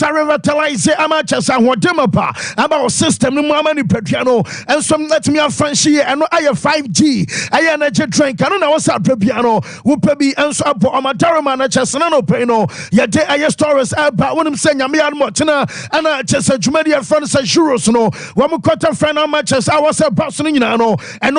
revitalize amateurs and what about system no mama ni pepiano and some let me have Frenchie and I have 5G I energy drink I don't know what's up pepiano will be and so up amatara managers no peno ya de I stories about when I'm saying I'm motina and I just a Jumedia friends and euros no one quarter friend amateurs I was a person and no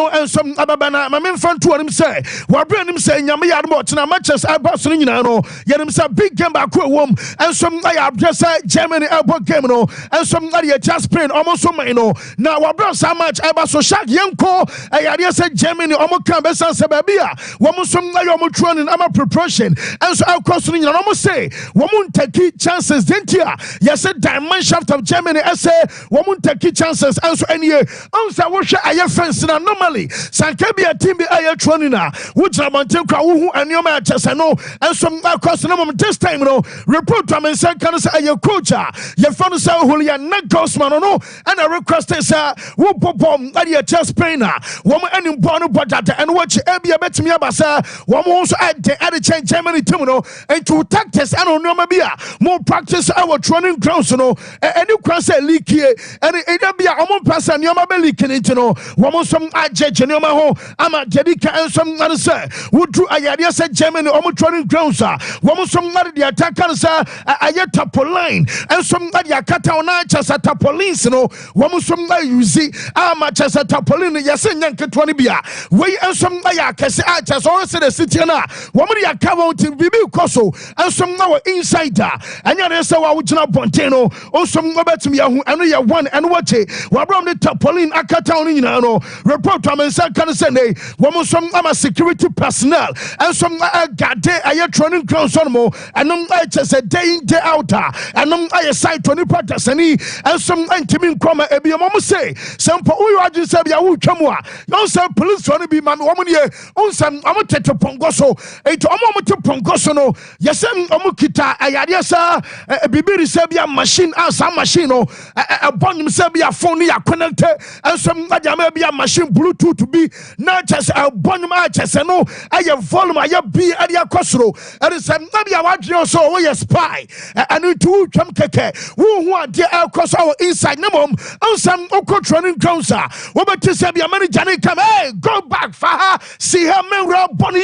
and some ababana my main friend to him say what brand him saying I'm motina amateurs I person no yet him say big game back home and some I have just Germany elbow game no and some just playing almost so many no now we brought so much about so shark yanko I said Germany almost come best answer baby woman some na you training I'm a preparation and so I'll cross you almost say woman take chances didn't you yes said dimension of Germany I say woman take chances and so any answer what I friends now normally Sankebia team be I training now which I want to who and your matches I know and some across the moment this time no report to me say can say your coach your friend say who you not Gosman no and I requested sir who bomb that you just painer woman any born but and watch ebia bet me abasa woman also add the change Germany team no and to tactics and on no bia more practice our training grounds no and you can say leak here and it be a pass and your leaking into no woman some adject and your ho ama dedika and some other say would do I said Germany almost training grounds woman some the attacker sir I top line and some kata ona chasa tapolins no woman some use ama chasa tapolin yes nyanke 20 bia we and some ya kese achas or say the city na woman ya cover to bibi koso and some now insider and ya say wa wujina bonteno o some go betimi ahu eno ya one and watch wa brom the tapolin akata on nyina no report to mensa kan say ne woman some ama security personnel and some gade aye training ground on mo and chasa day in day out and aye side 20 Patasani and some antimin comma ebi mom say Sompa who you say bia wo twamwa no say police want be man woman here on some amotete pongoso e to amomete pongoso no yesem omukita ayade sa bibiri say bia machine as a machine no abonim say bia phone ya connect and some ajama bia machine bluetooth be na just abonim a just no aye volume aye bi ade akosoro and some na bia wadwe so we spy and to twam keke who are there across our inside no mom and some oko training grounds what to say your manager come hey go back for her see her men rob bonnie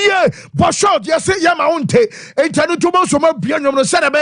but short yes ya ma unte entano to mo so ma bia nyom said be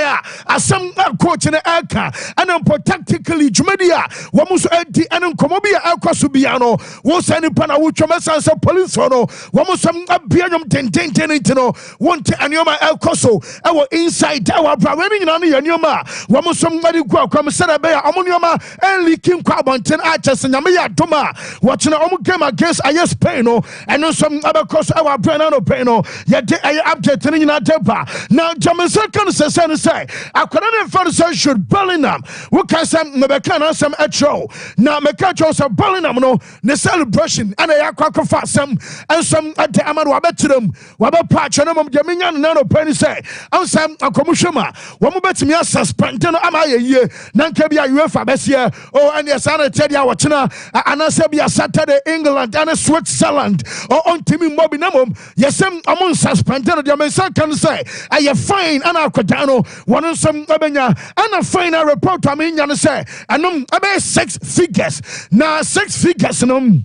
as some coach in the aka and tactically jumedia wo mo so edi and komo bia akwaso bia no wo send pana wo twoma sense police no wo mo some bia nyom tenten no want anyoma akwaso our inside our braweni nyina no anyoma wo mo some kwa said be amonyoma and leaking kwa bonten achas nyame ya doma watching game against Spain no and some other course our brand no pain no ya de update ni na tepa now Jamaican can say akwana for should Bellingham we can say mebeka na some etro now meka cho so Bellingham no the celebration and ya kwakwa some and some at the amadu abetirem waba patch no mom Jamaican na no pain say am some akomuhwema wo mo betimi suspend no ama ye nanka bia UEFA besia oh and yes ana tell ya watchina anase bia Saturday England and Switzerland or on timi mobi namom yesem amon suspended the American can say I fine and akwadano one some abenya and fine a report to me yan say anom abe 6 figures na 6 figures no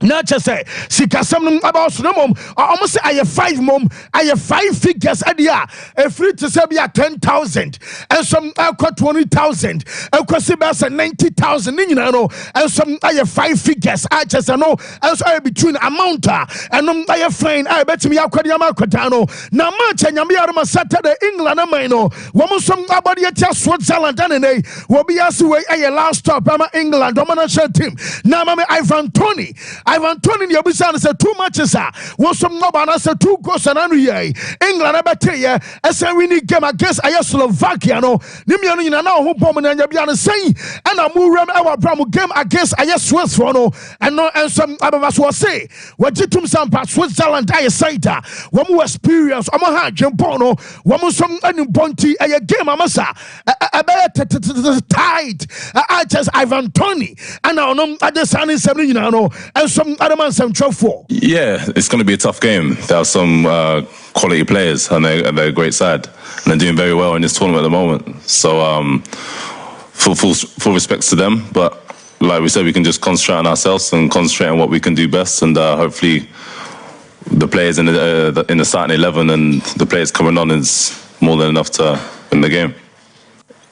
not just say sikasam about mom almost say I 5 mom I 5 figures adia a free to say be 10,000 and some got 20,000 and cost 90,000 no and some I 5 figures I just know and so between amount and I fine I bet me akwadama kwadano na match nyame Saturday England am no wo some about ya Switzerland and they will be as way a last stop England domination team na mama Ivan Toney the Obisan said 2 matches was some Nobana said 2 goals and England abate as a winning game against Slovakia no Nimian now who bomb and Yabian saying and a Muram our Bramu game against Switzerland and no and some others will say what did Sompa Switzerland I say one more experience Omaha Jampono one some Bonti a game Amasa a tight I just Ivan Toney and now at the Sunny 7 and some other man some trouble. Yeah, it's going to be a tough game. There are some quality players and they're a great side. they're doing very well in this tournament at the moment. So full respect to them. But like we said, we can just concentrate on ourselves and concentrate on what we can do best, and hopefully the players in the starting 11 and the players coming on is more than enough to win the game.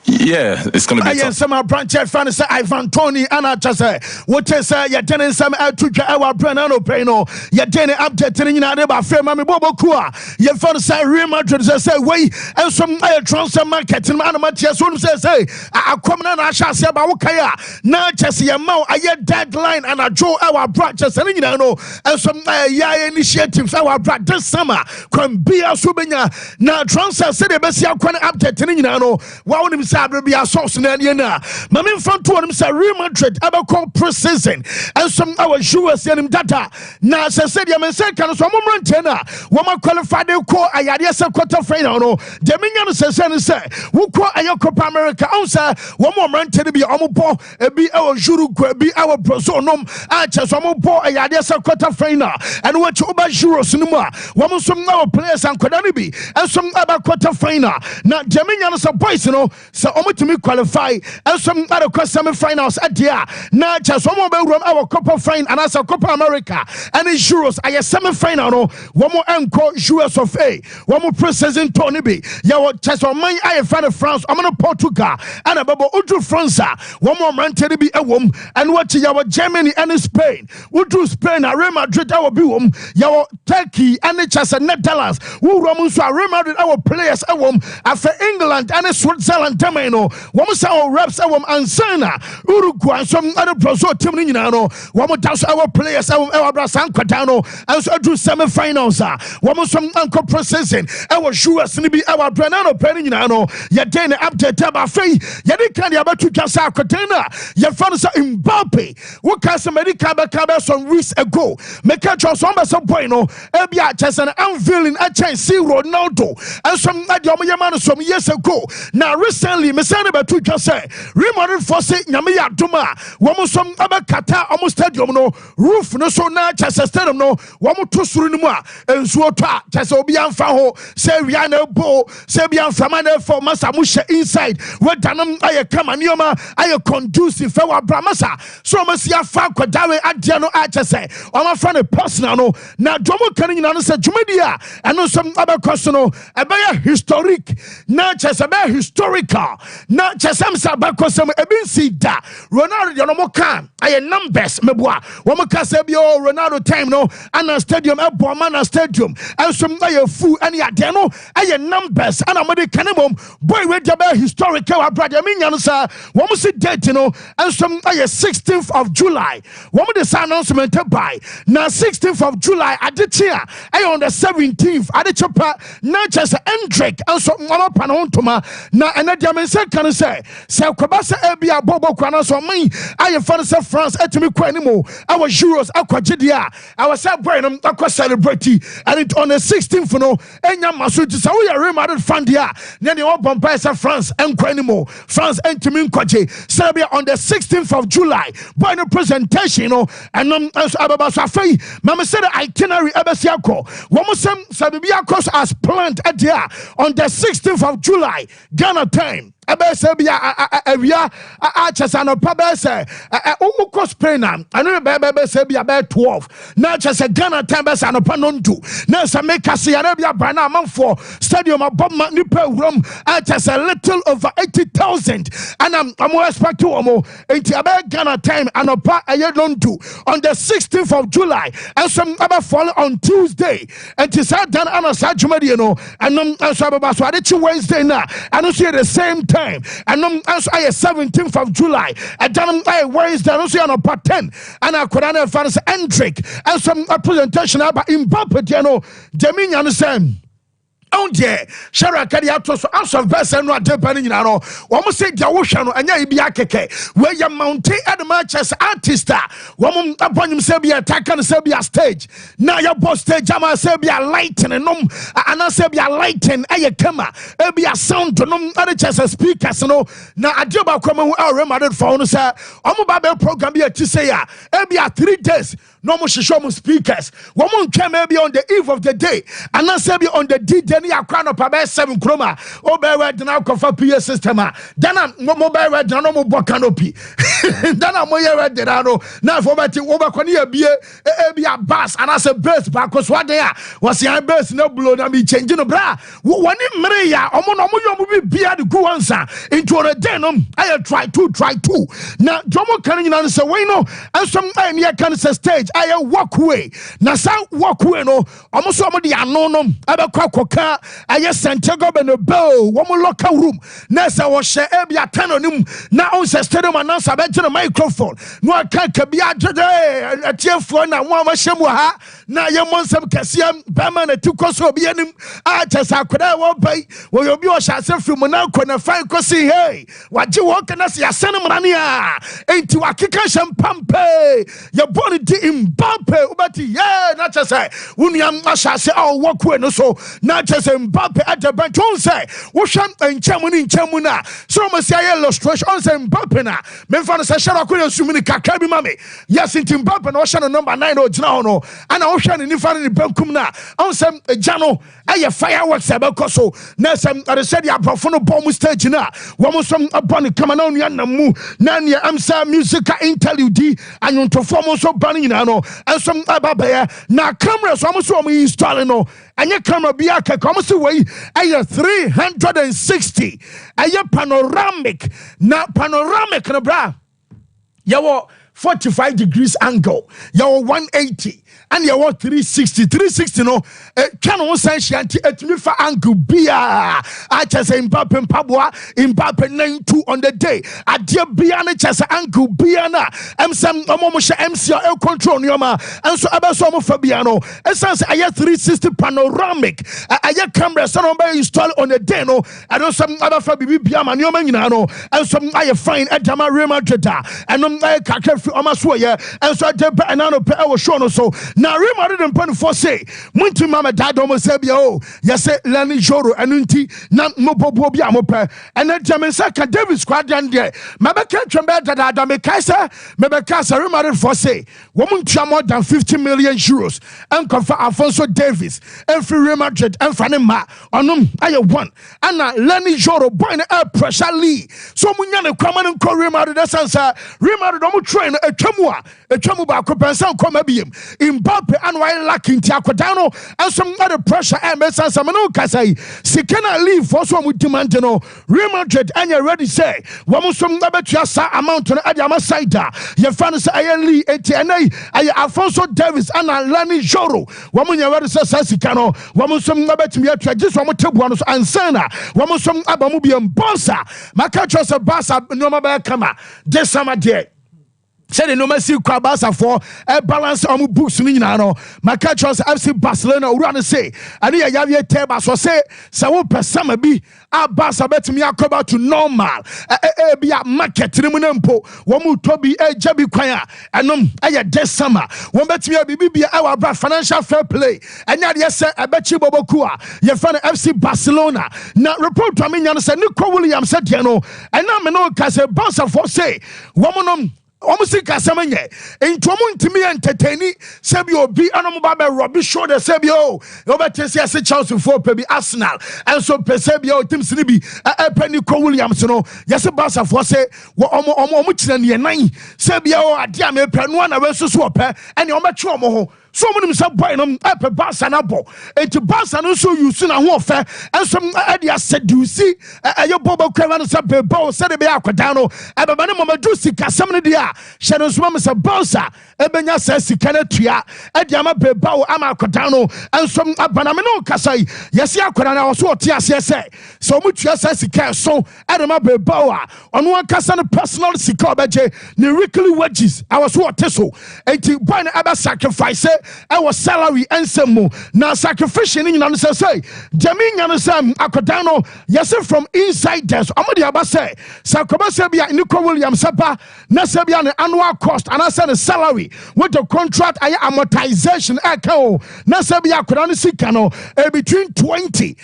Yeah, it's going to be tough. Some branch fan say Ivan Tony and just say what is ya telling some to our Brenano Peno, ya telling update in Yadeba Fema Bobokua, ya fan say Real Madrid say way and some transfer market in Manamatia soon says hey, I come and I shall say about Kaya, now just ya mau a deadline and I draw our branches and you know and some ya initiatives our branch this summer can be a souvenir now transfer city Bessia can update in you know wow be a source in Indiana. Mammy front to him say Real Madrid ever call pre-season and some our viewers in data. Now said you may say can some tenor woman qualified to call a Yadiasa quarter final. No, Dominion says say who call a Copa America answer one more man to be Omopo be our Juru be our Brosonum and some more a Yadiasa quarter final and what you about Juros Numa one some now players and Kodanibi and some other quarter final. Now Dominion is a boys, you know. So to me qualify and some other semi-finals at the year. Now just one more room our Copa final and as a Copa America and in Euros I a semi-final no one more encore US of A one more pre-season Tony B. Yaw just on my I fan of France I'm gonna Portugal and a babo Udu France one more man to be a woman and watch your Germany and Spain Udu Spain Real Madrid our be woman your Turkey and the just Netherlands who Romus Real Madrid our players a woman after England and Switzerland Tameno, one say our reps our Ansana, Uruguay, some other Brazil team in Nano, one does our players, our Brasan Quatano, and so do semi-finals. One some uncle processing, our shoes and be our Branano Peninano, Yadena update Tabafe, Yadikan about to Casa Cotena, Yafansa Mbappe, what Casa Medica Bacaba some weeks ago, make a choice on some bueno, Ebia just an unveiling a chance, see Ronaldo, and some Adiomayaman some years ago. Now, recently, Messiah Batu just say, Remodeled for say, Yamia Duma, one some other Kata, almost stadium, no roof, no so now, just a stadium, no one more two Surinuma, and Swata, just Obian Faho, Seviano Bo, Sebian Famana for Masamusha inside, where Danam I come and Yoma, I conducive for Bramasa, so Messia Falco Dawe at Diano Atase, on my friend personal, no, now Domo Canning answer Jumedia, and no some other question, a historic, not just a historical, not just some sabacosum, a binsida, Ronaldo Yonomokan, I numbers, Mebua, Wamaka Sebio, Ronaldo time, no, and a stadium, a Bomana stadium, and some day food, and Yadeno, I numbers, and a Medicanum, boy, with the historical, I brought a minion, sir, one was it dead, you know, and some day 16th of July, one of the announcement by now 16th of July, I did here, I on the 17th, I did chopper, not just Hendrick, and so Mama Panontoma. Now, and that Yaman said, can I say, Kobasa Ebia Bobo Quanas on me. I am Fancy France at me Quanimo. Our Euros, Aquajidia. I was at Branham, Aqua celebrity, and it on the 16th, no, and Yamasu to Saudi Arabia, Fandia. Then you open Pesa France and Quanimo, France and Timin Quaji, Serbia on the 16th of July. By the presentation, no, and as Ababasafi, Mama said itinerary Abasiako. Womusem Sabibiakos as planned at the on the 16th of July, Ghana time. Abesebia Avia Achasano Pabese Umuko Spain, and Sebia about 12. Now just a Ghana Tambas and a Panontu. Now some make us see Arabia Banam for Stadium of Bob Nippel room at just a little over 80,000. And I'm more expect to Omo into about Ghana time and a part a year on the 16th of July. And some other fall on Tuesday. And to start done on a Sajumadiano and Sababaswadichi Wednesday now. And also the same time, and as I 17th of July, and then I Wednesday, on a part 10, and I could not find Hendrick and some presentation about Mbappe, you know, Dominion Sam. Oh dear, Shara Kadiato, so out of best and not depending on all. Almost say Jawashano and Yabiake, where you mountain at the match as artist, woman upon himself be attack on Serbia stage. Now your boss stage, Jama Serbia lighting and and I Serbia lighting, Ayakama, Ebia sound to no other chess speakers, no. Now I do about coming who are reminded for us, Babel program here to say, Ebia 3 days. No more Shishomu speakers. Woman came maybe on the eve of the day, and not Serbia on the D-Day ni akwa no pa be 7 kroma o be we de na kofa PA system a dana mo be we de na mo bo canopy dana mo ye we de no na fo be ti wo be ko ne abie bia bass and as a bass ba ko so aden a was yan bass no blow na me change no bra woni mmere ya omo no mo yo bi bia de go ansa into the den I try to na domo kan nyina se we no ensom ai ne kan se stage I walkway na sa walkway no omo so omo de ano no abekwa koka aye Santiago Bernabeu wo mo local room na se wo hye bia tanonim na on se stadium announcer be gina microphone no aka ka bia dede atiefo na wo ma hyemu ha na ye monsem kasiam bama na tikoso obi anim a chesa akoda wo bai wo yo bi o hyase film na kona fine kosi hey waje wo kana se yasene mrane a enti wakeka shampampe ye boni di Mbappe ubati ye na chese uniam ahyase a wo kwe no so na chese Mbappe at the bench on say wo hwam nchamu na so mo say illustration on say Mbappe na memfa no say shara ko yasumi ni kakra bi mame yes enti Mbappe na wo hye no number 9 o gina ho no ana wo hwe ni nifa ni bankum na on say egya no aye fireworks abekoso na say I said ya brofo no bomb stage na wo mo som abani kama na onua namu na ne amsa musical interlude anyuntofo mo so ban nyina no ensom ababaya na camera so mo so mo install no anya camera bia ka ko mo so wei aye 360 aye panoramic na bra yawo 45 degrees angle yawo 180 and you want 360 no can on say shanty etimi fa angle bia I just say Mbappe Pabwa Mbappe 92 on the day adia bia na chese angle bia na emsem omo hye MC control nyoma enso abeso omo fa bia no essence aye 360 panoramic aye camera so no be install on the day no I don't some other fa bibi bia ma nyoma nyina no enso aye fine edama Real Madrid enom aye kakra fi omo so ye enso ade pe na no pe e wo show no so na Real Madrid mpani say muntu mama dad almost say oh yes Lenny Joro anunti na mobobo bia mope ene Jamin ka David squad dan there mabeka twembe dada me kaisa mebeka Real Madrid say wo muntu more than 50 million euros and confer Alfonso Davies and free Real Madrid and fane ma onum aye one and Lenny Joro boy na pressure league so munya ne kwama ne Real Madrid sansa Real Madrid omo train etwamu ba ko pensa ko mabiem Mbappe and why lacking Tiakodano and some other pressure and sansa no kasai sikena leave for so mu demand no Real Madrid and you ready say wo some betua sa amount no adiama side ye fan say aye Lee etianai aye Alfonso Davies and Lenny Joro wo mu nya ready say sika no wo some betumi atwa just wo tebu no so ansana wo some abamu biem bonsa maka trust Barca no ma kama this summer there said no mercy kwa Barca for balance on books ni nyina no maka trust FC Barcelona ura say ani ya yawe teba so say wo pesama bi a Barca betimi akoba to normal bi a market ni mu nempo wo mu tobi eja bi kwan a enom eye this summer wo betimi bibi e wa bra financial fair play enya de say ebechi boboku a ye fa FC Barcelona na report to me nya no say Nico Williams said de no ena me no ka say Barca for say wo mo nom omusika semanye entomo ntimi entertaini sebi obi anomo ba be rubbish show the sebi o obetesi ase Chelsea for pe Arsenal and so pe sebi o teams ni bi Nico Williams no yes Barca for say omo kina ne nan sebi o ade a me pe no na we susu ope ene omo twe omo ho so munim say boy no epe Barca na bo enti Barca no so use na ho ofe enso ade seduce ayo bobo kwa no say be bo say de be akoda no ebeba ne momadu sika sem ne dia hye so mam say Barca ebenya say sika na tua ade ama be bo ama akoda no enso abana me no kasai yesi akoda na so ote ase say so mu tua say sika so ade ma be bo a ono akasa no personal sika obeje ne weekly wages I was so ote so enti boy na aba sacrifice our salary and some now sacrificing in an say Jamin Yanasam Akotano yes from insiders Amadi Abase Sakobasabia Nico Williams Sapa Nasabian annual cost and I said a salary with the contract I amortization echo Nasabia Kodanisicano between 20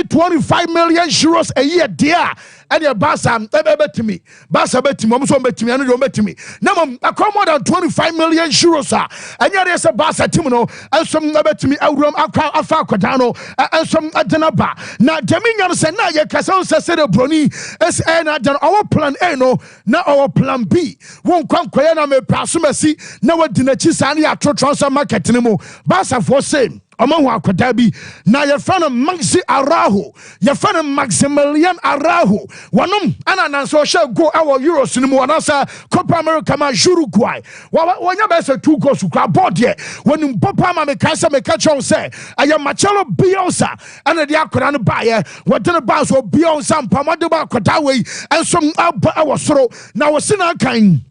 25 million euros a year dear and your Basa betimi. Basa betimi, almost betimi, and you betimi. Now, I come more than 25 million euros, and yet there's a Basa Timono, and some betimi, Alfa Quadano, and some Adenaba. Now, Dominion said, now, your Casson said, Brony, as our plan A, no, now our plan B. Won't come Quayana me Pasumasi, now what Dinachisani at transfer market anymore. Basa for same. Among wa kwadabi na your friend Maxi Araho, your friend Maximilian Araho, one and so shall go our Euros in Moanasa, Copa America, Uruguay. When you best 2 goals to grab board yet, when Papa Mamekasa Mekacho say, I am Machelo Bionsa, and the Akuran buyer, what the boss will be on some Pamaduba Kotawe, and some our throw. Now, a sinner kind.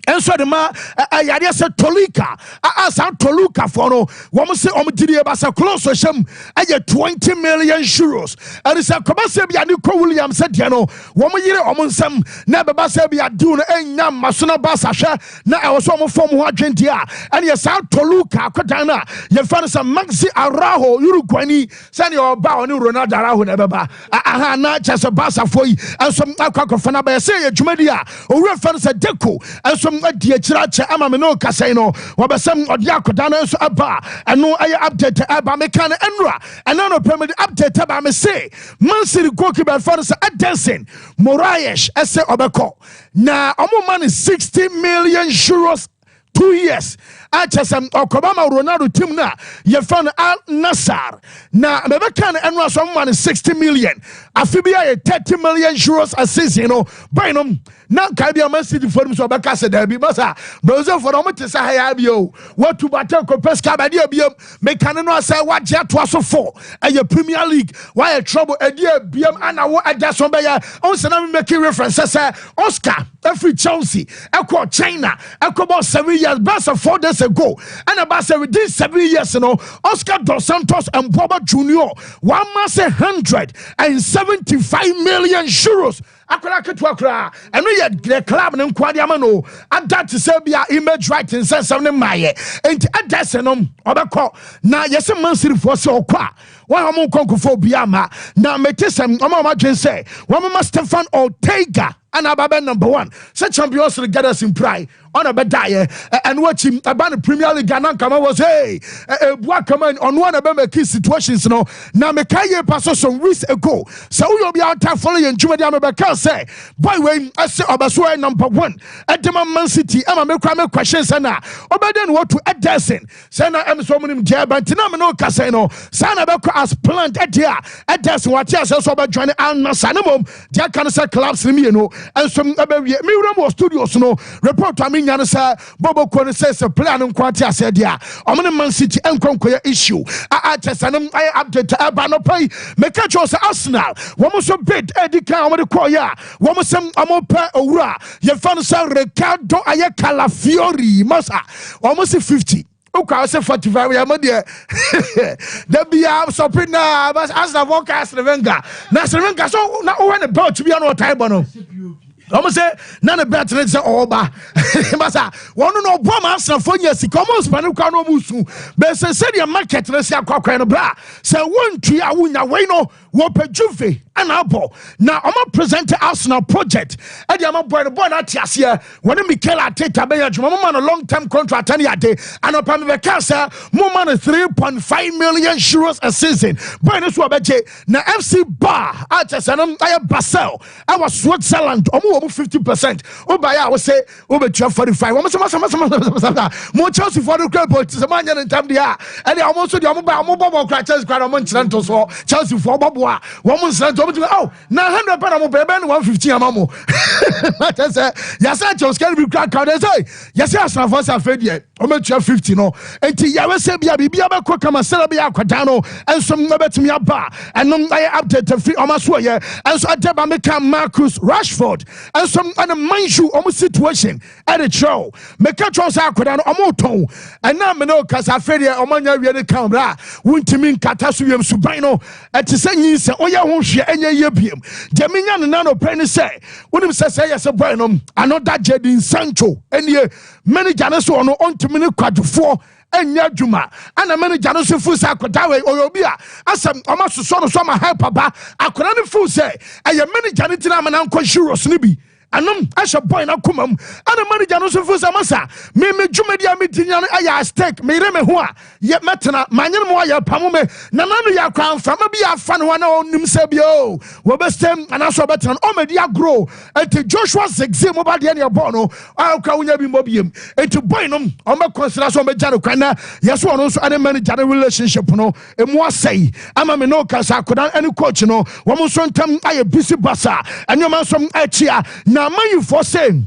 And so the man, I said Tolika, I said Toluca for no, woman say, did a close to some, I get 20 million euros. And it's a Comasebi and Nico Williams said, you know, woman, you know, some never Basabi are doing a yam Masuna Basasha. Now I was almost from Argentina, and yes, out Toluca, Kotana, you found some Maxi Araho, Uruguay, send your bow and Ronaldo Araho, never. I not just a bassa for you, and some Akakofana, I say, Jumedia, or reference a deco, and some dear chiracha ama no kasino wabasam odiako dana so aba eno aye update aba mekana enra enano permit update aba me say Man City goalkeeper for Ederson Moraes ese obeko na omo man 60 million euros 2 years. Achasam Okobama Ronaldo team na ye found Al Nassr na mebeka na enwa so man 60 million afibia 30 million euros a season, you know, by no na kabia Man City for him so beka se da bi masa bezo for no tesa haya bio what to battle ko peska ba dia biam meka no asa wa je to aso 4 e Premier League why trouble e dia biam ana wo Ederson be ya on se na me make reference say Oscar every Chelsea ekwo China ekwo about 7 years Barca 4 days ago, and about 7 years, you know, Oscar Dos Santos and Boba Jr. 175 million euros. Akra, and we had the club and Quadiamano, and that to Serbia image right in Sansam Maye, and Ederson Obako. Now, yes, a Man City for so qua. One more conquer Biama. Now, Metisam, Mama can say, one must Stefan Ortega. And Ababa number 1. Such champions to get us in pride on a bedaya and watch him about the Premier League. And come was hey, what command on one of them key situations. No, now Mekaye passes some weeks ago. So you'll be out there following Jumadia Mabaka say, by way, I say Abasua number 1 at the Man City. I'm a questions and now. Obaden what to Ederson. Sana M. so many Jabantinamino Casino. Sana Bako as planned at here. Ederson, what yes, also about joining Al Nassr. Jack Cancer clubs, you know. And some Miramo Studios no report to me Yanasa Bobo Kone says a plan on Quatia said ya on Man City and Conquer issue. I update Abano pay make a choice Arsenal. One was a bit Edika on the Koya. One was some Amopa Ora. You found some Ricardo Ayakala Fiori Massa almost 50. Okay, I say 45. I'm there. There be a support now. But as the walk as the Venga, Nasrenga. So now when about to be on time, no. I'm say none of better than Oba. Massa, one no bomb answer for years. He comes Panucano Musu. But say your market, let's say a cock and a bra. So 1 3 I win away no Wope Juve and Apple. Now I'm a presenter Arsenal project. And I'm a boy at here. When Mikel Arteta Bayaj, Mama a long-term contract any day, and upon the Casa, more money 3.5 million euros a season. Boy, this was now FC Bar, Artisan, I have Basel. I was Switzerland, almost 50%. Oh, by I would say over 45. More Chelsea for the club, it's a man in time there. And almost the mobile crutches, Chelsea for Boboa. Woman said, oh, 900 pounds, 150 amamo. Yes, I just can't be cracked out. Yes, yes, I was afraid yet. I'm 50 no. And Yawasabia, Biaba Kokama, Selabia Quatano, and some number to me bar. And I update the free on my sway. And so I tell Marcus Rashford. And some other mind you almost situation at a show. Mecatros Aquadano, Omoto. And now Meno Casafedia, Omania, really come ra. Wouldn't mean Catasuium Subino at the same years. Oh, yeah, won't share any yebium. Dominion and Nano Penny say, when him says, yes, a bonum, I know that Jedin Sancho. And ye many Janice on to minute quad 4. enya dwuma ana manager no so fu say akoda we oyobi a asem omasoso no so ma help aba akoda no fu say eye manager no tina ma na nko heroes no bi anom asha boy na komam ana manager no so fu say masa me dwumadi a me tinya no aya stake me re me ho a ye metena manye mo ya pamo me na nanu ya kwa mfama bi afa no na onim se bi o wo bestem ana so betena o medi agro enti Joshua Zegze mo ba de ne ball no akwa wonya bi mo biem enti boy no o me consider so me jare kwa na yeso no so ane manager relationship no emu asai ama me no ka sa akodan ane coach no wo mo so ntam aye busy basa anyoma so achia na man you for saying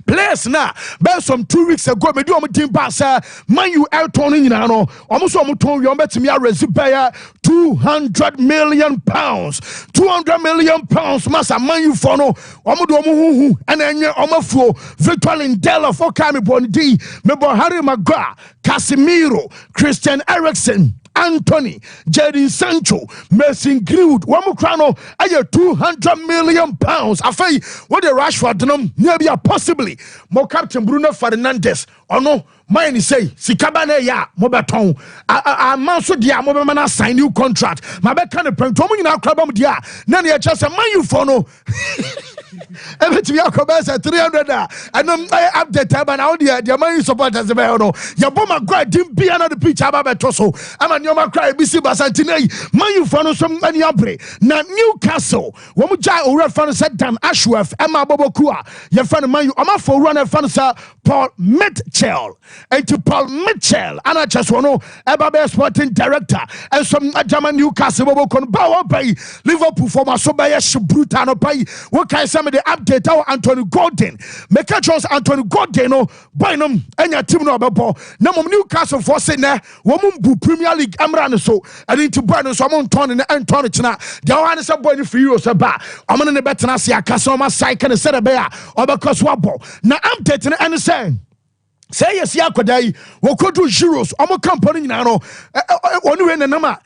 players na be some 2 weeks ago me do team pass man you Elton nyina no almost ton we betimi arrest pay 200 million pounds 200 million pounds masa man you for no do huhu and enye omafuo Victor Lindell for Kami Bondi me bo Harry Maguire Casemiro Christian Eriksen Anthony, Jadon Sancho, Mason Greenwood, Wamukrano, aye 200 million pounds. Afei, what the Rashford denom, maybe possibly more Captain Bruno Fernandes. Or no, mine say, Sikabane ya, Mobaton. A man so dia, Mobamana sign new contract. My back kind of point, Tommy now club dia. None ya just a man you for no. Everything you come at 300 and I update tab and out the money support as a no. Your bomber grad didn't be another pitch about Tosso. I'm a Yoma cry, BC Basantine, man you follow some money abre. Now Newcastle, Womuja or fan set down Ashworth, Emma Bobokua, your friend of mine, I'm a forerunner fansa Paul Mitchell. And to Paul Mitchell, and I just want to Ebabe sporting director and some German Newcastle Bobokon Bow Bay, Liverpool for my Sobaya Shibrutano Bay. What can I say? The update our Anthony Gordon make a chance Anthony Gordon no Bynum and your team no ball now Newcastle for Sydney woman bu Premier League Amran so I need to burn so I'm on turn and turn it now the one is a boy for you so bad I'm on the better now see a customer side can set a bear or because wabble now I'm dating and saying say yes yakodai we could do zeros I'm a company now no one way number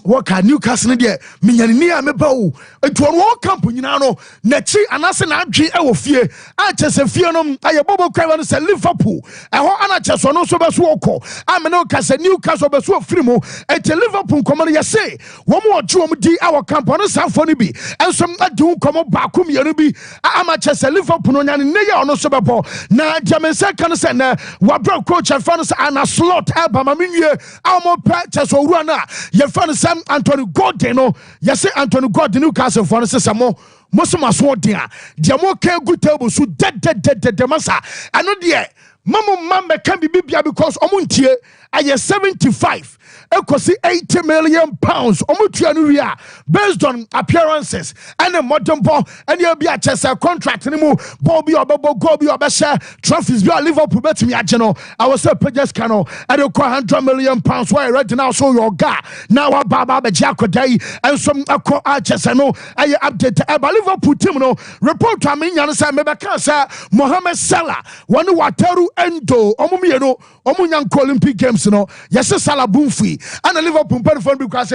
what can Newcastle there? Minya me bow. It won't walk company now. No, Nechi and us and Abji, I will fear. I just a fear no. I Bobo Craven said Liverpool. I want Anna just one also best walk. I'm a Newcastle best walk frimo. And to Liverpool come on, say one more Jum D our company Symphony be and some do come up back whom you be. I'm a just a Liverpool and Naya on Super Bowl. Now, German second sender, what broke coach and fans and a slot album. I mean, you are more practice or runner. Fan Sam Anthony Gordon no yes Anthony Gordon Newcastle for samo mosoma so dia mo kan good table so dead masa ano de mama can be bibia because omuntie aye 75 ekosi 80 million pounds omutua no wi based on appearances and a modern ball and you be a chess contract ni mu ball bi obebo goal bi obehye trophies bi Liverpool betimi agye no I was say pages cano and you 100 million pounds why right now so your guy now baba be jakodai and some akọ chess no aye update about Liverpool team no report to me yan say me be kan say Mohamed Salah one wataru endo omumie no omunyan Olympic games no yes Salah Bumfi and Liverpool perform because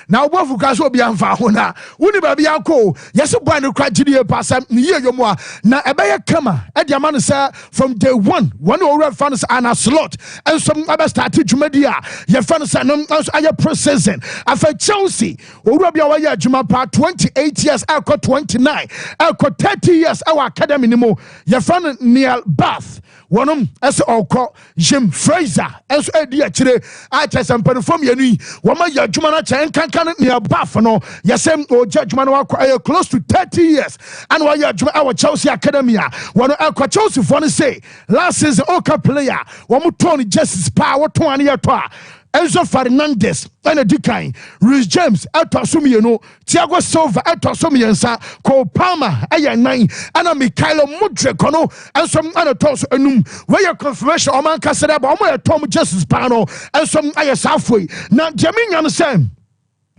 now both because will be amfa hona woni ba bia ko yes boy no cry gidi pass ni ye yomo na ebeye kama e dia man say from day one over fans and a slot and some other started jumadia your fans no aye pre-season afa Chelsea owura bia wa ye adwuma pa 28 years alco 29 alco 30 years our academy ni mo your fan Neil Bath one as oko Jim Fraser as edi akire a chesem perform yanu wama ya adwuma na chen kankan Neil Bath no yesem o judgment no close to 30 years and why ya adwuma our Chelsea academy one alco Chelsea for say last season oka player one turn justice power to an year to Enzo Fernandez and a decline. Rhys James at Sumiano, Thiago Silva at Sumiansa, Cole Palmer, Aya 9, and a Mikhailo Mudrekono, and some other toss and where your confirmation or man Casadaba, or Tom Justice Pano, and some Aya Southway. Now, Jamin understand.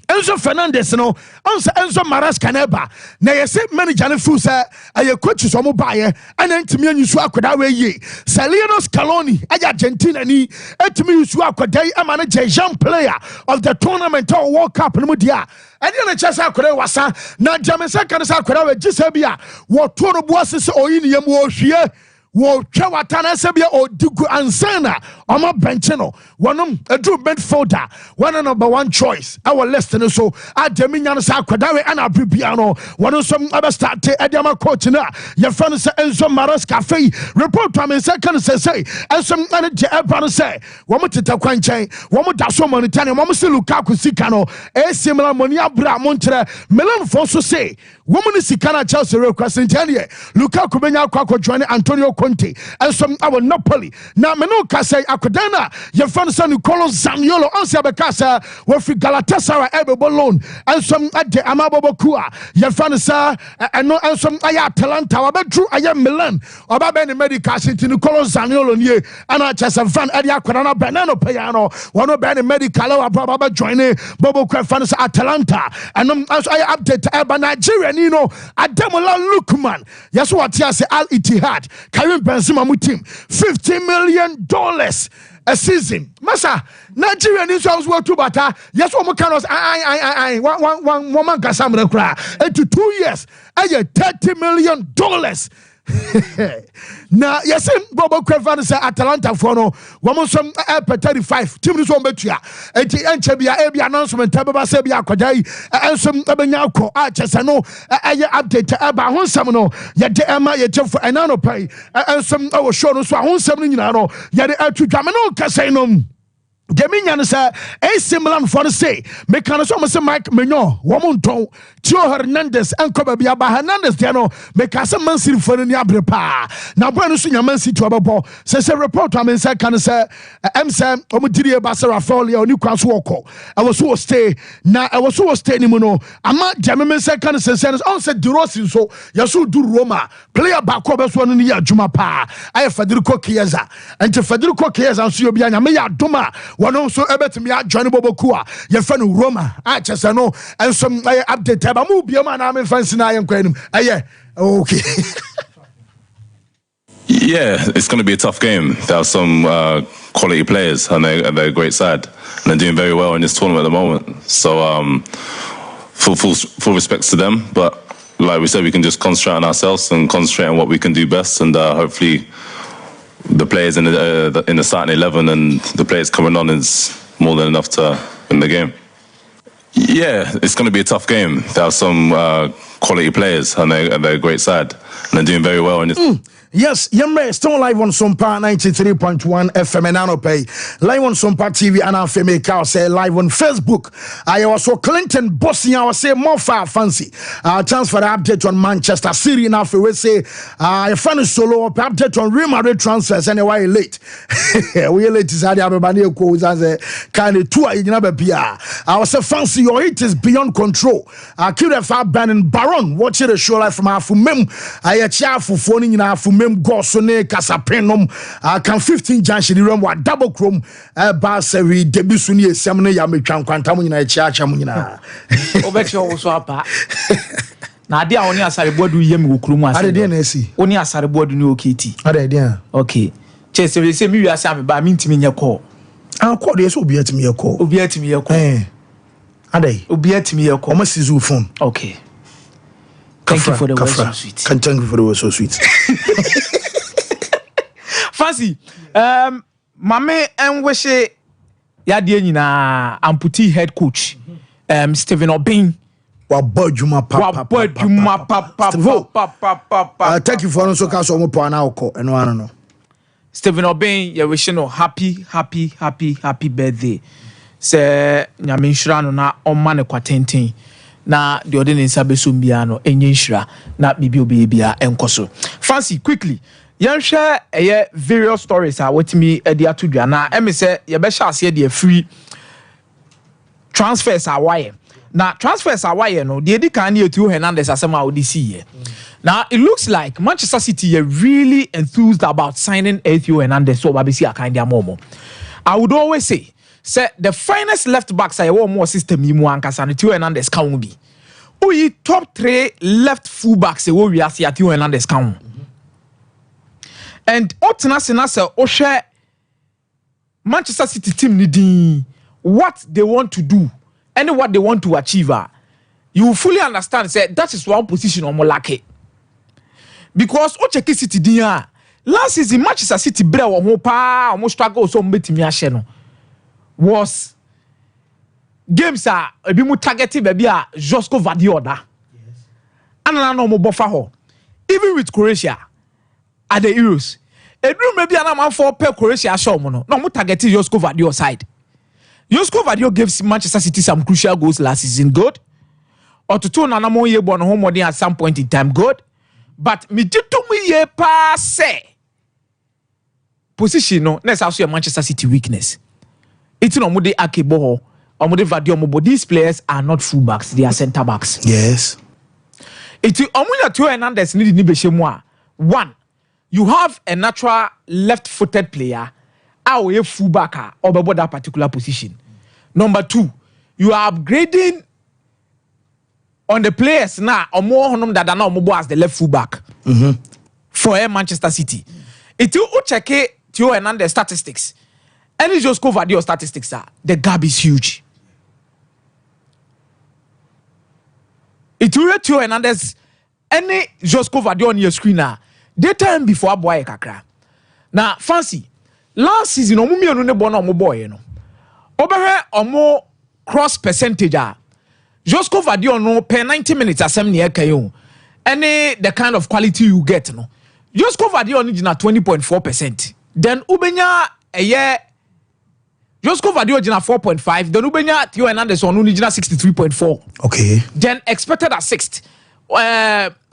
Enzo Fernandez no answer Enzo Maras Caneba na yese manager ne fu say aye coach so mo baye ana ntimi anyusu akoda we yi Lionel Scaloni aya Argentina ni etimi yusu akoda yi ama na Jean player of the tournament or World Cup no dia ene na chesa akoda wasa na Jamesa kan sa akoda we gisa bia wo to no boase se oyi ne yam wo hwie wo twawatana sebia odigu ansana oma benchino wonum edu midfielder one number one choice our list no so ademinya no sa kwadawe ana bibia no wono som abastart ediama coach na ye fan se Enzo Maresca fei report am say kan say enso ane je eba no say wo moteta kwanchen wo mo da so monetane wo mo se Lukaku sika no esimla moni abra mo nkyere Milan fo so say wo mo ni sika na Chelsea request ntane Lukaku benya akwa join Antonio Conte enso our Napoli na me no ka say akodana ye fan se Nicolo Zaniolo onse abeka say wo fi Galatasaray ebebo loan enso ade amabobokua ye fan se eno enso aya Atalanta wabedru aya Milan oba be ni medical city Nicolo Zaniolo nie ana chesa fan ade akwara na benano payano wono be ni medical wa join bobokua fan se Atalanta eno enso aya update eba Nigeria ni no Ademola Lookman yes what here say Al Ittihad Karim Benzema mu team $50 million a season. Masa Nigeria needs to work to bata. Yes, one can one woman can samra kra. 2 years. $30 million. Now, yes, Bobo Crevan say Atalanta for no woman some 35. Team is one betua. Chebia Ebi announcement Tababa Sebia Kodai and some Abanyako Archesano update about Honsamano yet Emma yet for anano pay and some our show no so Honsamino yet to Gamano Casino. Geminian say a similar for the say mechanism say Mike Menor woman Tio Hernandez and Kobabia Hernandez Diano mekasa Man City for the Abrepa now brand new Man City to ababo says a report I mean say can say Sam Omudiri Basara Folio or Newcastle Walko I was so stay now I was so stay anymore I'm not German say can say on said Durosin so Yasu do Roma player back over one year Juma pa I have Federico Chiesa and to Federico Chiesa and Subiana Maya Duma one also able to me at Johnny Bobokua, your friend Roma, I just know, and some update. Tabamu, be a man, I'm in fancy. I am quite okay. Yeah, it's going to be a tough game. There are some quality players, and they're a great side, and they're doing very well in this tournament at the moment. So, full respects to them. But like we said, we can just concentrate on ourselves and concentrate on what we can do best, and hopefully the players in the starting 11 and the players coming on is more than enough to win the game. Yeah, it's going to be a tough game. There are some quality players, and they're a great side, and they're doing very well in this. Yes, Yemre, still live on Sompa 93.1 FM and Anope. Live on Sompa TV and Afeme Cow say live on Facebook. I also Clinton bossing our say more far fancy. Chance for the update on Manchester City now for we say I find solo update on Real Madrid transfers anyway late. We late is everybody goes as a kind of tour in Nabia. I was a fancy your hit is beyond control. I killed a far banning Baron watching the show live from Afumem. I a chair for phoning in Afumem. Gosone Casapenum, can 15 junction room what double chrome Bassari Debusuni Semne Yamichan Quantamina Chachamunina. Obexio was apa. Nadia only a Saribodu Yem Kruma. I didn't see. Only a Saribodu new kitty. I did. Okay. Chase, they say me as I'm by meeting in your call. I'll call this will be at me a call. Will be at me a call. Are they? Will be at me a call. Almost his phone. Okay. Thank you for the words so sweet. Thank you for the words so sweet. Fancy, Mame and Weshe Yadi na amputee head coach, Stephen Obin. Wabojuma papa. Thank you for also castle mo panauko and I don't know. Stephen Obin, you wish no happy birthday. Say Nyamenshra na omane kwatenten. Na the ordinance abesumbiano enyenshira na bibi obibia enkoso. Fancy quickly. Yan share various stories are what me edi atudua na em say ye be sha ase de free transfers are why. Na transfers are why no the edi kan ne Tio Hernandez asema odi see here. Now it looks like Manchester City are really enthused about signing Tio Hernandez so babisi akan dia momo. I would always say the finest left backs I want more system you ankasa no Tio Hernandez can be. Oyi top 3 left full backs we we asia Tio Hernandez can. And otena se o share Manchester City team needing what they want to do and what they want to achieve. You fully understand say that is one position on Molake. Because o check City dia last season Manchester City bre wo ho pa almost struggle so mbetimi ahye no was games ebi mu targeting baby Josko Vadioda. Yes. Anana no mo bofa ho. Even with Croatia at the Euros. Edru maybe an man for per Croatia show no mo targeting Josko Vadio side. Josko Vadio gave Manchester City some crucial goals last season, good. Or to turn an among ye born home at some point in time, good. But me to me ye pass position no, let's also a Manchester City weakness. It's no mode akebo or mode Vadio mobo. These players are not fullbacks, they are centre backs. Yes. It's Omuya Tio Hernandez need ni beshemwa. One, you have a natural left-footed player, or a fullbacker or about that particular position. Number two, you are upgrading on the players now or more honum that are now mobile as the left fullback for Manchester City. If you check Tio Hernandez statistics, any just cover your statistics the gap is huge. If you read Tio Hernandez, any just cover on your screen daytime before boy kakra. Now fancy last season omumi onu ne bono omo boy no. Oberhe omo cross percentage Josko Vadio no per 90 minutes asem ne ekayo. Any the kind of quality you get no. Josko Vadio no gina 20.4%. Then ubenya eye Josko Vadio gina 4.5. Then ubenya Tio Hernandez on gina 63.4. Okay. Then expected at 6th.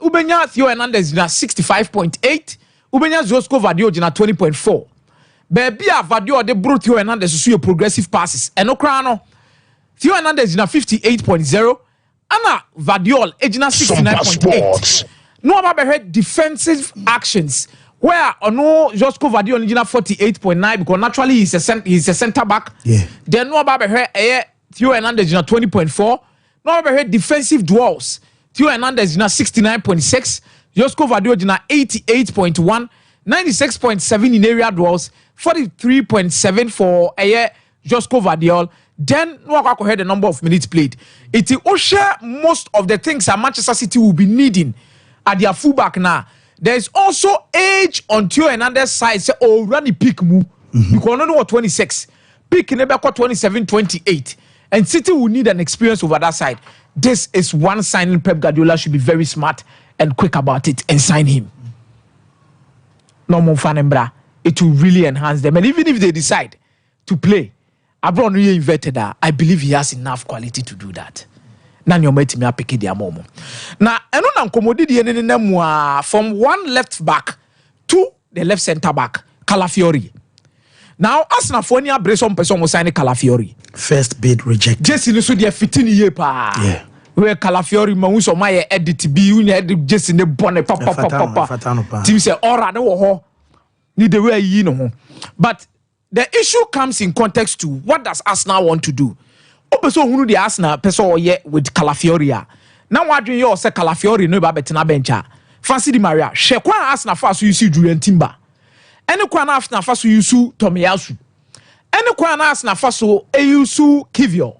Ubenya Tio Hernandez gina 65.8. Ubenya Josko Vadio gina 20.4. Baby Vadio de brought Tio Hernandez to progressive passes. Eno krano Tio Hernandez na 58.0. Anna Vadiol ejina 69.8. No about defensive actions where no Josko Vadio ejina 48.9 because naturally he's a center back. Yeah. Then no about Tio Hernandez na 20.4. No about defensive duels. Tio Hernandez na 69.6. Josko Vadio na 88.1. 96.7 in area duels. 43.7 for Josko Vadiol. Then no heard the number of minutes played. It will share most of the things that Manchester City will be needing at their fullback now. There is also age on Tio Hernandez side. Say already peak move because no what 26 peak never got 27, 28, and City will need an experience over that side. This is one signing Pep Guardiola should be very smart and quick about it and sign him. No more fanembra. It will really enhance them, and even if they decide to play, Abron reinvented that. I believe he has enough quality to do that. Now you're making me a pick their momo. Now, I don't know from one left back to the left centre back, Calafiori. Now, as na for any person was signing Calafiori. First bid rejected. Jesse no so dia 15 year pa. Yeah. Where Calafiori mawuso my edit be you need Jesse ne bonne papa. Team say ora no ho. Ni the way you know. But the issue comes in context to what does Arsenal want to do. Opeso hunu the Arsenal person ye with Calafiori. Now what do you say Calafiori no ba betina bencha. Fancy di Maria. Shekwa Arsenal first you see Julian Timber. Any kwa na Arsenal first you see Tomiyasu. Any kwa na Arsenal first you see Kivio.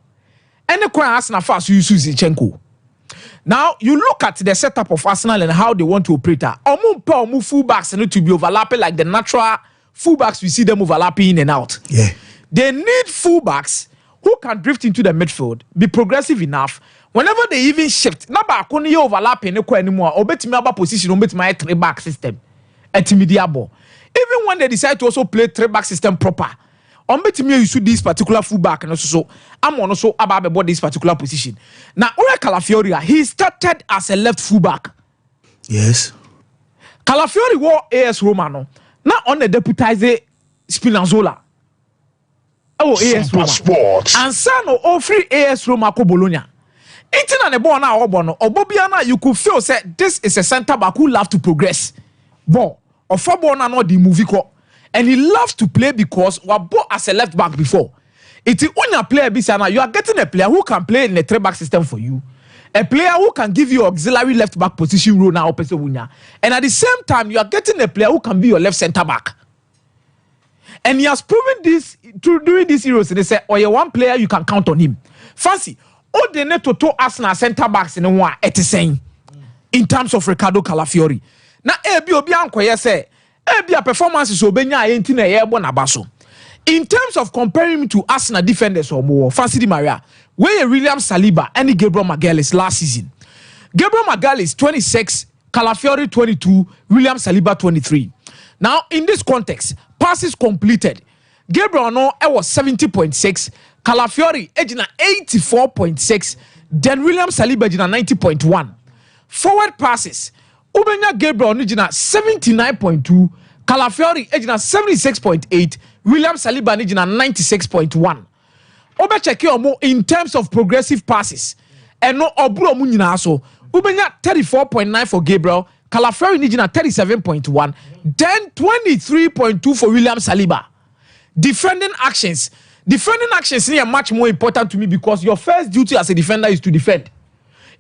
Any kwa Arsenal first you see Zinchenko. Now you look at the setup of Arsenal and how they want to operate. Omu fullbacks need to be overlapping like the natural fullbacks we see them overlapping in and out. Yeah. They need fullbacks who can drift into the midfield, be progressive enough. Whenever they even shift, naba kuni overlapping anymore. Obetimi aba position, obetimi 3-back system. Etimidiabo. Even when they decide to also play 3-back system proper, obetimi use this particular fullback and also I'm also about this particular position. Now, Ore Calafiori, he started as a left fullback. Yes. Calafiori wore AS Romano. Now on the deputize Spinazzola. Oh, AS Roma. Sports. And son of free AS Roma ko Bologna. Eating on the ball now, Obobiana, you could feel say this is a centre back who love to progress. Ball or for ball now the movie call. And he loves to play because we bought as a left back before. It's when you play Bisana, you are getting a player who can play in a 3-back system for you. A player who can give you auxiliary left back position role now, and at the same time, you are getting a player who can be your left centre back. And he has proven this during this Euros. They say, oh, you're one player, you can count on him. Fancy, all the net to Arsenal centre backs in one at the same in terms of Ricardo Calafiori. Now, Obi Anko say, Ebia performances obenya enti na ye bo na baso. In terms of comparing him to Arsenal defenders or more, Fancy Di Maria, where William Saliba and Gabriel Magalhaes last season. Gabriel Magalhaes 26, Calafiori 22, William Saliba 23. Now, in this context, passes completed. Gabriel no was 70.6, Calafiori ejina 84.6, then William Saliba ejina 90.1. Forward passes, Ubenya Gabriel ejina 79.2, Calafiori ejina 76.8, William Saliba ejina 96.1. Obe check your in terms of progressive passes, and no obro mu nyina so. Ubenya 34.9 for Gabriel, Calafiori ejina 37.1, then 23.2 for William Saliba. Defending actions are much more important to me because your first duty as a defender is to defend.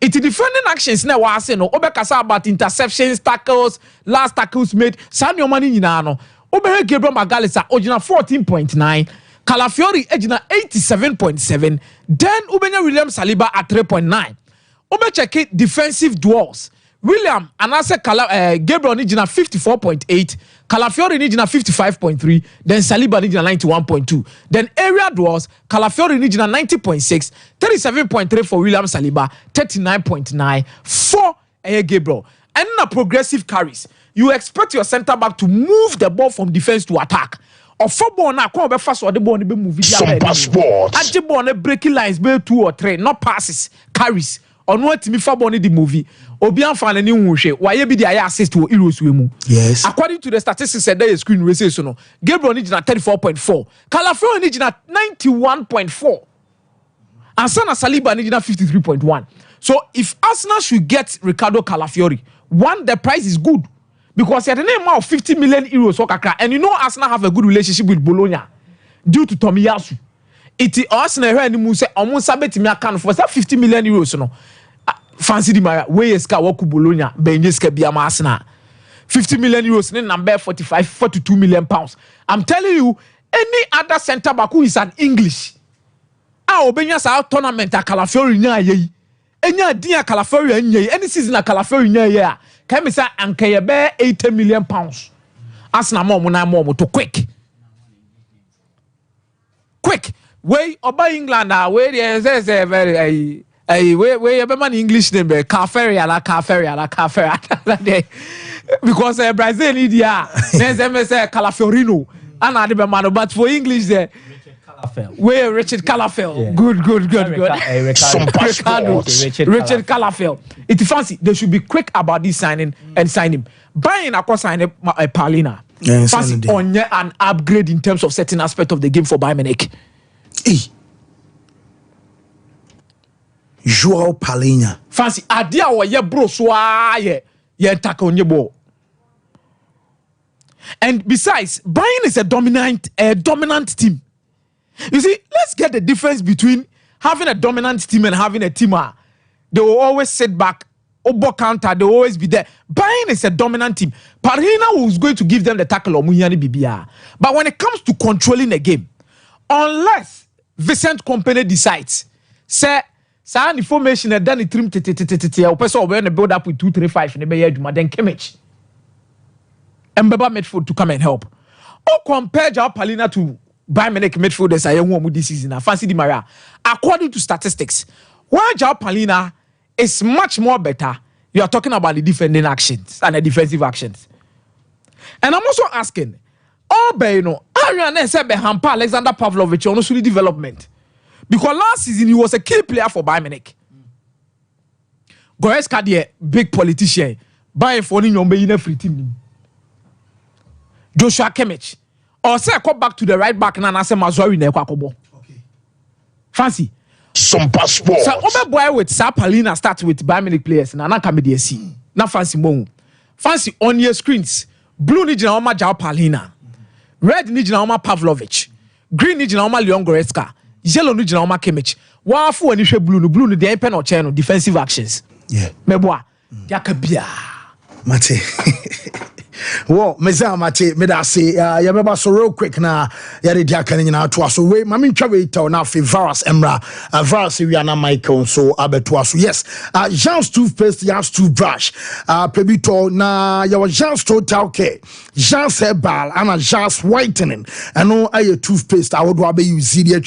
It's defending actions now. I say no. Obekasa about interceptions, tackles, last tackles made. Sanyo mani nyina no. Obehe Gabriel Magalhaes ojina 14.9, Calafiori ejina 87.7, then Ubenya William Saliba at 3.9. Obe check it defensive duels. William anase Gabriel ejina 54.8, Calafiori ejina 55.3, then Saliba ejina 91.2. Then area duels, Calafiori ejina 90.6, 37.3 for William Saliba, 39.9 for Gabriel. And in a progressive carries, you expect your center back to move the ball from defense to attack. Or football now, come fast or the ball be moving. Sompa Sports. At ball breaking lines, be 2 or 3, not passes, carries. On what me football the movie. Obian fan any wushe. Why be the assist to Heroes Wemu? Yes. According to the statistics that there screen we say so no. Gabriel needs na 34.4. Calafiori needs na 91.4. And Sana Saliba needs na 53.1. So if Arsenal should get Ricardo Calafiori, one, the price is good. Because he had a name of 50 million euros, and you know Arsenal have a good relationship with Bologna due to Tomiyasu. It is Arsenal here and say almost sabet me account for 50 million euros. No, Fancy Di Maria, where is Kawaku Bologna, Benyeska Biama Arsenal. 50 million euros, number 42 million pounds. I'm telling you, any other centre back who is an English, Obenya sa tournament a Calafiori nya ye. Enya dia Calafiori nya any season a Calafiori nya ye. Can me say anke be 80 million pounds. Arsenal more to quick. Way oba England where there's a very way man English name Calafiori because Brazil India there's say Calafiorino and the man but for English there where Richard Calafel. Yeah. Good. Richard Calafel. It's fancy. They should be quick about this signing and sign him. Buying a course sign Paulina. Yeah, fancy on an upgrade in terms of certain aspect of the game for Bayern Munich. Joao Paulina. Fancy adia wa ye bro swa ye tackle on your ball. And besides, Bayern is a dominant team. You see, let's get the difference between having a dominant team and having a team. They will always sit back, obo counter, they will always be there. Bayern is a dominant team. Paulina was going to give them the tackle or Munyani BBR. But when it comes to controlling the game, unless Vincent Kompany decides, say, some information that done it trim a person when they build up with 2-3-5 in the Bayern, then Kimmich and Mbaba midfield to come and help. Or compare Joao Paulina to Bayern Munich midfielders I want this season. Fancy Di Maria. According to statistics, while Joao Paulina is much more better, you are talking about the defending actions and the defensive actions. And I'm also asking, Ariane said Hampa Alexander Pavlovich on Suli development. Because last season he was a key player for Bayern Munich. Goretzka the big politician. Bayern for in a free team. Joshua Kimmich. Or say I come back to the right back and I say Mazori ne kwakobo. Okay. Fancy. Sompa Sports. So Obe boy with Sapalina starts with Bayern Munich players and Anaka Mediasi. Na fancy mo. Fancy on your screens. Blue ni jina oma Joao Paulina. Red ni jina oma Pavlovich. Green ni jina oma Leon Goretzka. Yellow ni jina oma Kimmich. Wafu ani hwe blue ni the pen or channel defensive actions. Yeah. Meboa. Yakabia. Mate. Well, Mezamate, Medasi, Yababa, so real quick now, Yadidia Canina to us away. Mammy Chavito now for Varas Emra, Varas Iriana Michael, so Abetuasu. Yes, Jean's toothpaste, Jean's toothbrush, Pebito, na your Jean's total care, Jean's herbal, and Jean's whitening. I know I toothpaste, I would rather use Zidia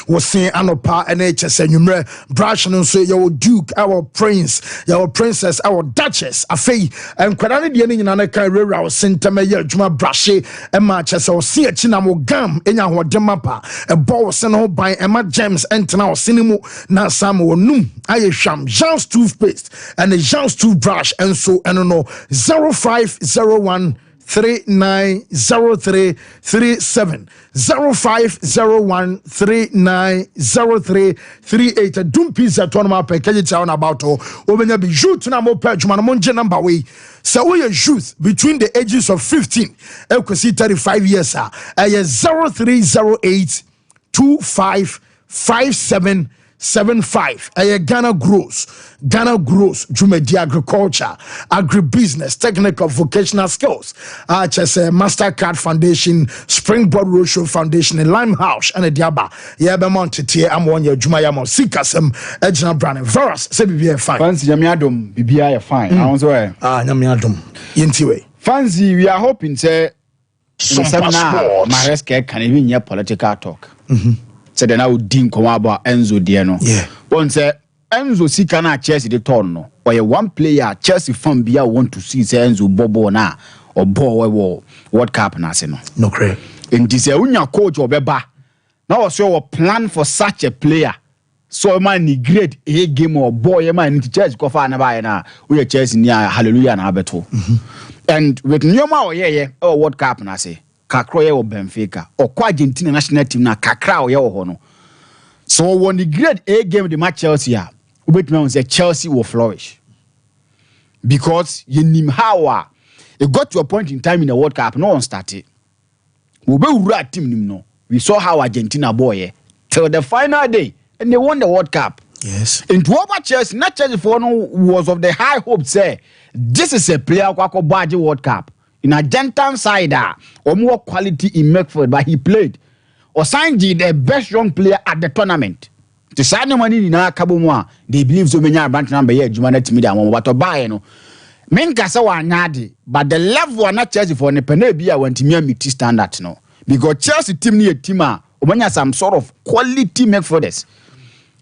was saying Anopa and HS and you brush and say your Duke, our Prince, your Princess, our Duchess, a fay, and Quadani the ending in an career. Sentame Juma Brashe, and matches or see a chinamo gum in your demapa, a ball sent by Emma James and now cinema na Samuel Num. I sham Jean's toothpaste and the Jean's toothbrush and so I don't know 0501 390337 0501 390338 dum pizza tonoma package town about obenya be youth na mo page man monje number we so we youth between the ages of 15 equasi 35 years 0308 255775 Ghana grows Jumedi agriculture, agribusiness, technical vocational skills. MasterCard Foundation, Springboard Roadshow Foundation, and Limehouse, and a Diaba. Yabamonte, I'm 1 year Jumayamo, Sikasem, Edna Brand, Veras, Sebi fine. Fancy Yamiadum, BBI fine. I was aware. Yamiadum, Yintiwe. Fancy, we are hoping, say, Sompa my rescue can even hear political talk. Said then I would deem Komaba Enzo Diano. Yeah. One said, Enzo Sikana Chelsea the torno or a one player Chelsea fan Bia want to see Enzo Bobo na or Bo World Cup na seno. No credit. In this unya coach or beba. Now so a plan for such a player. So man great a game or boy man into Chelsea go far na we are Chelsea near hallelujah na beto. And with Nyoma or World Cup na say Kakroye or Benfica or Argentina national team na Kakra or hono. So when the great A game the match Chelsea wait me say Chelsea will flourish because you nim how it got to a point in time in the World Cup no one started. We be right team nim no. We saw how Argentina boy till the final day and they won the World Cup. Yes. And to over Chelsea, not Chelsea for no was of the high hope say this is a player who budget World Cup in a Argentine side or more quality in Medford, but he played or signed the best young player at the tournament. To sign the money in our Kabumwa, they believe so many branch number here, Jumanet Media, what to buy, you know. Menkasawa nadi, but the level are not Chelsea for the Penebia went to me standard, no. Because Chelsea team near Tima, Omania some sort of quality Medforders.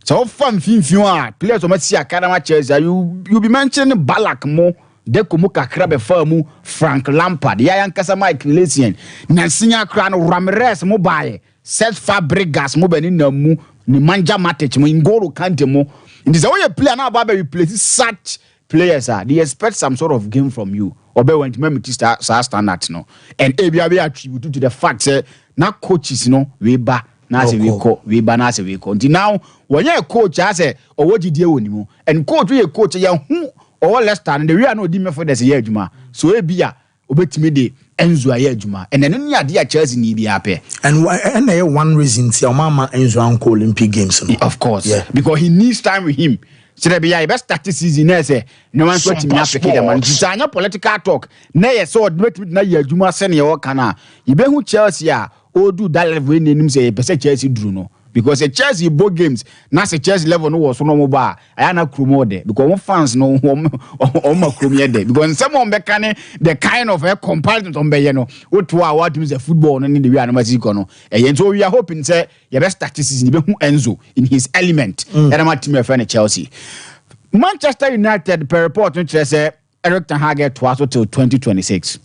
So fun players of Messi Academy Chelsea, you be mentioning Balak Mo. Dekumuka Krabe Famu, Frank Lampard, Yayan Casamike Lesian, Nansinya Crano Ramirez Mobile, Set Fabregas Mobenino Mu, Nimanja Matic, Mingoro Kantemo. In this way, a player now, Baba replaces such players. They expect some sort of game from you. Or be when to remember standards, no. And ABA attributed to the fact that now coaches, no, we ba. Nasi we ba nasi we ko. Now, when you're a coach, I say, or what did you do? And coach, we a coach, who. Or less than the real no dimmer for this year, Juma. So a beer, obey me de Enzo Juma. And then any idea Chelsea need be happy. And one reason your mama Enzo Uncle Olympic Games. Of course, yeah. Because he needs time with him. So there be a best start this season, say, no one's waiting me after the man. Design political talk. Nay, so admit with na Juma senior kana. You be who Chelsea or do that level in him say, Pesa Chelsea Druno. Because a Chelsea board games, not a Chelsea level no was no bar. I am not crew there because one fans know my crew there. Because someone becane the kind of a comparison on Bayano, what teams the football and in the Real Madrid. And so we are hoping say your best tactics in Enzo in his element. And I'm a team of Chelsea. Manchester United per report which say Eric Ten Hag twice till 2026.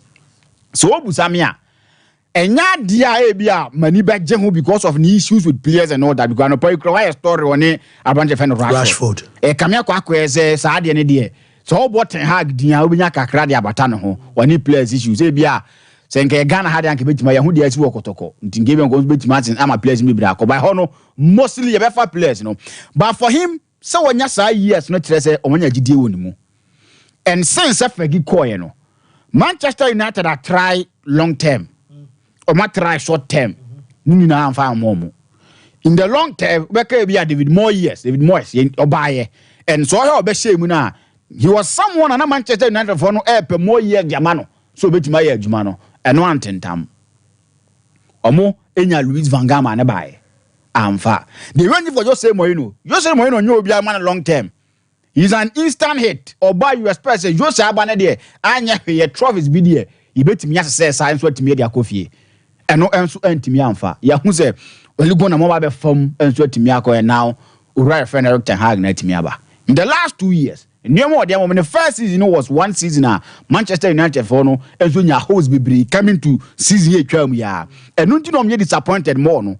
So Busamia. And not dia money back because of the issues with players and all that. Because I know a story on a bunch of Rashford. A cameo quack Saudi and idea. So what Ten Hag dia Ubiaka Kradia Batano when he plays issues. Abia saying Ghana had and keep my Yahudi as work otoko. Giving goes bit match and I'm a players me black. By Hono, mostly a better players, you know. But for him, so when you say yes, not to say on your GD. And since I forget Koyano, Manchester United are try long term. Or might try short term. In the long term, we can be David Moyes, Obaye. And so I be shame na. He was someone and Manchester United for no air per more year Diamano. so beti ma ye adwuma no eno antentam omo enya Luis van Gaal ne bae amfa the range for Jose Mourinho nyo obi man long term. He's an instant hit or buy you expect say Jose abane there anya hwe trophies bi there you betimi asese science what me dia kofie eno enso antimi amfa ya hu say oligo na mo ba be fam enso atimi akoye now ura friend Eric Ten Hag na atimi aba in the last 2 years Nemo dem when the first season was one season Manchester United for no enso nya host bibiri coming to season ye twam ya eno nti no me disappointed more no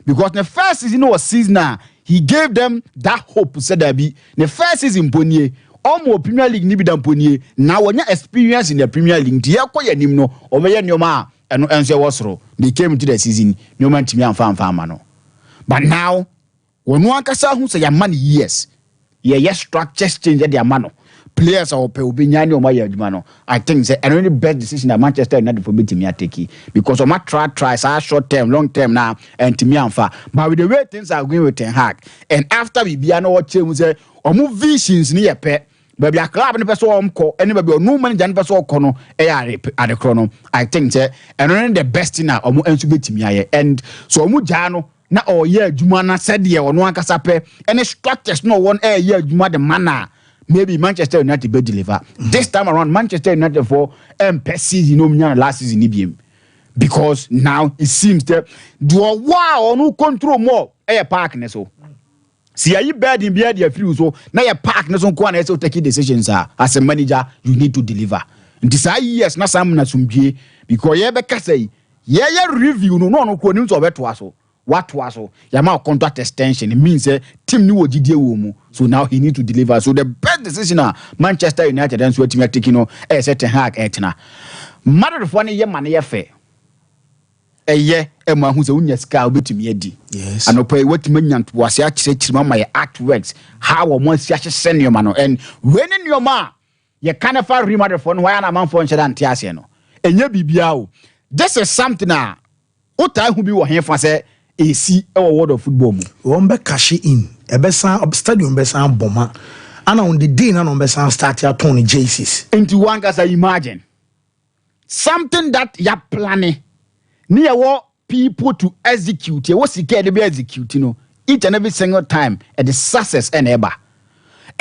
because the first season was season he gave them that hope said that be the first season ponie almost Premier League ni bi dan ponie now when you experience in the Premier League die akoye nim no obeye nyoma eno enso wasoro they came into the season nyoma ntimi amfa ama no but now wonu ankasa hu say ya man years yes structures change their man players are ope obinyani o ma adwuma no I think say any best decision that Manchester United for betimi atake because o ma try short term long term now and timi amfa but with the way things are going with Ten Hag and after we bia no what change say o mu visions ni ye pe baby a club ni person o mko any baby o no manager ni person o kono e ade krono I think say and the best thing na o mu ensu betimi aye and so o mu ja no na o ye adwuma na said ye ono ankasa pe any structures no one ye adwuma the manner maybe Manchester United be deliver this time around Manchester United for season no mnya last season ni biem because now it seems that do wow no control more park ne so see are you bad in bia dia free so na your park ne so ko na so take decisions as a manager you need to deliver and say yes na sam na sumbie because ye be ka say ye review no ko ni so beto aso what was so yama contract extension it means team ni wo gidie wo mu so now he need to deliver so the best decision Manchester United and so team are taking no set Ten Hag etna matter for ye man ye fe eye e ma hu se unya ska obetumi adi yes anopa e watumi nyanto wase a kirechirima ma ye artworks how wo mo si a hye ma no and when in your ma ye can never remember for no why na man for nche da nte ase no enye bibia o this is something uta hu bi wo hefa se AC our world of football mu won be cash in ebesa stadium besa boma ana on the day na no besa start ya turn jerseys into one case imagine something that you planning near what people to execute what sika dey be execute each and every single time at the success and ever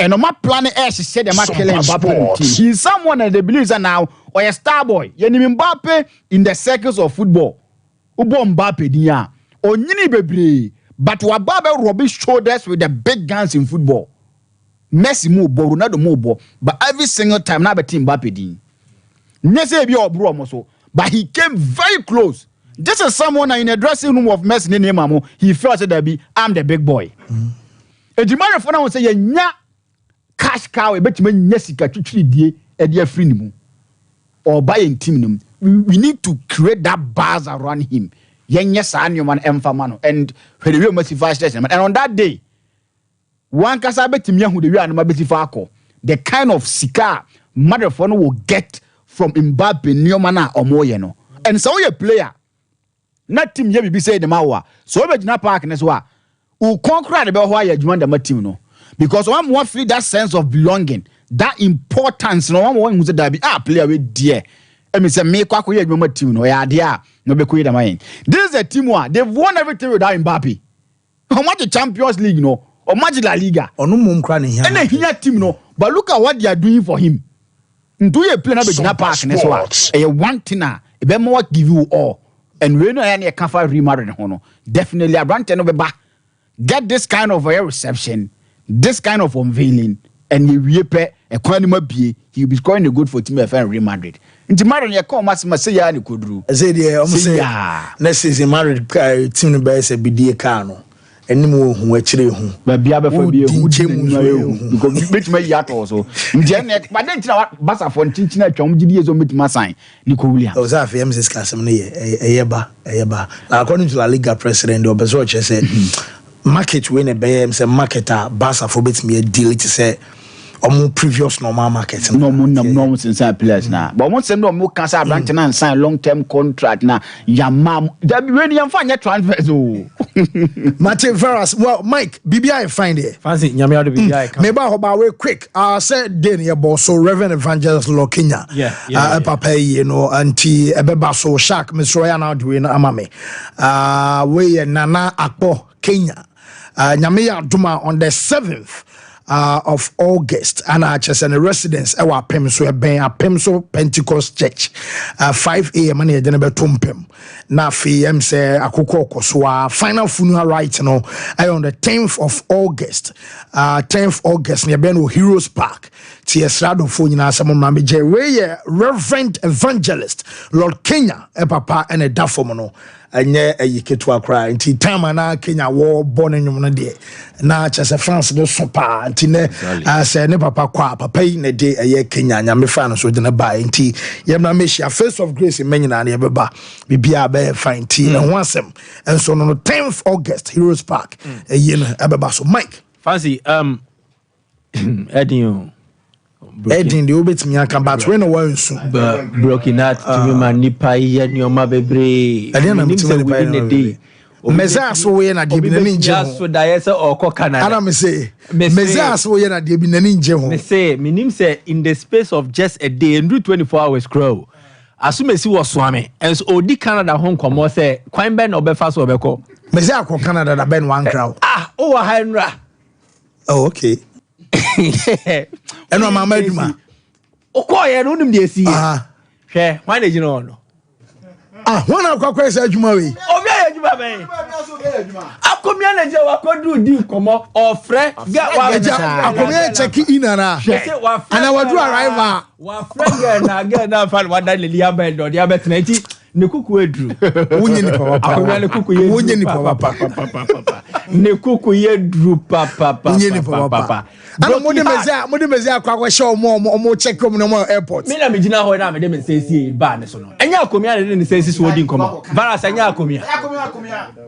and no ma planning she said the market Mbappe team he's someone that they believe that now or a star boy you Mbappe in the circles of football ubo Mbappe dia onyini bebre but wababe rubbish shoulders with the big guns in football Messi mo bo Ronaldo mo bo but every single time na be team Mbappe din nyese bi obro mo so but he came very close this is someone in the dressing room of Messi ne name am he felt that be I'm the big boy ejimare for na say ya nya cash cow e betima nya sika twitwiri die e de afri ni mu or buy in team nim we need to create that buzz around him yenye sa anyoma emfama no and when we must fight and on that day one kasa betimi ahu de wi anoma betifa akọ the kind of sika mother for no will get from Mbappe nyoma na omoye no and so you player na team ye bibi say the mawa so be gina park ne so a u conquer the be ho ya adwuma the team no because one more feel that sense of belonging that importance no one who say that be player we dear me say me kwa koye adwuma team no ya de a no be koye da mayin this is a team one they've won everything without Mbappe how much the Champions League no or much La Liga onu mum kra ne hia and here team no but look at what they are doing for him do you play na be gina park ne so a one thing e be more give you all and we know any kafa remarry ho no definitely abrante no be ba get this kind of a reception this kind of unveiling and he pe economy bie he be scoring a good for team FN Real Madrid nti Madrid ye come masima say ya ni koduru say dey o say next season Madrid team no be say bidie ka no enim hu akire hu ba bia be fa bie hu because betima yato so nti na but then na basa for ntintina atwam gidi ezo betima sign Nico Williams o za FM says kasem ne eyeba na according to La Liga president the Obeso said market when a BM say marketer Barca for betimi deal to say previous normal market. No since players now. But once them no more cancel branch and sign long-term contract now. Yamam, that be ready and find your transfers. Mate Veras, well, Mike, BBI find it. Fancy Nyamia BBI. Maybe about way quick. I said then your boss, so Reverend Evangelist Lokinya. Yeah. Papa, you know, auntie Ebeba so Shak, Miss Roya now doing Amame. We Nana Akpo, Kenya. Nyamia Duma on the 7th. Of August, and I just a residence our Pemso Pentecost Church 5 a.m. and then about Tumpem. Now, FM say Akoko so final funeral right on the 10th of August. 10th August near Beno Heroes Park. Tiesrado Funina Samon J. Reverend Evangelist Lord Kenya, a papa and a dafomono. And a yiketwa cry until time na Kenya war born in your day. Now, just a France no Sompa, and I say, ne papa qua, papa in a day a year Kenya, and I'm a fan so then a buy in tea. Yamna Misha, face of grace in many and ever be a bear fine tea and once them. And so on the 10th August, Heroes Park, a year Ababaso. Mike. Fancy, Eddie. Eddie, the Obit me come back when a while soon. Broken out to me, man, Nipa, and your mother, brave. I didn't within a day. Mezas way and I did ninja so diasa or coconut. I don't say, Mezas way and I did ninja. Me say, minim say, in the space of just a day and do 24 hours grow. As soon as he was swimming, and so Odi Canada home come say, Quine Ben or Belfast or Beco. Mezako Canada, the Ben one crowd. Oh, Henra. Oh, okay. And no, my madman. Oh, quiet, I don't know the sea. Okay, why did you know? One of our questions, Jumari. Oh, yeah, you I come here and I could do deal, come up, or Fred. Get one. I come here, check in and I will do arrival. One friend, and I get now find what that Lilia bed or the other 90. Nekuku edru. Wunye ni papa. Wunye ni papa. Nekuku edru papa. Wunye ni papa. Ano mode mezia kwa show mo check come no more airport. Me na me gina ho na me dem say si ba ne so no. Enya akomia ne ne say si so odi nkomo. Varas enya akomia.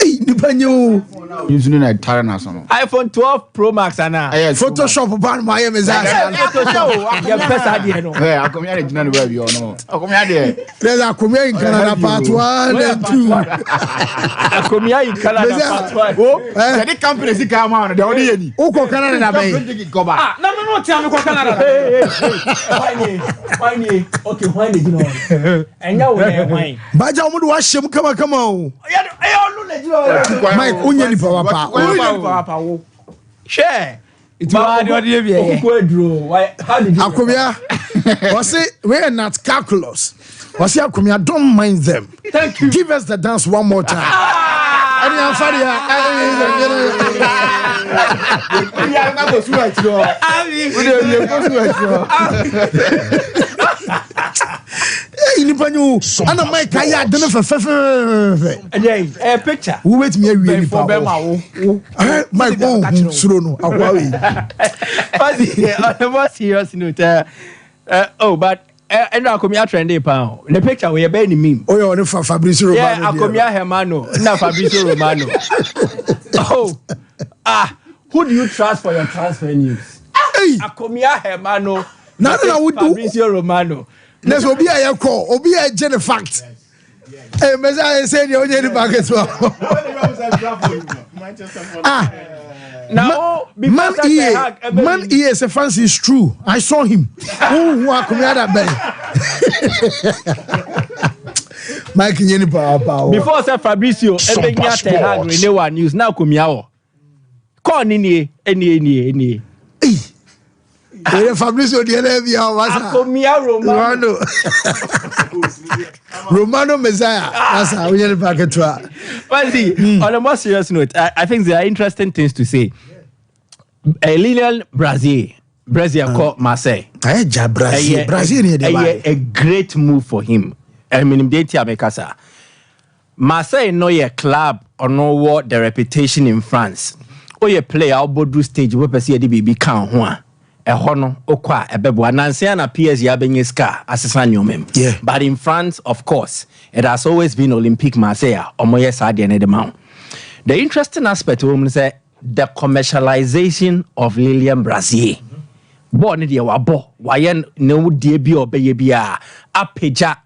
Ni panyo. Using na tare na so no. iPhone 12 Pro Max ana. Photoshop ban ma ye mezia. Photoshop. Ya pesa de no. Akomia de gina no ba bi o no. Akomia de. There's akomia in Canada part 1 and 2. Akomia in Canada part 1. Oh, the company si ka ma no de odi ye ni. Uko Canada na be. No, tell me Canada. Why? Okay, why did you know? And now why? Baja omudu wa shem come on. Mike, unye ni papa. Share. It's hard to do. Why? How did you? Akomia. Was it we're not calculus. Was it Akomia? Don't mind them. Thank you. Give us the dance one more time. Ana Mike I had done a picture. Who wait me really for Mike Surono. On a more serious note, but and I come here trendy pound. The picture we are burning meme. Oh, you're on Fabrizio Romano. Yeah, I come here Hermano, not Fabrizio Romano. Who do you trust for your transfer news? I come here Hermano. Nothing I would do. Fabrizio Romano. Let's be a call, or be a general fact. Hey, Messiah said you're only back as well. Now, man, he is a fancy is true. I saw him. Who are coming out of bed? Mike before say Fabrizio, every news now come out. Call any. Fabrizio Romano Messiah. That's how we get back to on a more serious note, I think there are interesting things to say. Lilian Brazil called Marseille. A great move for him. I mean, Marseille no a club or no what the reputation in France. Or a player out board stage where person be can one. A hono okwa a bebo nansia na PSG abenyeska asesa nyomem. Yeah. But in France, of course, it has always been Olympique Marseille or moye sadi and the The interesting aspect of say the commercialization of Lilian Brazil. ball ne de wa ball waye no die bi obeye bia apeja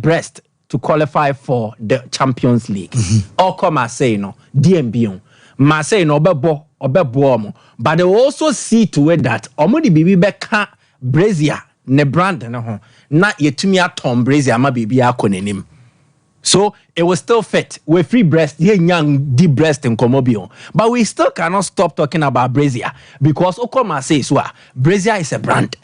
breast to qualify for the Champions League. All come Marseille no DMB Marseille no obebo omo, but they will also see to it that omo di bibi beka brazier ne brand no ho na yetumi atom brazier ma bibi akonenim. So it was still fit with free breast, young deep breast in Comobio. But we still cannot stop talking about brazier because Okoma says brazier is a brand.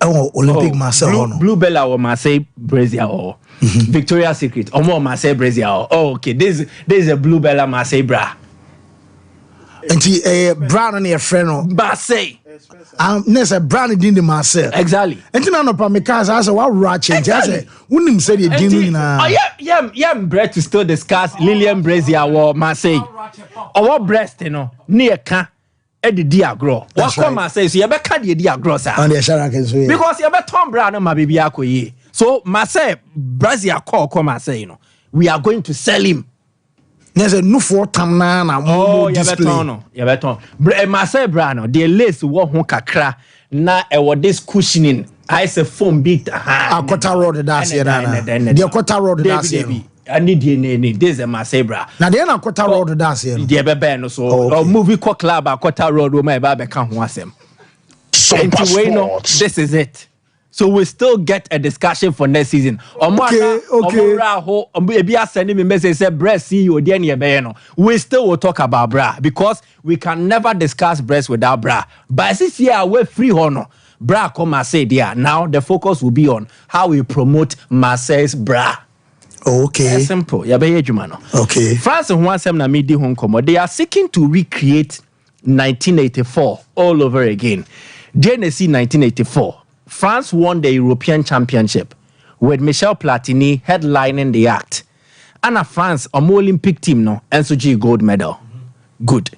Olympic Marseille Blue Bella or Marseille brazier or Victoria's Secret or more Marseille brazier. Okay, this is a Blue Bella Marseille bra. And brown and your friend Marseille. There's a brand in the Marseille. Exactly. And you know, because I said, what ratchet? I said, wouldn't say you're doing bread to still discuss Lilian brazier or Marseille. Or what breast, near can. Eddie Diagro. What come Marseille? So you better the Diagro, sir. Because you better Tom Brown and my baby Akoye. So Marseille, Brazil call come Marseille, we are going to sell him. There's a new for Tamna and you better Marseille Brano, the lace wo ho kakra na this cushioning. I say foam beat a quarter road that's here. The quarter road that's here. I need this a Marseille bra. Now they are quarter road that's here. The bebe so or movie club a quarter road my baby can ho asem. Sompa this is it. So we still get a discussion for next season. Okay. We still will talk about bra because we can never discuss breast without bra. But this year we're free honor. Bra come Marseille there. Now the focus will be on how we promote Marseille's bra. Okay. That's simple. Okay. France and one sem na midi home come. They are seeking to recreate 1984 all over again. JNC 1984. France won the European Championship with Michel Platini headlining the act. And a France, Olympic team, NSG gold medal. Good.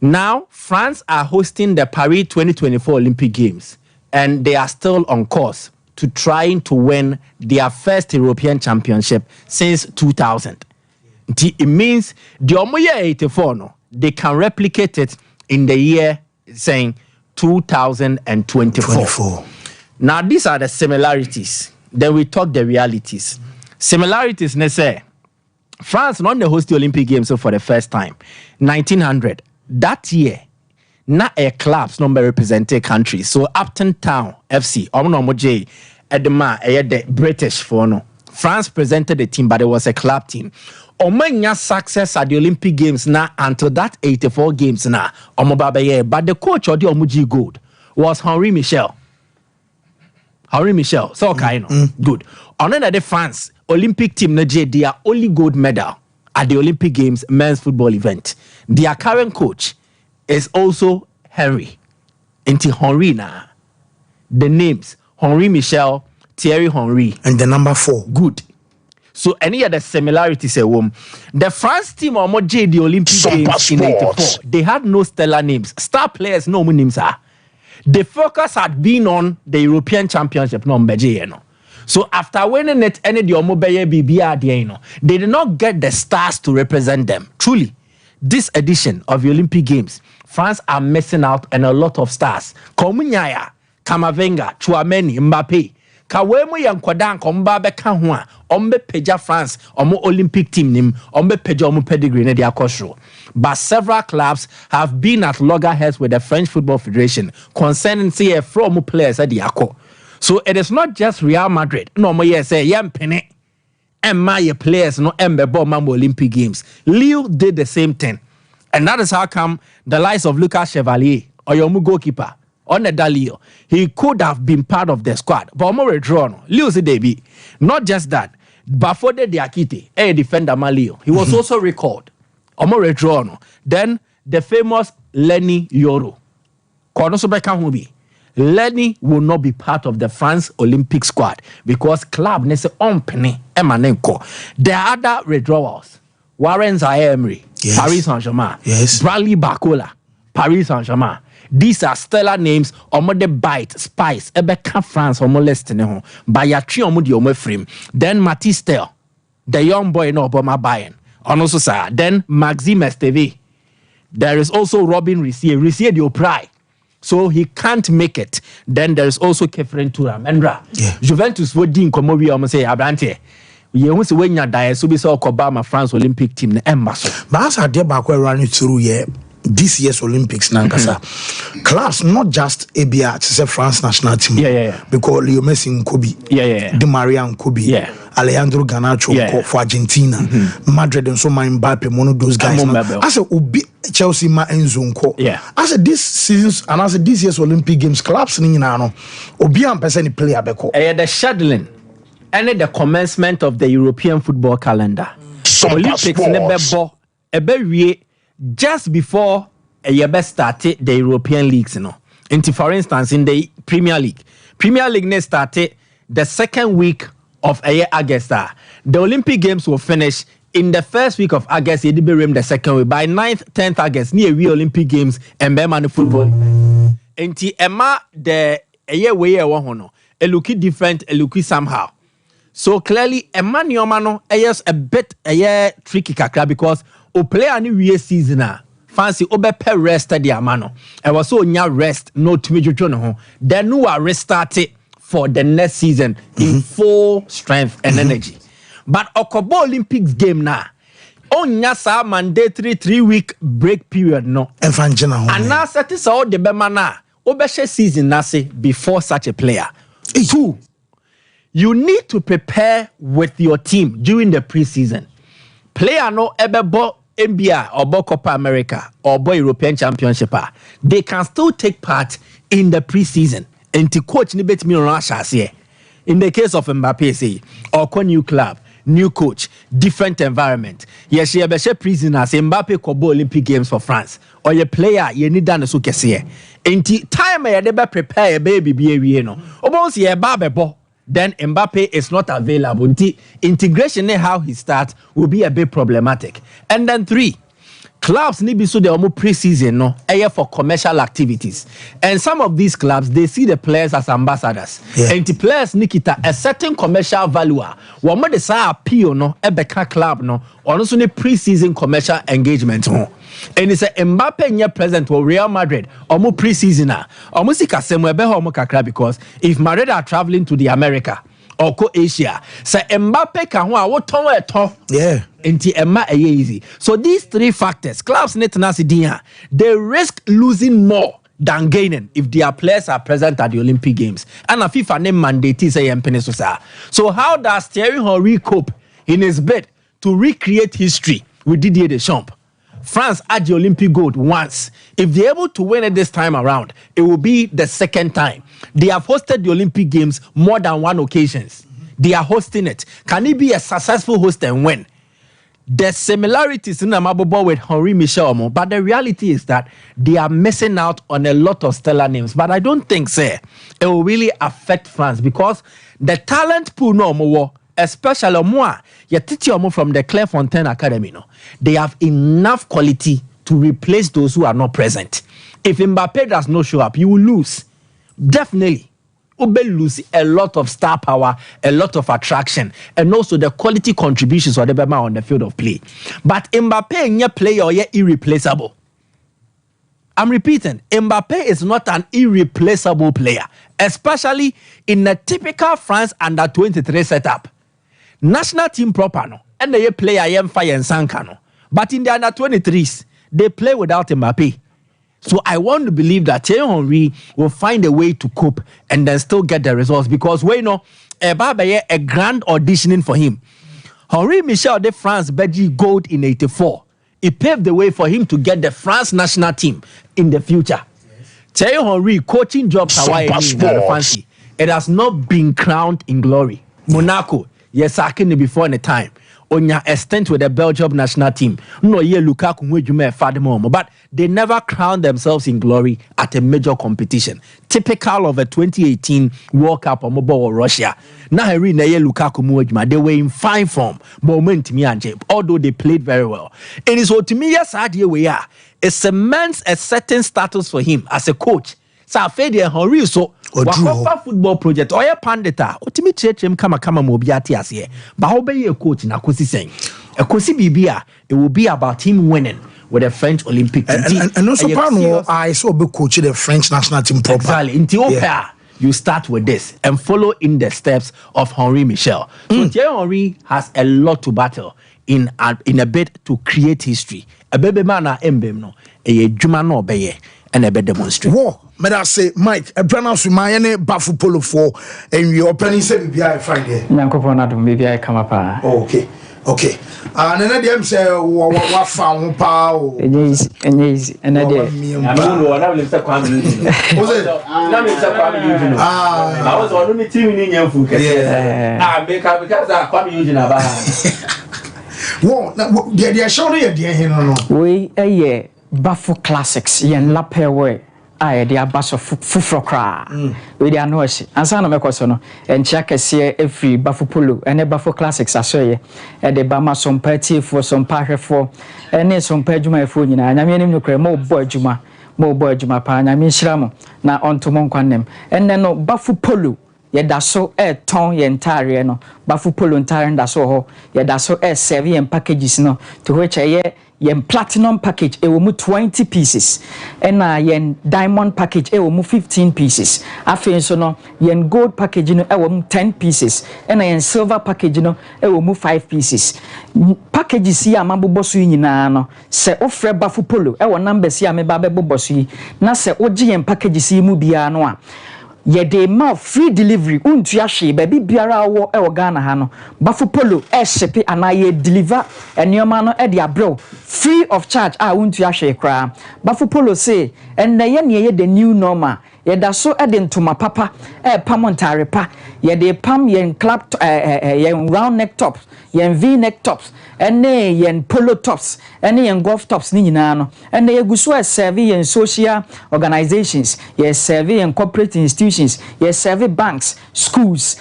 Now, France are hosting the Paris 2024 Olympic Games, and they are still on course to trying to win their first European Championship since 2000. It means the year 84, they can replicate it in the year, saying 2024. Now, these are the similarities. Then we talk the realities. Similarities, they say, France won the host the Olympic Games for the first time, 1900. That year, not a clubs number represented countries. So Upton Town FC, the British for no. France presented the team, but it was a club team. Omanya success at the Olympic Games now until that 84 games now. But the coach of the Omuji Gold was Henri Michel. So good. On another France Olympic team their only gold medal at the Olympic Games men's football event. Their current coach is also Henry. Henry na. The names Henri Michel, Thierry Henry, and the number 4. Good. So any other similarities the France team the Olympic Games in 84. They had no stellar names. Star players no names are. The focus had been on the European Championship, So after winning it, they did not get the stars to represent them. Truly, this edition of the Olympic Games, France are missing out on a lot of stars. Komunyaya, Kamavinga, Chouameni, Mbappe. Kawemu yankwadan komba beka ho a ombe peja France omo Olympic team nim ombe peja omo pedigree ne dia kosro. But several clubs have been at loggerheads with the French Football Federation concerning say from players at the akọ. So it is not just Real Madrid. No mo say yam pene and my players no embe ball mambo Olympic Games. Lille did the same thing. And that is how come the likes of Lucas Chevalier or your goalkeeper on the Dalio, he could have been part of the squad, but more withdrawn. Leo Debi, not just that, Bafode Diakite, a defender Malio, he was also recalled. More withdrawn. Then the famous Lenny Yoro, Lenny will not be part of the France Olympic squad because club nese ompene emanenko. The other withdrawals, Warren Zaire-Emery, yes. Paris Saint-Germain, yes. Bradley Barcola, Paris Saint-Germain. These are stellar names. Omo de bite, spice, ebeka France, omo list ne ho. Bayatri omo di omo frame. Then Matistel, the young boy no Obama Bayern. Also then Maxime Esteve. There is also Robin Rissier the Opry. so he can't make it. Then there's also Kefren Turam. Endra, Yeah. Juventus would din komo we almost say Abrante. You want to win your diet, so be so Obama France Olympic team, the Embassy. But as I did back running through this year's Olympics, Nankasa class, not just ABA, it's a France national team. Yeah. Because Leo Messi Nkobi, Di Maria Nkobi, Alejandro Garnacho for Argentina, Madrid and so my Mbappe, one of those guys. I said, Ubi Chelsea ma Enzo Nko. I said this season's and I said this year's Olympic Games clubs in Nano, Obi and person player beko. The scheduling and the commencement of the European football calendar. Olympics never just before a year started the European leagues, for instance, in the Premier League started the second week of August. The Olympic Games will finish in the first week of August. The second week by 9th, 10th August near we Olympic Games and Bema football. Enti Emma the way it look different, it look somehow. So clearly, Emma Niomano is a bit tricky kakra because o player ni we season fancy obepe rest the amano. I was so nya rest no to me jojo then no restart it for the next season in full strength and energy. But Okobo Olympics game na onya sa mandatory 3-week break period no. And now set is all the bema na obeshe season na say before such a player. 2, you need to prepare with your team during the preseason. Player no ebebo NBA or Copa America or European Championship, they can still take part in the preseason. And to coach ni bet me here. In the case of Mbappe, say, or new club, new coach, different environment. Yes, she be prisoners. Mbappe kobo Olympic Games for France. Or your player, you need done so kesiye. And time I never prepare a baby be no. Almost ye babebo. Then Mbappe is not available. Integration in how he starts will be a bit problematic. And then 3, clubs need be so they almost preseason for commercial activities. And some of these clubs, they see the players as ambassadors. And the players Nikita a certain commercial value. What more they say appeal ebeka club or also the preseason commercial engagement. And it's a Mbappe near present for Real Madrid or more preseason almost because if Madrid are traveling to the America or Asia, say Mbappe can what into Emma easy. So these 3 factors, clubs need to they risk losing more than gaining if their players are present at the Olympic Games. And a FIFA name mandate say Peninsula. So how does Thierry Henry cope in his bid to recreate history with Didier Deschamps? France had the Olympic gold once. If they're able to win it this time around, it will be the second time. They have hosted the Olympic Games more than 1 occasions. They are hosting it. Can it be a successful host and win? There's similarities in Amabobo with Henri Michel, but the reality is that they are missing out on a lot of stellar names. But I don't think, it will really affect France because the talent pool no more. Especially moi, from the Clairefontaine Academy, they have enough quality to replace those who are not present. If Mbappe does not show up, you will lose. Definitely. You will lose a lot of star power, a lot of attraction, and also the quality contributions on the field of play. But Mbappe is player irreplaceable. I'm repeating, Mbappe is not an irreplaceable player, especially in a typical France under 23 setup. National team proper and they play fire and Sankano. But in the under 23s, they play without Mbappe. So I want to believe that Thierry Henry will find a way to cope and then still get the results because we know a grand auditioning for him. Henri Michel de France Belgium gold in 84. It paved the way for him to get the France national team in the future. Thierry Henry coaching jobs Hawaii fancy. It has not been crowned in glory. Monaco. Yes, I can before in the time. On your extent with the Belgium national team. No, yeah, Lukaku, but they never crowned themselves in glory at a major competition. Typical of a 2018 World Cup or mobile Russia. Now, Lukaku, they were in fine form. Although they played very well. And it's what to me, yes, we are. It cements a certain status for him as a coach. So I feel the Henry so Wakofa football project or a pandita otimi chechem kama mobiati as here. But how be a coach na kosi saying? A kosi bibia, it will be about him winning with the French Olympic team. And also, I saw be coach the French national team proper. Exactly. In Ethiopia, you start with this and follow in the steps of Henri Michel. So Thierry Henry has a lot to battle in a bid to create history. A baby man embem no, a juma no obeye and a bed demonstrate. Whoa, may I say, Mike, a pronounce with my bafu polo for and we opening say BBI Friday. Nankopona to maybe I come up. Okay. And then them say what found power. And yes, and I did. I was on the team in your food. Because I come using a Whoa, they're showing you the we a year Buffalo Classics, yen lapel way. I the abass of Fufrokra. We are no and son of Mecosono, and check a see every Buffalo Pulu and a Buffalo Classics. I saw ye at the Bama some petty for some parker for and then some pejuma food. And I mean, you more boy Juma, pan. I mean, Shramo, now on to Monquanem. And then no Buffalo Pulu. Yet that's so ton entire no Buffalo Pulu entire and that's so yet that's so savvy and packages no to which a yen platinum package it will move 20 pieces and yen diamond package it will move 15 pieces. I feel so no yen gold package it will move 10 pieces and yen silver package it will move 5 pieces. Packages here mambo bosu nyina no se ofre Buffalo Pulu e wo numbers here me ba be bosu na se oji yen packages yi mu bia no a ye de ma free delivery untu ahwe baby biara wo e wo Ghana ha no Buffalo Polo e ship ana ye deliver enioma no e de abro free of charge untu ahwe kra Buffalo Polo say en na ye the new normal ye da so e de ntoma papa e pamontare pa ye de pam yen clap yen round neck tops yen v neck tops ene yen polo tops ene yen golf tops ni nyina no ene ye guso e serve yen social organizations ye serve yen corporate institutions ye serve banks schools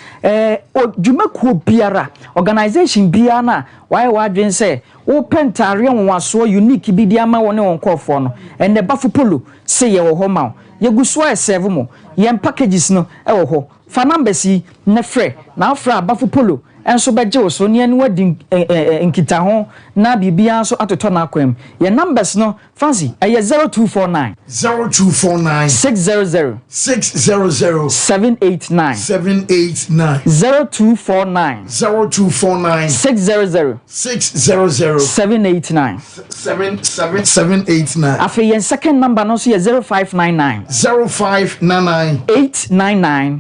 dwumakuo biara organization biara na why wadwen say wo pentare nwaso unique bi dia ma woni won kofo no ene Buffalo Polo say ye wo ho ma ye guso e serve mo yen packages no e wo ho fa numbers yi na frɛ na afra Buffalo Polo enso beje wo so ne anu wadi nkita ho na bibia so atoto na akwam ye numbers no fancy eye 0249 600 789 0249 600 789 afi yen second number no so ye 0599 899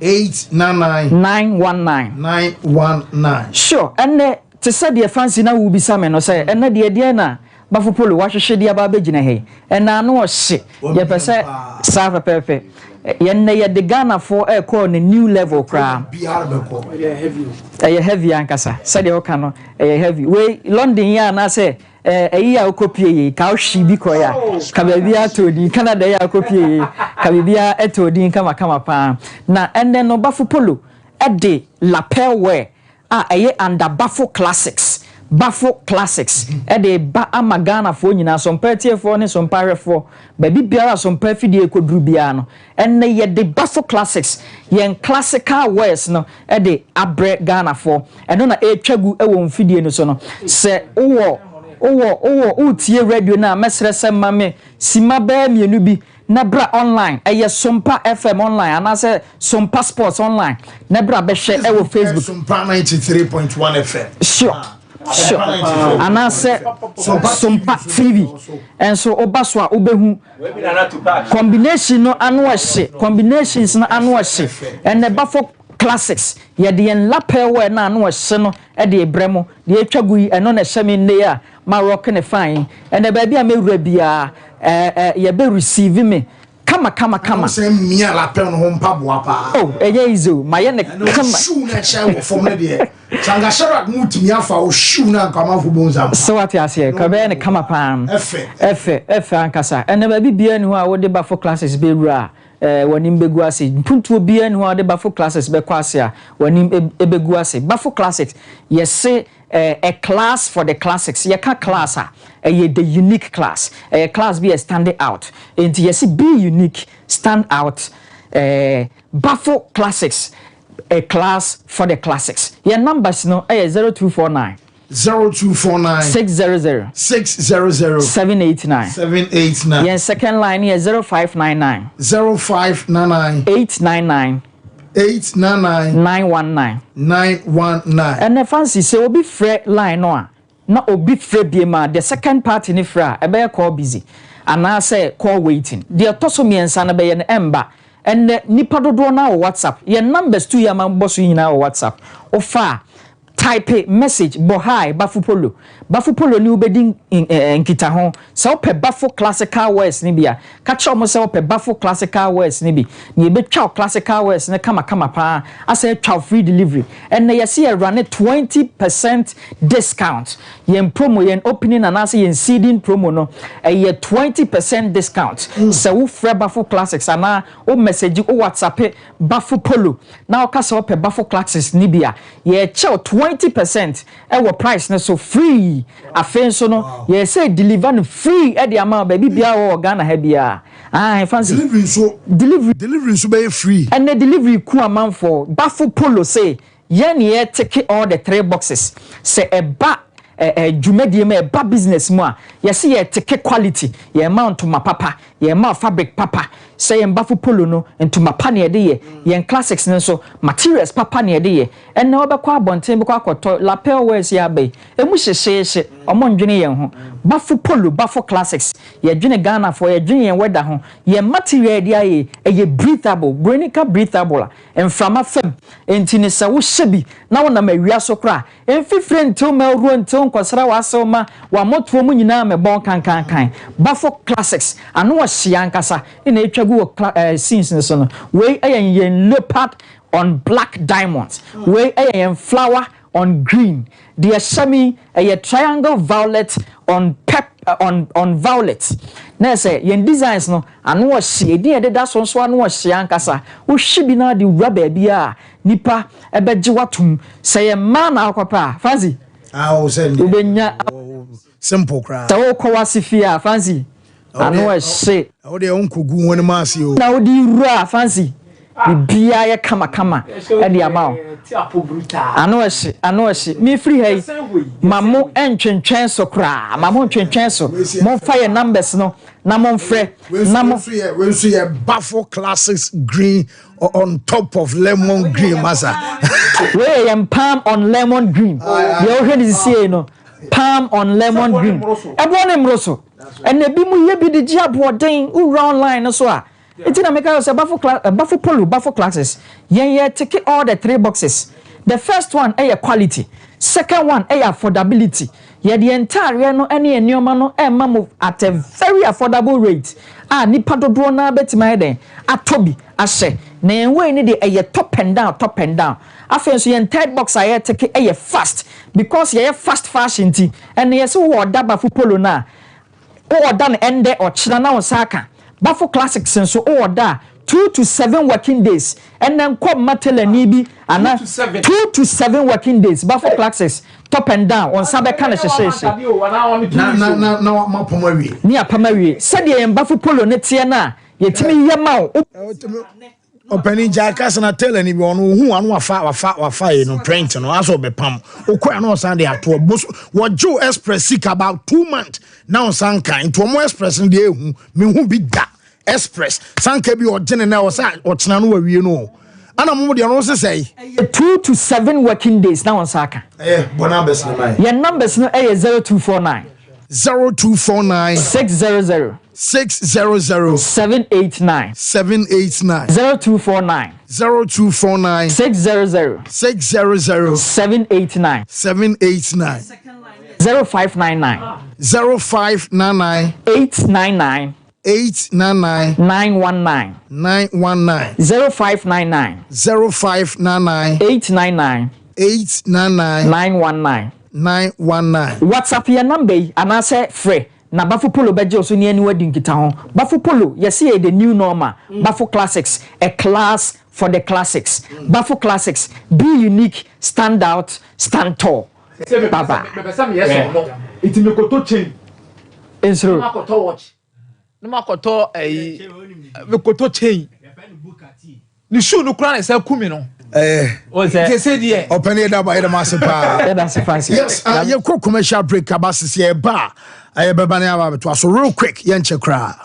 919 sure and to say the fancy na will be some no say and the na Buffalo Polo wahwehwe dia ba begina he and na no hye ye pese safa pepe yen ye de Ghana for e call the new level kra heavy ankasa say the oka no heavy we London ya na say ya okopie ka hwi bi koya ka bia todi Canada ya okopie ka bia etodi kama pa na and then no Buffalo Polo e de lapel wear under Buffalo Classics e de ba amagana fo nyina so mpatie fo ne so mpare fo ba bibiara so mpafidie koduru bia no enne ye de Buffalo Classics yen classical wears no e de abre Ghana fo eno na etwagu e wo mfidie no so no se wo utie radio na mesre se mame sima ba mienu bi na bra online Sompa FM online anase Sompa Sports online na bra be hwe e wo Facebook Sompa 93.1 FM sure anase Sompa TV enso obaso a obehu combination no combinations no anu hye and the Buffalo Classics ye de en lapel we na anu hye no e de ebremo de etwagu yi eno na hye me ne ya ma rock ne fine and the baby amewura bia ye be receive me kama say me lapel no hompa boa pa eye izo maye ne kama shoe na share wo form na de changa sharak mutimi afa o shoe na kama fo bonza so what you say ka be ne kama pam efe ankasa and baby bia ni ho a wo de Buffalo Classics be wura wanim begu ase mpuntuo bia ni ho a de Buffalo Classics be kwase a wanim ebegu ase Buffalo Classics yes a class for the classics ye ka class the unique class class be standing out and yes be unique stand out Buffalo Classics a class for the classics your numbers no 0249 0249 600 600 789. 789. Yen second line here 0599 0599 899 899 919. 919. And the fancy say obi free line no na obi free bi ma the second part ni fra e be call busy and I say call waiting. The toso miensa na be ye emba and nipa dodo na WhatsApp ye numbers to ya man boss yin na WhatsApp ofa type message bohai bafupolo ni ubedi nkita ho se ope bafo classical words ni bia ka che omo se ope bafo classical words ni bi ni be twa classical words ne kama pa asa twa free delivery and ye see run 20% discount yen promo yen opening and asa yen seeding promo no ye 20% discount se wo free bafo classics ana o message o WhatsApp bafupolo na o ka se ope bafo classics ni bia ye che 20% our price na so free afen so no ye say deliver no free e the amount baby bia o Ghana ha bia fancy delivery so be free and the delivery ku amount for Bafu Polo say ye ne take all the 3 boxes say e ba jumedie me ba business mu a ye say ye take quality ye amount to my papa ye amount fabric papa say en Bafu Polo no into my pa ne de ye classics ne so materials papa ne de ye en na obekwa abonten bekwa akoto lapel wears ya be emu hyehye omo ndwene ye ho Bafu Polo Bafu classics ye dwene Ghana for ye dwene ye weather ho ye material dia ye breathable brenica breathable en frama fam enti ne se wo hyebi na wona mawia so kra en fifre ntil ma ru ntil nkosra waso ma wa moto mu nyina me bon kan Bafu classics ano wa hia nkasa ina etwagu scenes so no we yen leopard on black diamonds we yen flower on green the semi a triangle violet on on violet na say yen designs no ano wa hie din ededa so so ano wa hia nkasa wo hyebi na de wura ba bia nipa ebeje watum say a man akwapa fancy send ubenya simple cry tawo ko wasifia fancy ano wa hye o de onkogu woni maase o na odi wura fancy bibia ye kama e de amao ano hye me free hey mamo entwentwen so kra mamo entwentwen so mo fire numbers no na mo mfre na mo we so ye Bafu classics green on top of lemon green masa we am palm on lemon green you already see no palm on lemon green ebo ne mroso ene bi mu ye bi de gi aboden ura online so a it's in America say Bafu Polo Bafu classes ye take all the 3 boxes. The first one quality, second one affordability. Ye the entire no any enyoma no mamo at a very affordable rate. Nipa dodo na betima den atobi ahye na enwe ni de top and down. After so ye third box take fast because ye fast fashion tea and ye so order Bafu Polo na order ende or china na osaka Bafu classics so order 2 to 7 working days and then come matelani bi ana 2 to 7 working days Bafu classics top and down on sabe kana sheshe na mapamawie ni apamawie said ye Bafu Polo ne tie na yetimi yema openi jaka na tell ani bi ono hu anu wafa e no print no aso be pam okwa na osan de ato wo Joe Express seek about 2 months now sanka into mo express de ehu me hu bi da express sanka bi ogene na osan ochena no wawie no ana mo de no se say 2 to 7 working days now on saka bona bes na mai your numbers no 0249 0249 600 789 0249 600 789 0599 899 919 0599 899 919 WhatsApp your number and I say free na Bafu Polo beje so ni aniwa di nkita ho Bafu Polo yes say the new normal Bafu classics a class for the classics Bafu classics be unique stand out stand tall baba it me koto chain ensro na koto watch na makoto me koto chain ni shoe no kura na say kumi no They said yeah. Open it up by the master power. That's fancy. Yes, you cook commercial break about here bar. I have a banana to us real quick, Yancha cry.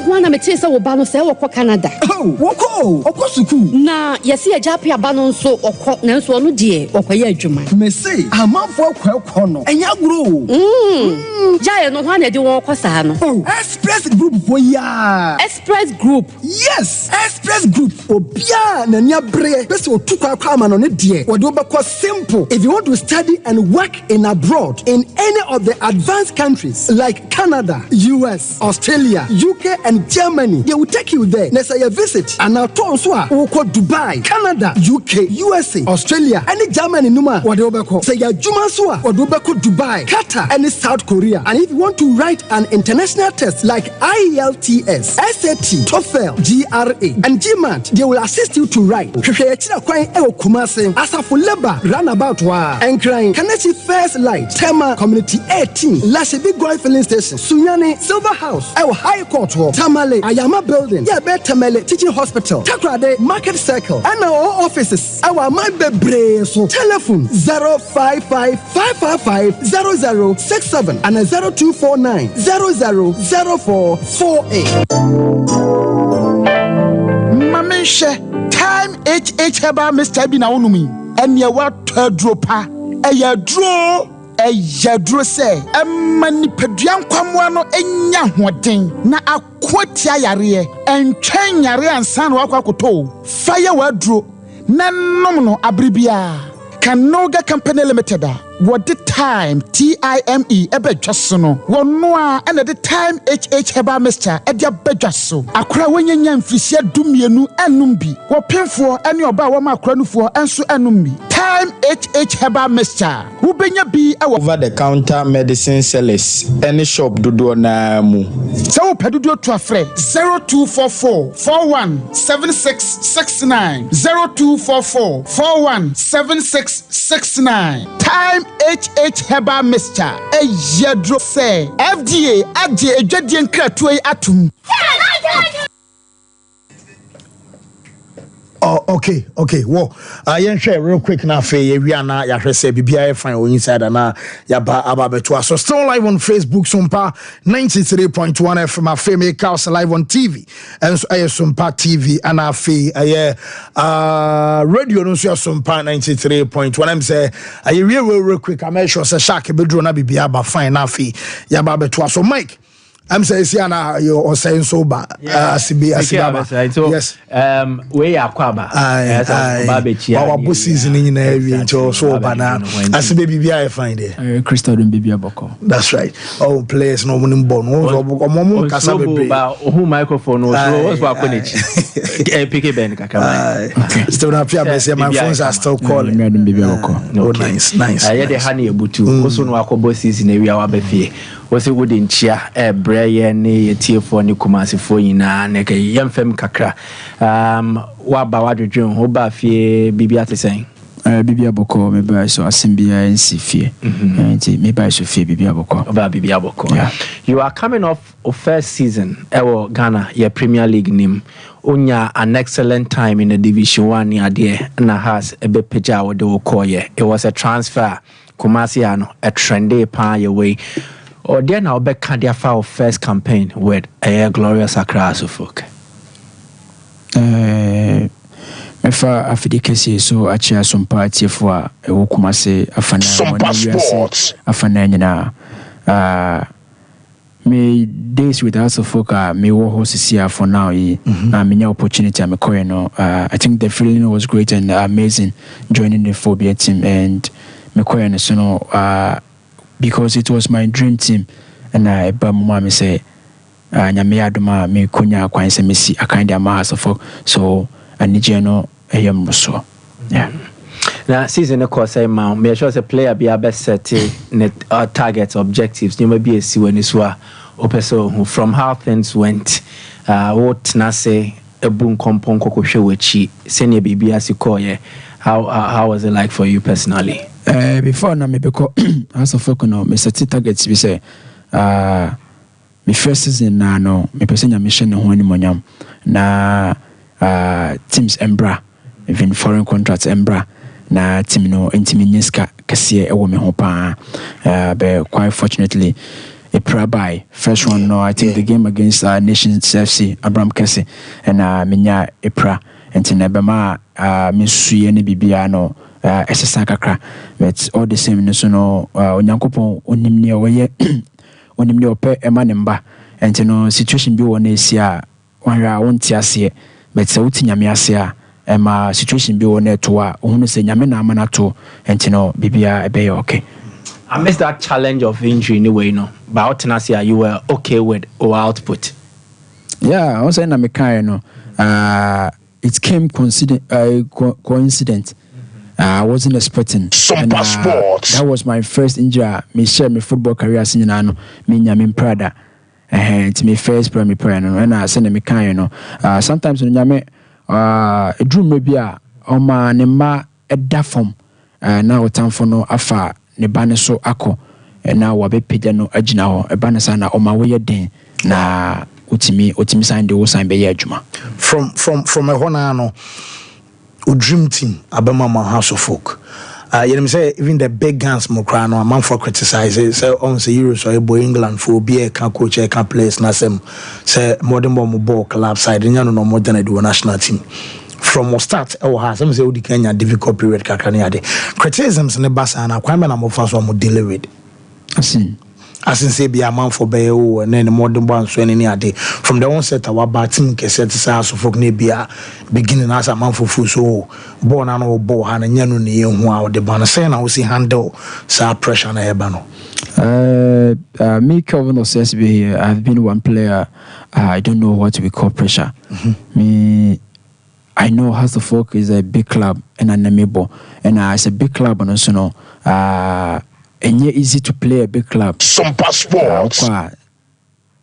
Wana metesa wo ba no se wo kɔ Canada. Oh, woko, okosuku. Na yesi ajape aba no nso okɔ na nso no de okɔyɛ adwuma. Me say, amanfo akɔ no. Enya gro. Jaye no ho na de won kɔ saa no. Oh, Express Group boya. Express Group. Yes, Express Group. Obia na nya bre. Bese otukwa kwa ama no ne de. Wo de obekɔ simple. If you want to study and work in abroad in any of the advanced countries like Canada, US, Australia, UK and Germany, they will take you there. Next year visit and now turn so go Dubai, Canada, UK, USA, Australia, and Germany numa what they call say ya juma so or do Dubai, Qatar, and South Korea. And if you want to write an international test like IELTS, SAT, TOEFL, GRA, and GMAT, they will assist you to write. Asafo Leba roundabout wa and crying Kanachi First Light, Tema Community 18, Lashibi Goy Filling Station, Sunyani Silver House, High Court, Tamale, Ayama Building, Yabe Tamale Teaching Hospital, Takrade Market Circle, and our offices. Our Mabebre so telephone 055550067 and 0249 000448. Mamisha, time HH Heba Mr. Bina Unumi, and your what dropa, a ya draw. Ejadro say emani peduan kwamwa no enya hoden na akwatia yare entwen yare ansan wakwakoto fire wadro na nom no abribia Kanoga Company Limited what the time TIME ebedwaso no wono a na the time HH Heba Mr. edia bedwaso akra wonyanya mfisia dumienu enum bi wo pemfo ene oba wo ma akra nufo enso enum bi time HH Heba Mr. wo benya bi over the counter medicine sellers any shop dodo na mu se wo pedodo to afre 0244 417669 0244 417669 time HH Heba Mr. Ejadro say FDA agye edwadie nkratoe atum. Oh, okay. Well, I share real quick now. We are now. Ya say BBI fine on inside na ya ba ababetua. So still live on Facebook, Sompa 93.1 FM. Afemi House live on TV and so Sompa TV and afi radio no so Sompa 93.1. I'm say real quick. I make sure say shark bedro na BBI ba fine afi ya babetua. So Mike. I'm saying, you're saying so bad. Yes. We are Kwaba. Our bus is in the area, so bad. I see baby, I find it. Crystal and Baby Aboko. That's right. Oh, players, no one in Bon. Who microphone was PK Ben. Still not here, my phones are still calling. Oh, nice. I had a honey butu. Also, no bosses in the area of Befi. Was it wooden chair, a brayer, nay, a tear for new Kumasi for you now, and a young femme kakra. What about the dream? Who Bafi Bibiati saying? Bibi Aboko, maybe I saw a Symbia and Sifia. Maybe I should fear Bibi Aboko. About Bibi Aboko. Yeah. You are coming off of first season, Ewo Ghana, your Premier League name. Unya an excellent time in the Division 1 near there, and has a bit peja or do koye. It was a transfer, Kumasiano, a trendy pie away. Or then I'll back their first campaign with a glorious Accra folk. Mefa afidikesi so achia Sompa tiefo a wokumase afana Sompa Sports afana nyina me days with us folk me wo hosisia for now na me opportunity am koye no I think the feeling was great and amazing joining the Phobia team and me koye no so no because it was my dream team and I mama me say nyame adoma me konya kwan se mesi akande amaso for so anije no eyam so yeah. Now season of course I me sure say player be a best set net targets objectives you may be a see when is wa opeso from how things went what na say a boom kompon kokoshe wechi senior baby as you call yeah how was it like for you personally? Before na me beko as of folk no me set targets we say me first season na no me pese nya mission ho ani monyam na teams embra even foreign contracts embra na team no intimi nyiska kase e wo me ho pa but quite fortunately a prayer by first one no I think the game against Nations FC Abraham Kese and menya a prayer and na bema me suye ne bibia no esesa kakra but all the same so no onyankopon onimni oye onimni ope ema ne mba and no situation bi wona esia wanra wonti ase but se wuti nyame ase a ema situation bi wona to a ohunu se nyame na amana to and no bibia ebe okay. I missed that challenge of injury anyway, but out in Asia you were okay with our output. Yeah, I was saying it came coincident. I wasn't expecting. Sompa Sports. That was my first injury. Me share my football career since me nyame Prada. To me first prayer me prayer no. And I send me kind sometimes nyame a dream maybe ma ne ma eda form na otan for no afa ne bane so akọ na wabepagya no agina ho ebane sa na oma we den na otimi sign de wo sign be adwuma from a hona no dream team abema House of Folk. You know say even the big guns mo cry no man for criticize say on say Euros or boy England for be a can coach a can players na say modern ball club side no more than do national team. From start has some say odi Kenya difficult period kakra ade criticisms ne basa na kwame na mo fa so mo deal with asin say be a man for be o and then modern ball so any ade from the onset our batting ke set say so folk ne bia beginning as a man for full so ball na no ball ha na nya no ne hu a de ban say na we see handle sa pressure na eba no me Kelvin says be here I've been one player I don't know what we call pressure. Me I know House of Folk is a big club and an amiable, and it's a big club and also no and yet easy to play a big club. Sompa Sports.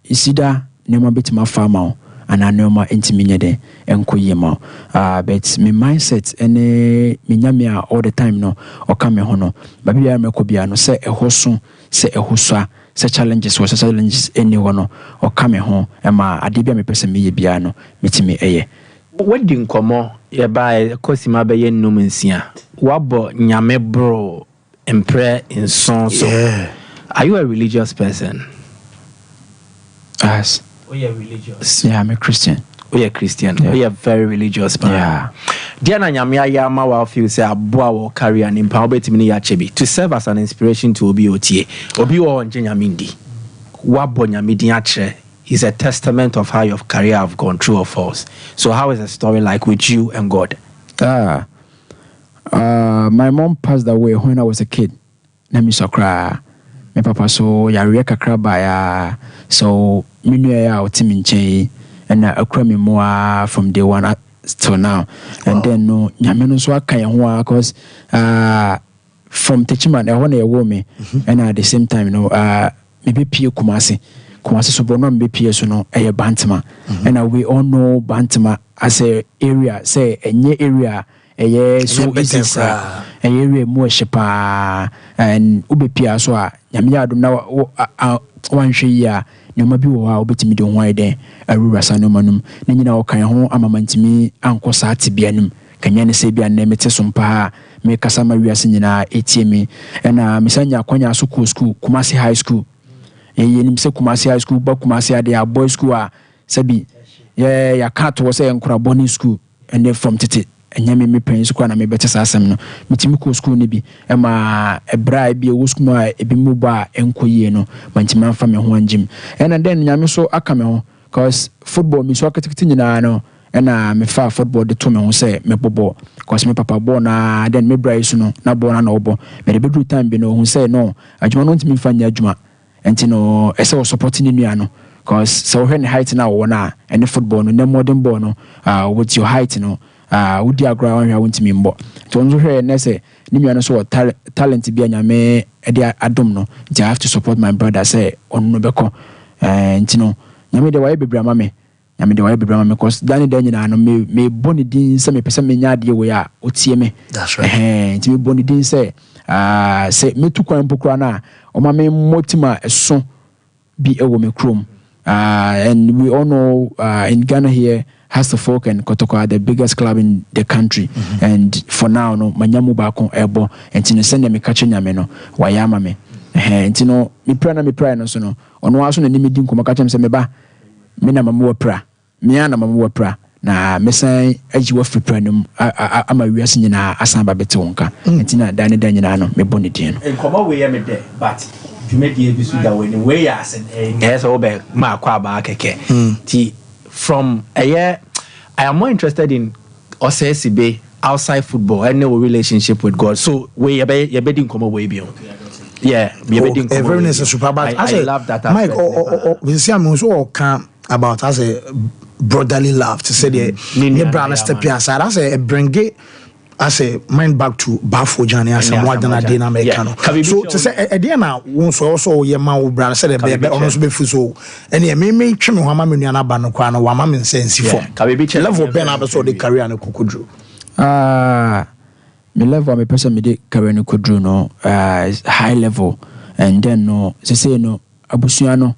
Isida nema bit my farmer and I know my intimate and koyema. But my mindset and me nyamia all the time no or come hono. Baby I mekobiano say a hosun say a huswa. Say challenges anyone or come home and my adibia me person me biano meet me aye. What didn't come on? Yeah, by Cosima Bay and Numensia. Wabo Nyame bro and prayer in song. So, are you a religious person? Yes. Oh, you're religious. Yeah, I'm a Christian. Oh, you're Christian. Yeah. Oh, you're very religious. Yeah. Diana Nyamia Yama will feel say a boa carry an empowerment to serve as an inspiration to Obi or Nyamindi. Wabo Nyamidiache is a testament of how your career have gone true or false. So how is the story like with you and God? My mom passed away when I was a kid. Let me so cry. My papa so ya kakra ba so me knew ya otiminche and I cry me more from day one till now. And then no nyame no so aka ye ho cause from Techiman I want a woman and at the same time maybe Pio Kumasi so bono mbepie so no eye Bantama and we all know Bantama as a area say enye area eye so easy sa area mo shepa and ubepia so a nyame adom na wanhwe yi a nyoma bi wo a obetimi de ho ide awura sa no manum ne nyina wo kan ho amamantimi anko sa tibianum kanya ne se bia na mete Sompa me kasa ma wiase nyina etiemi na misanya kwanya so school Kumasi High School yenim se Kumasi High School ba Kumasi ade a boys school a sabi ya cat was say nkura boarding school and then from tete enyame me pen school na me bete sa asem no mitimi ko school ni bi e ma ebra bi e wo school a ebi mu ba enkoyie no mantima mfa me ho anjim and then nyame so aka me ho cause football mi so akatikiti nyina no and me fa football de to me ho say me bobo cause me papa born na then me bra isu no na born na obo me de bedru time bi no ho say no adwuma no ntimi mfa nya adwuma enti no ese wo supporting nua no cause so when height na wo na and football no na modern ball no with your height no would you agree on how ntimi mbo to nzo hwe na say ni nua no so talent bi anyame e de adom no I have to support my brother say on no beko enti no nyame de waye bebra ma me nyame de waye bebra ma me cause dani de nyina no me boni din say me pese me nya de we a otie me that's right enti me boni din say say me to kwan pokra na o ma me motima eso bi ewo me krom. And we all know in Ghana here, Hasselfolk and Kotoko are the biggest club in the country. And for now, no, manyamu bako ebo. And tino send me catching yameno, wayama me. And tino, me pray no so no. On was on the nimidim kuma catch him se meba. Mina mamu pra. Miana mamu pra. Na mesai eji wa free prenum ama wiase nyina asamba bete wonka. And tina dane nyina no me boni din. En koma we me there, but dwumadi ebisu da we way as yes obe ma kwa ba keke ti from a year I am more interested in osesibe outside football and no relationship with God, so we be din komo we bi yeah we be din komo very super, but I love that Mike we see am so come about as a brotherly love to say the brother step aside as a bring it as a mind back to Bafo Johnny as a more than a dinner mechano. So to say a dear now won't also your man brother said a baby almost be fuso and ye may trim Wamamiana Banokano, Wamamin sense for level Ben Abaso the career and Kukudru. Me level me person me de career no kudru no is high level, and then no say no abusuano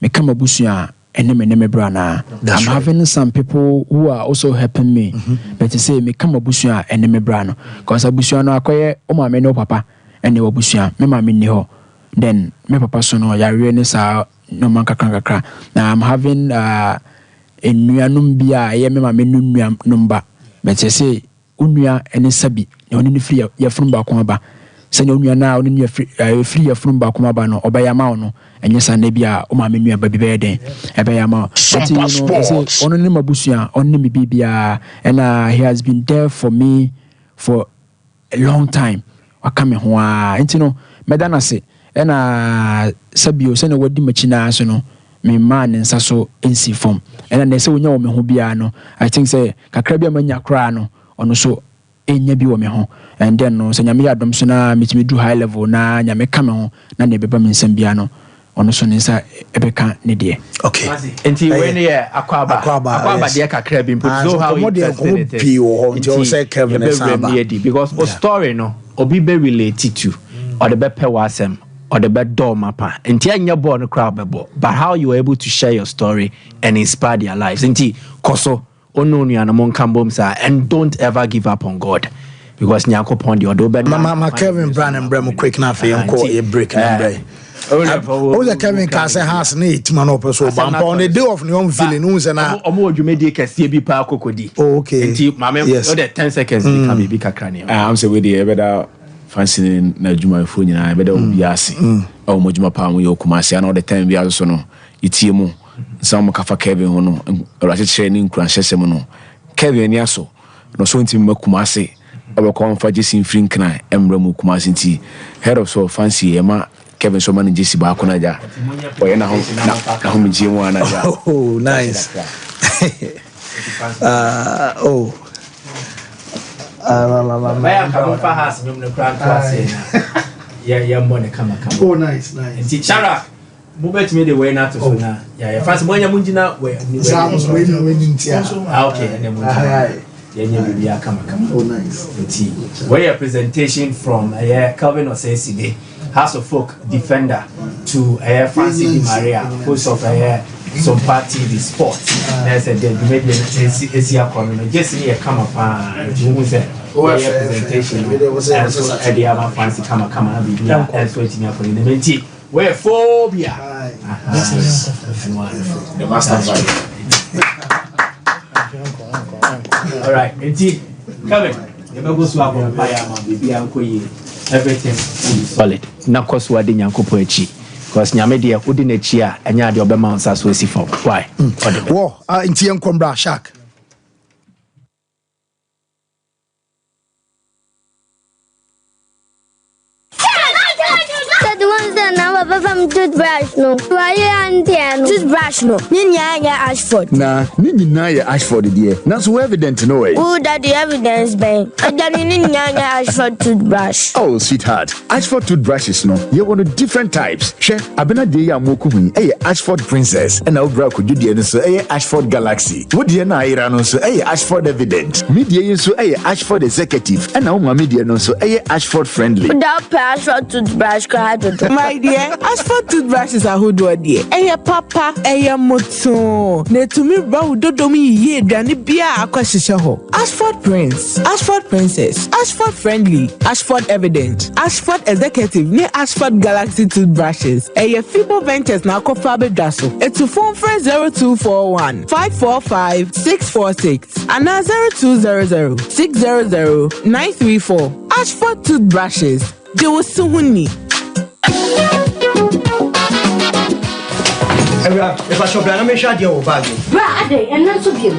me come abusuan and me brana. I'm having some people who are also helping me, but to say me come abusuan and me brano, cause abusuano akoye o ma me no papa and they abusuan me ma me ni ho. Then me papa so no ya really sa no man kakra. Now I'm having a nuanum bia ye me ma me nuam numba, but to say unua ene sabi oni ni free ya from ba ko ba. Send you now in your free from Bakumaba no Obayama no and yes and nebia o ma menu baby beden Ebayama on name Abusia on name Bibia and he has been there for me for a long time. I come home and you know Medana say and Sabio send a word machina so no me man and saso NC form and then they say we know me hubiano I think say Kakrabia mania crano on so enya bi wo me ho and then no so nyame adom so na me do high level na nyame ka me ho na ne beba me nsam bia no ono so ne nsa ebeka ne de okay enti when here akwaba de kakra bi put so how you be wo nti o say Kevin Samba because o story no obi be related to or the be pe wasem or the be do mapa enti anya bo no crowd be bo, but how you were able to share your story and inspire their lives enti koso and don't ever give up on God because Nyakopon the odo bed mama Kevin Brand and Bremo quick na fe call a break and break the Kevin can say has need man up so bump on the day of new feeling who say na omo dwumedi kase bi pa kokodi okay enti mama the 10 seconds can be kakra am say we dey better fancy na dwuma fo nyina better obi ase o mo dwuma pa mo yokumase na all the time bi aso no itie mu some kafa Kevin hono rache training kran hyesem no Kevin ni aso no so ntim makumase obekon fa jesi free kran emra mu kumase nti head of so fancy ema Kevin so man jesi ba ko na ja oye na ho mji mu ana ja oh nice Baya kama fa has nyum ne kran to ase ya mbone kama oh nice nti chara Mubet me the way not to na. Yeah, fast monya munjina we. Sounds we ntia. Okay, and then munjina. Yeah, come. Oh nice. Where a presentation from Calvin Osesibe, House of Folk defender to Fancy Di Maria, host of Sompa TV Sports. There's a dead maybe Asia corner. Just here come up you say presentation. And so Eddie Fancy come and so it's me for the where phobia. The master all right, indeed. Kevin, you go to our fire, baby, uncle. Everything solid. Na koso ade nyankopɔ achi. Because nyame de odi na chi a anya de obema nsa so si fam. Why? Wo, inti enkombra shark. The ones that now from toothbrush no. Why and toothbrush brush no. Ninya Ashford. Na, Nina Ashford dear. Not so evident no way. Who that the evidence bang? And then Ninya Ashford toothbrush. Oh, sweetheart. Ashford toothbrushes no. You want different types. She, Abena de ya moku Ashford Princess. And now bra could you dear so Ashford Galaxy. What dear na irano so Ashford Evident. Media so Ashford Executive. And now media no so Ashford Friendly. Without Ashford toothbrush my dear, Ashford toothbrushes are who do dear. Papa, moto. Ne to me bro dodomi ye dani bia akwashisha ho. Ashford Prince, Ashford Princess, Ashford Friendly, Ashford Evident, Ashford Executive, ne Ashford Galaxy toothbrushes. Fibo Ventures na kofabe daso. To phone friend 0241 545 646 and 0200 600 934. Ashford toothbrushes. They were so winning. If I shop, I'm sure you're bag. Brad, and not so good.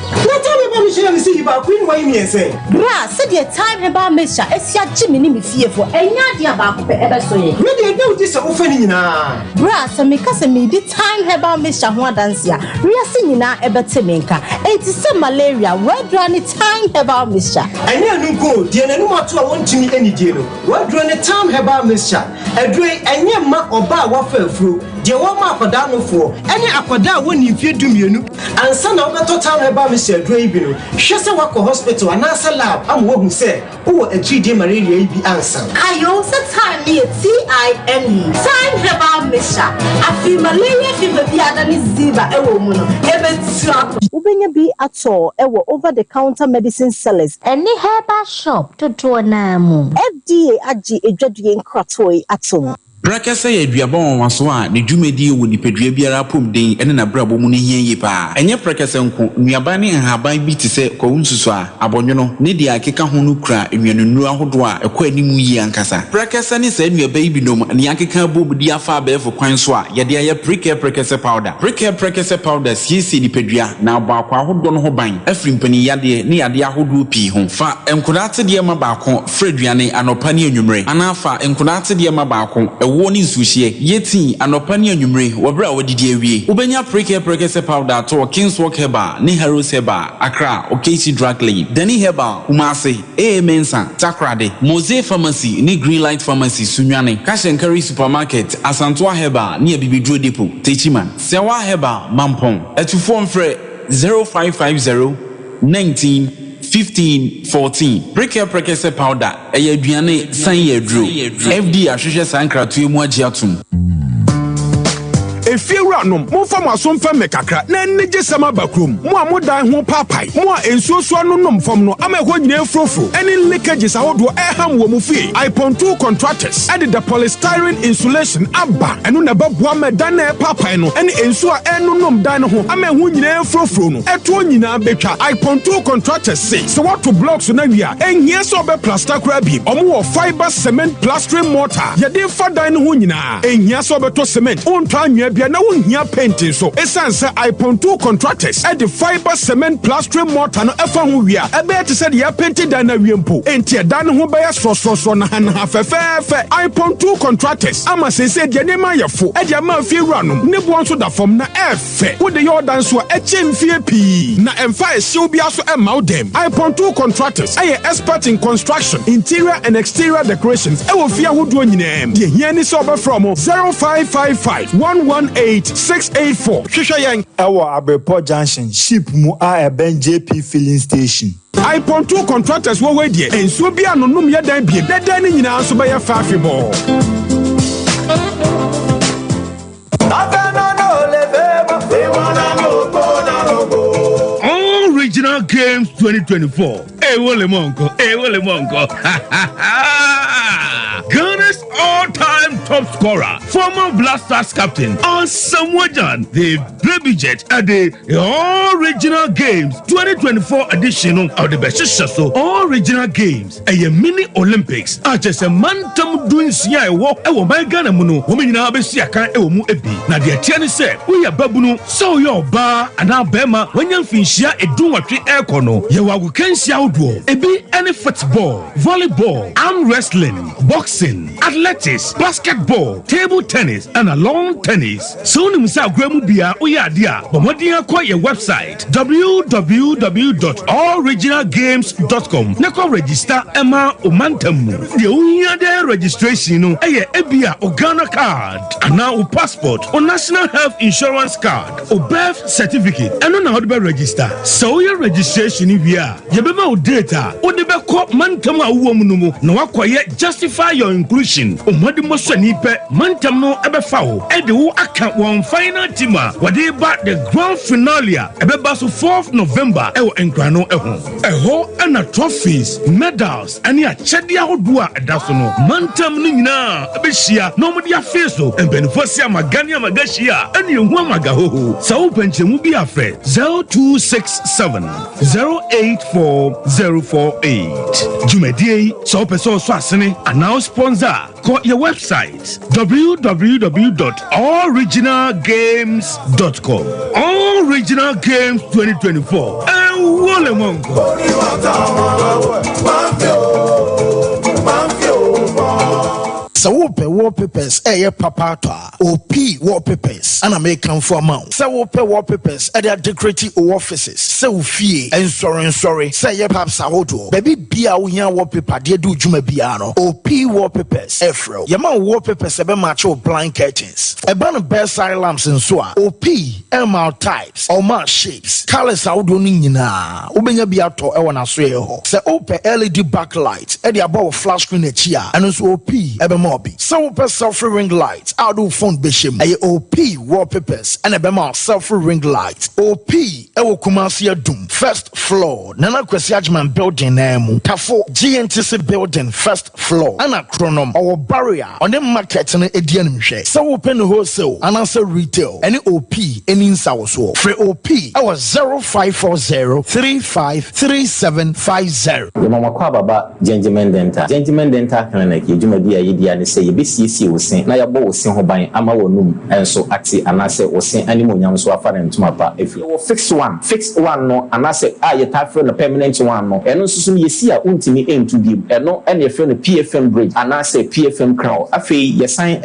What time about Michelle and see about Queen? Why me say? Brad, said your time about Mister. It's your Jimmy me fearful, and not your back ever so. Really, no, this is offending now. Brad, so make us a midi time about Mister Juan Dancia. We are singing now about Timinka. It is some malaria. Where do any time about Mister? I never go, dear, no more to want to me any deal. What do any time about Mister? A drink and your ma or bar waffle through. The one mark for down for any aquada when you fear do me and son of the time about Mr. Drabino. She said, walk a hospital and answer lab. I'm what who said, oh, a 3D malaria be answer. I also time me TIME. Time about Mister. I feel malaria fever be than is Ziva, a woman. Even slap. Ubenya be at all, over the counter medicine sellers. Any herbal shop to do a name. FDA AG a judging cratoy at home. Prakasa ya duabon waso a ne dwumadi wo nipadua biara pom den ene na brabo mu ne hia yi pa enye prakasa nko nuaba ne nhaban bi te se kwunsusu a abonwono ne dia akeka ho no kura enwanunu ahodo a ekwa animu yi ankasa prakasa ne sa nuaba yi binom ne akeka bobudi afa abefo kwan so a ye dia prakasa powder prakasa powder siesi nipadua na abakwa ahodo no ho ban afrimpani yade ne yade ahodo pi ho fa enkodate de ma baako freduane anopa ne anwumre anafa enkodate de ma baako woni sushie yeti anopani anwumre wobra wodidi awie ubenya prakasa powder to Kingswalk Herbal ni Heroes Herbal Accra Okesi Drug Lane Dani Herbal Kumasi Mensa Takrade Mose Pharmacy ni Greenlight Pharmacy Sunwane Kashenkari Supermarket Asantwa Herbal ni Bibidro Depot Techiman Sewa Herbal Mampong etufo mfre 0550 19 15 14 prakasa powder aduane san yedro FD ahwehwe sankratoe mu agiatum Efieranum mo fam asomfa mekakra na enje sama bakrom mo amodan ho papai mo a ensuoso no nom fam no amekho nyina frofro any leakages ahodo eham wo mu fie iPon2 contractors added the polystyrene insulation aba eno na baboa medan na papai no ene ensuo a eno nom dan no ho amekho nyina frofro no eto nyina betwa iPon2 contractors say so what to blocks na wia enhia so be plaster kra bi omo wo fiber cement plastering mortar ye dey fa dan no ho nyina enhia so be to cement on twa anwia na wonhia painting so esanse iPon2 contractors at the fiber cement plastering mortar no efa ho wia ebe te se de ya painting dan na wiempo entie dan ho be ya so na ha fefefe iPon2 contractors ama sese de ne ma yefo e de ma fie wuranom ne bo nso da fom na efe wo de yo dan so echem fie pi na emfa ehyew bia so e ma dem iPon2 contractors aye expert in construction interior and exterior decorations e wo fie ahodo nyinem de hia ni so be from 0555 118-684. Shishayan. Ewa Abrepo Junction, ship mu a eben JP filling station. iPon2 contractors wo we die. Enso bia no nom ye dan bie. Na dan ni nyina so be ye fafibo. Original Games 2024. Wole monko. Ghana's all-time top scorer, former Blasters captain, Asamoah, the baby jet at the Original Games 2024 edition of the Beshishaso Original Games, a mini Olympics. Just a man doing Sia walk. I will buy Ghana Muno, woman in Abesiaka, Ewomu Ebi. Now the Tiani said, we are Babuno, so your bar and our Bema when you finish a doing air corner. You are can see outdoor. Ebi any football, volleyball, arm wrestling, boxing, athletics, basketball. basketball, table tennis, and a lawn tennis. Soon himself Gremu Bia Uyadia, but what do you call your website? www.allregionalgames.com. Neko register Emma Omantamu. The Unyade registration no Ebia Ogana card. And now passport or national health insurance card or birth certificate. And on how to register. So your registration if you are Yabema data or the back Mantama woman no acquire justify your inclusion. Omodimoso nipe Mantam no ebefao. Edu account one final tima. Whatever the grand finale ebebaso 4th November ewo enkrano eho and a trophies, medals, and ya chedia hodua edasono. Mantam nina ebeshia no modia feso and benefosia magania magashia and you magaho. So penche mubi afre 0267 084048. Jumedie so peso swasene and now sponsor. Call your website www.allregionalgames.com. All Regional Games 2024 and Wolemongo. So wallpapers papa OP wallpapers and American for amount. So wallpapers at their decorative offices. So fee and sorry. Say ye perhaps ahodo. Baby bia unya wallpaper de do juma biano. OP wallpapers Efro. Yama wallpapers ebe macho blind curtains. Ebana bedside lamps and so OP MR types or mar shapes. Colors ahodo nina. Ubenya biato ewana soye ho. Say OP LED backlight at the above flash screen echia. And also OP ebe so self ring lights out of phone bishim OP wallpapers and a bema self ring lights OP ewo Kumasi Doom first floor Nana Kwesiajman building name Tafo GNTC building first floor and a chronom or barrier on the market and edian share so open wholesale and answer retail any OP any insawo free OP our 0540 353750 the mama kwa baba gentleman dental clinic yejumadi ayidi say you be CC will sing na yabo will sing ho ban ama wonum enso ati anase will sing animonyam so afa na ntuma pa if you fixed one no anase you type for the permanent one no eno susu ye si a untimi into bi eno ene ye no PFM bridge anase PFM crown afi ye sign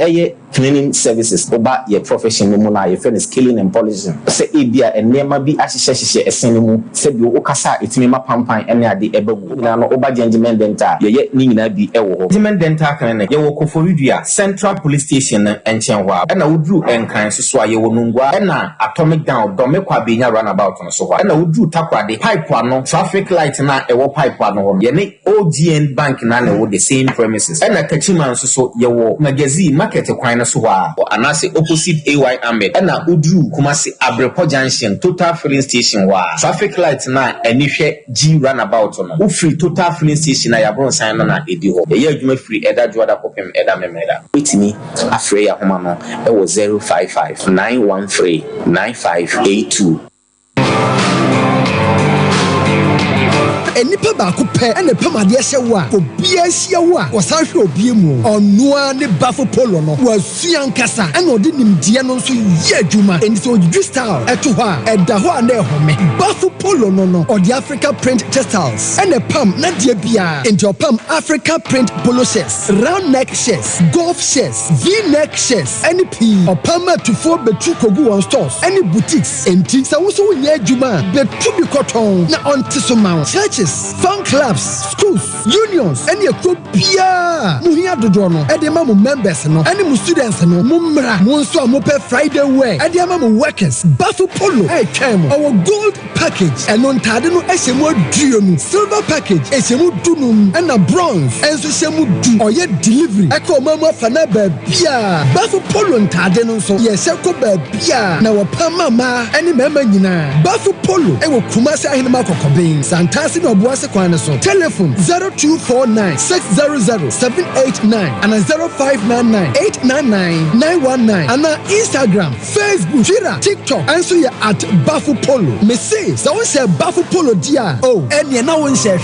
cleaning services oba ye profession no na ye friend is scaling and polishing say ebia enema bi ahyehyehye esen mu say bi okasa etimi mapampan ene ade ebagu na no oba gentleman dental ye ni nyina bi ewo ho gentleman dental clinic ye wo Koforidua Central Police Station and Chenwa and I would do enkran so ye wo nungwa and atomic down domekwa benya runabout on so and I would do takwa the pipe no traffic light na ewo pipe no ye ne OGN bank na wo the same premises and Kachiman so ye wo magazine market kwan so wa anase opposite AY Ahmed and Udru Kumasi Abrepo Junction Total Filling Station wa traffic light na enihwe G runabout no wo free Total Filling Station na yabron sign na edi ho ye adwuma free eda juada kopem eda memeda witimi afre ya homa no e wo 055 913 9582 enipa ba ko pe ene pamade hye wo a obi ahia wo a wosan hwe obi mu onnoa ne bafo polo no wasua nkasa ene odi nimdie no nso ye adwuma eni so Textile eto ho a eda ho na ehome bafo polo no odi Africa print textiles ene pam na die bia enti opam Africa print polo shirts round neck shirts golf shirts v-neck shirts ene p opam atufo betu kogu on stores ene boutiques enti sa wo so nye adwuma betu bi koton na onti so ma churches fan clubs schools unions any ekopia muhia dodo no e de ma mo members no any mo students no mo mra mo nso amope Friday wear e de ma mo workers bafo polo e twem our gold package and on tade no e shemu aduonu silver package e shemu dunum and a bronze enso shemu du oye delivery e ko mama fana ba bia bafo polo ntade no nso ye sheko ba bia na wo pamama any mema nyina bafo polo e wo Kumasi ahinema kokoben santasi no Buase Kwaneso. Telephone 0249 600 789 and 0599 899 919 and Instagram, Facebook, Twitter, TikTok. Answer you at Bafu Polo. Me say, so we say Bafu Polo dia. Oh, and you now one say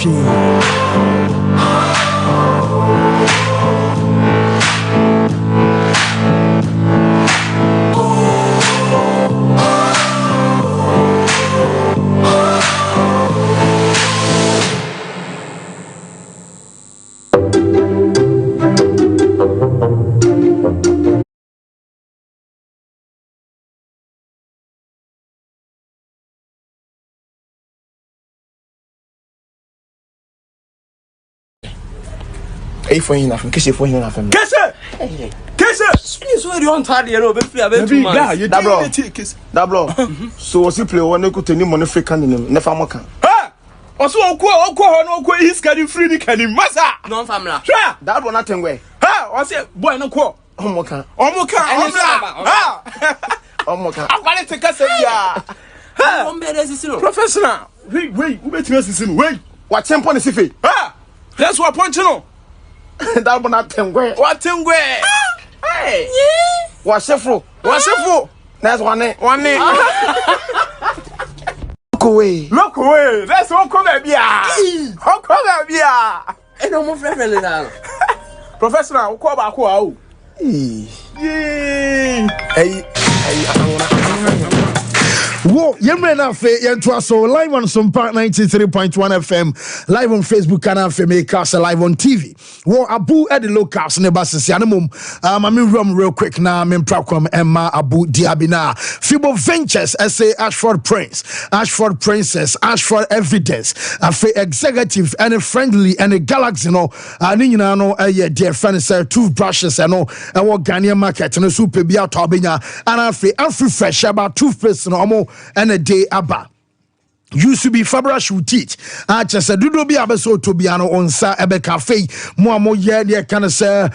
Hey, for him, I'm kissing for him. Kiss Please, where you on tardy? You know, be free. Be too much. That bro. So what's he play? One go to any money free can in never more can. Ha! Also, no, he's getting free. The can in massa. No family. Sure. That one nothing way. Ha! What's it? Boy, no quo. Omoka. I want to take us ya. Ha! Professional. Wait, who bet you wait. What tempo is it? Ha! That's what point you know. That one nothing way. What thing way? Hey. What's it for? That's one name. Look away. That's all come at me. How come at me? And no more friendly now. Professional, call back. Wow. Whoa, Yemena Fe, Yentwaso, live on Sompa 93.1 FM, live on Facebook, Canal Feme Castle, live on TV. Whoa, Abu at the locals, Nebas, Yanamum, I'm rum real quick now, Mempracom, Emma, Abu Diabina, Fibo Ventures, SA Ashford Prince, Ashford Princess, Ashford Evidence, a executive and a friendly and a galaxy, no, Ninano, a dear friend, sir, toothbrushes, and no, and what Ghanaian market, and a super beer tobinya, and I feel fresh about toothpaste, no and a day abba. Used to be Fabra should teach. I just said, do be able to be on Sa Ebe Cafe, more year, can say,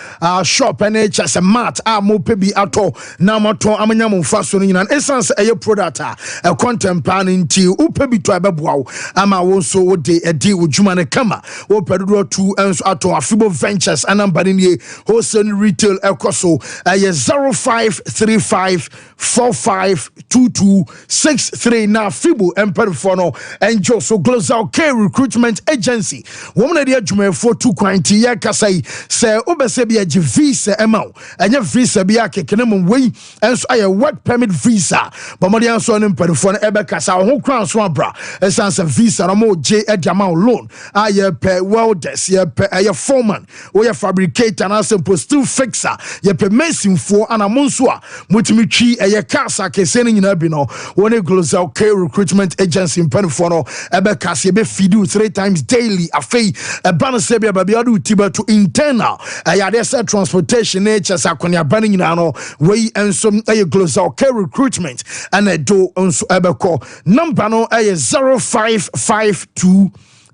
shop and just a mat, more pebi ato, Namato, Amanyam, Fasonin, and essence a product, a content planning to Upebi to Ababuau, Ama also day a deal with Jumane Kama, or Pedro 2 and Ato, Fibo Ventures, and Ambadini, wholesale retail Ecoso, a 0535 452263 now Fibo and Perifono. And Joso Global Care Recruitment Agency. Woman de Jume for 2 quantity ya kasai say obesebi a visa amount and your visa be a kekenum way and so a work permit visa. But Modian son in Perifon Ebekasa who crown swabra as a visa no J amount loan. I pay welders, ye pay a foreman, or your fabricator and a simple steel fixer, ye pay mason for an amonsua, Mutimichi a casa kesening in Abino, one a Global Care Recruitment Agency in Penfono, Ebekasi be feed 3 times daily. A fee a banner sebia babiadu tiba to internal. I had transportation nature Sakonia banning nano way and some a Global Care Recruitment and a do unso Ebeko number no a 0552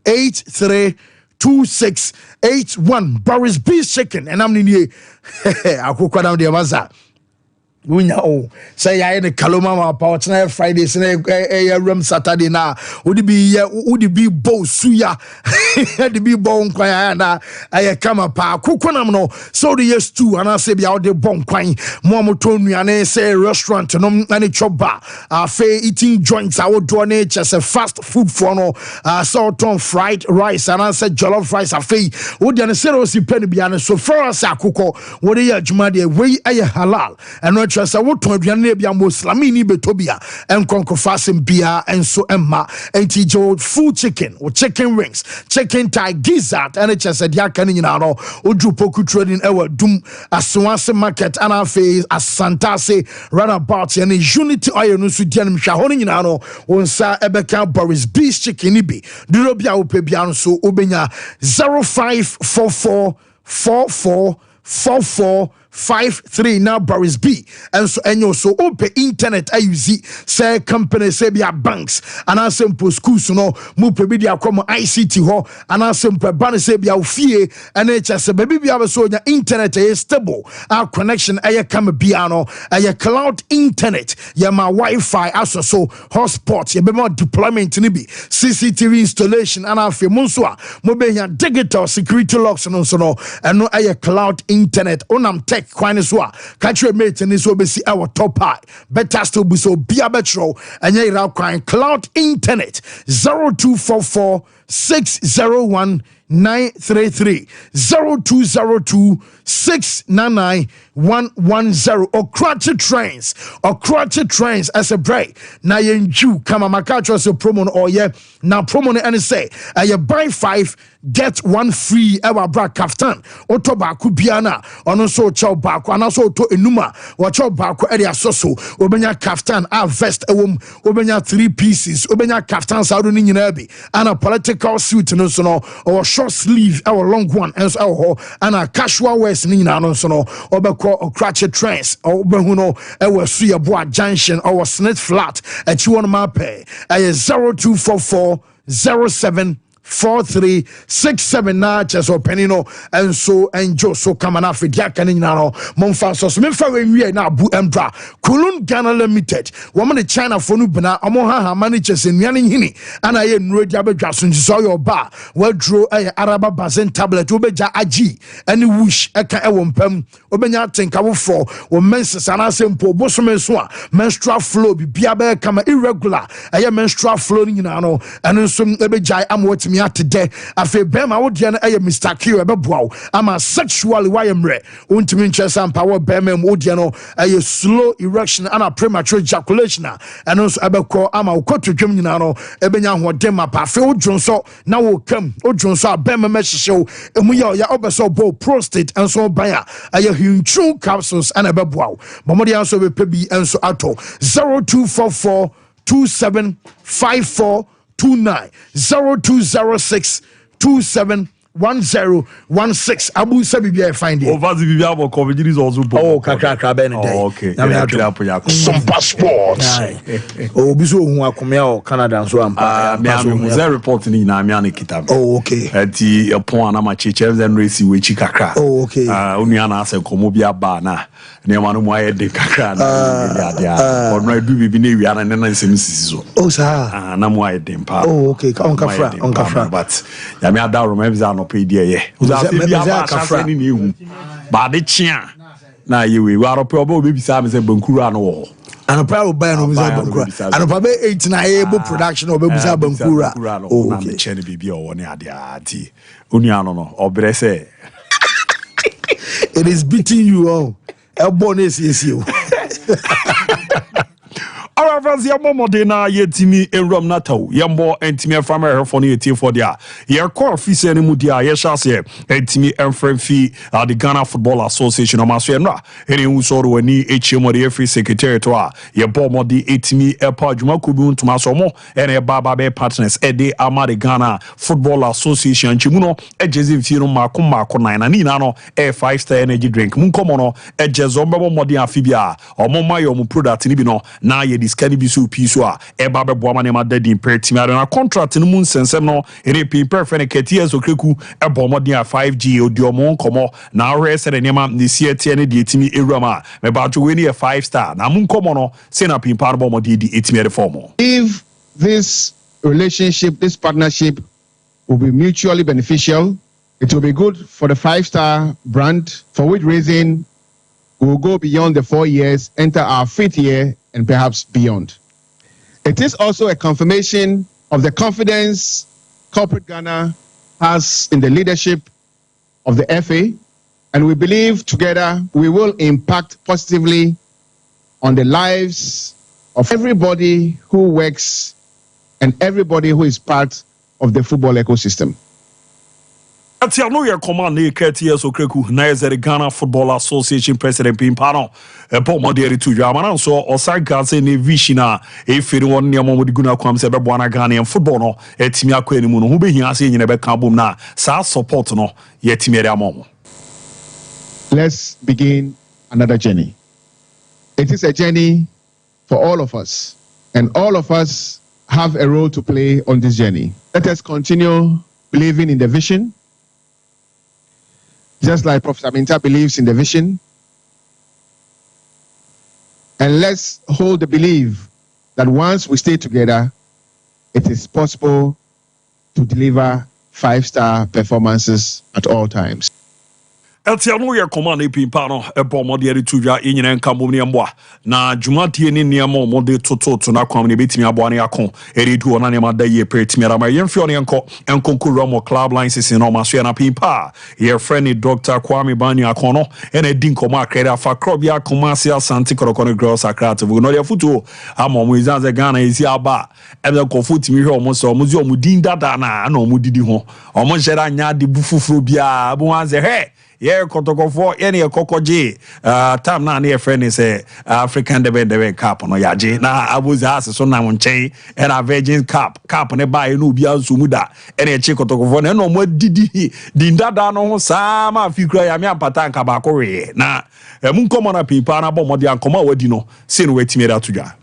832681 Boris B chicken and I'm in I cook down the Maza. Say I had a Kaloma about Fridays and a room Saturday now. Would it be Bo Suya? Had to be bone Quayana. I come up, Kukonamno, so the years too, and I say be out the bon quine, Momotoni, and I say restaurant, and a chop bar, fair eating joints, I would do nature as a fast food funnel, salt on fried rice, and I said jollof rice, a fee, would you say, penny beyond so far as I cook, what a Jumadi, way a halal, and not just a wood to be a Muslimini Betobia, and Conco Fasim Bia, and so Emma, and Tijo full chicken, or chicken wings, chicken thigh gizzard, and it's just a Yakanino, Ujupoku trading our doom, as Swanse market, and our face, as Santase, runabout, and a unity iron Sudian Shahoninano, on Sa Ebeka Boris Beast chicken ibi, Durobia Upebian, so Ubenya 0544 444453 now Boris B and so open internet I use say company say be banks and I simple schools no mu pe be come ICT ho and I simple ban say be fie and HS baby be so internet is stable our connection I come biano I cloud internet ya my Wi-Fi aso so hotspot ya be more deployment ni bi CCTV installation and I feel monso mo be digital security locks no so no and no I cloud internet onam tech kwane so a catch your mate ni so be see our top high better still be so bia betro and ye ra kwan cloud internet 0244 601 933 0202 699 110 or crutchy trains as a break na yenju kama makacho so promo or ye na promo ne say you buy 5 get 1 free ever bra kaftan oto ba ku biana ono so chow ba ku anaso to enuma wo chow ba ku area soso obenya kaftan a vest ewom obenya 3 pieces obenya kaftan sa do ni nyina bi ana political suit no so no or short sleeve our long one and so and a casual wears ni na no so no obekọ okrache trends obehu no ewe suya boa junction or snit flat at you on my pay 0244 07 4367 na cheso penino and so enjo so kamana fedia kanina no monfa so me fa we na abu embra Kulun Ghana Limited woman the China fonu bina omo ha managers nuane hini ana ye nuro dia bedwa so nso yo ba wadro araba bazen tablet obeja agi any wish eka ewo mpam obenya tenka wo for wo menses ana sempo bosome so a menstrual flow bibia be kama irregular menstrual flow ni na no eno so ebeja amwotimi today afi bema wo de na Mr. Q ebeboa ama sexually wayemre untimi nchesa power bema wo de no slow erection and premature ejaculation and also ebeko ama ukoto dwem nyina no ebenya hodem apa afi odwonso na wo kam odwonso bema mehyew emu ya obeso bo prostate and so baya hunchu capsules and ebeboa bomodi anso be pebi enso ato 0244 2754 0206 271016 Abu Sabibia find it. Over the Bibia for comedy is also kakra ben day. Okay. Sompa Sports. Biso hu akomea Canada so ampa. Me am reporting in Amiani Kitab. Okay. Ati upon na machiche and race we chikakra. Okay. Uniana say komobia ba na. Ne manu mo aye de kakra na dia. Or no do bibi ne wi ana na nsem sisi so. Sir. Na mo aye de mpa. Okay. On kafra. But ya me adaro me visa no pay there ye. Ba de chia na ye we waro pe obo be bisa me say bankura no wo. Anopa wo ba no bisa bankura. Anopa be 8 na able production obo bisa bankura. Oh, okay. Chene bibi o woni ade ati. Onuano no obre say it is beating you all. Elbow is you. Our friends, Yammo Dena, Yetimi, and Rom Nato, Yambo, and Timmy from her for the team for dia. Your core fees and Mudia, Yeshas, and Timmy and friend fee at the Ghana Football Association of Masena. Any who saw when he HM the free secretary to our Yabom the 8 Airport Jumakubun to Masomo and a Baba partners at the Amadi Ghana Football Association Chimuno, a Jezim Fino Makuma Konina Ninano, a 5-star energy drink, Munkomono, a Jezombo Modia Fibia, or Momayo Mupuda Tinibino, na ye diskani bisu pisua e ba be boama ne ma dadi imperti na contract no mun sensem no ene pimper fe ne ketia so kreku e bomodin a 5G odiomo nkomo na ahwe se ne ma ne sie tie ne de etimi ewrama me ba to we ne 5-star na mun nkomo no se na pimper bomodin di etimi reform. If this relationship, this partnership will be mutually beneficial, it will be good for the 5-star brand, for which reason we will go beyond the 4 years, enter our 5th year, and perhaps beyond. It is also a confirmation of the confidence corporate Ghana has in the leadership of the FA, and we believe together we will impact positively on the lives of everybody who works and everybody who is part of the football ecosystem. Ati ano ye command ne KTS so kreku na ye the Ghana Football Association President Pimpano e po moderi tu jamana so osai ganse ne vishina e firi won ne mo modi guna kwam se be bo na Ghanaian football no etimi akwa enimu no hu be hia se nyine be kan bom na sa support no ye timi re amomo. Let's begin another journey. It is a journey for all of us, and all of us have a role to play on this journey. Let us continue believing in the vision, just like Professor Minta believes in the vision. And let's hold the belief that once we stay together, it is possible to deliver 5-star performances at all times. Ati ano ye command Pimpano e bo moderi tu ja enyina nka bom ne mboa na dwumatie ni niam mo de toto na kwam ne betimi aboa ne akon eri du ona ne ma da ye pretimi ara ma yemfio ne enko romo club lines no ma so na Pimpa ye friend Dr. Kwame Bani akono ena di nkomo akrede afa krobia komasi asante korokone girls akrativo no de futu ama mo izanze Ghana ezi aba e be ko futimi hwe omo so omo din dada na omo didi ho omo jera nya de bufufuro bia bo anze he yeah kotokofo any kokoje time na na friend is African debe cup no yaje na abuza ase so na wonchen and a Virgin cup ne buy no bia nsumuda ene eche kotokofo na no mo didi dindada no ho sama fikura ya me ampata nka ba ko we na mun komo na pipa na bomodi ankoma wadi no se no wetimi da tudwa.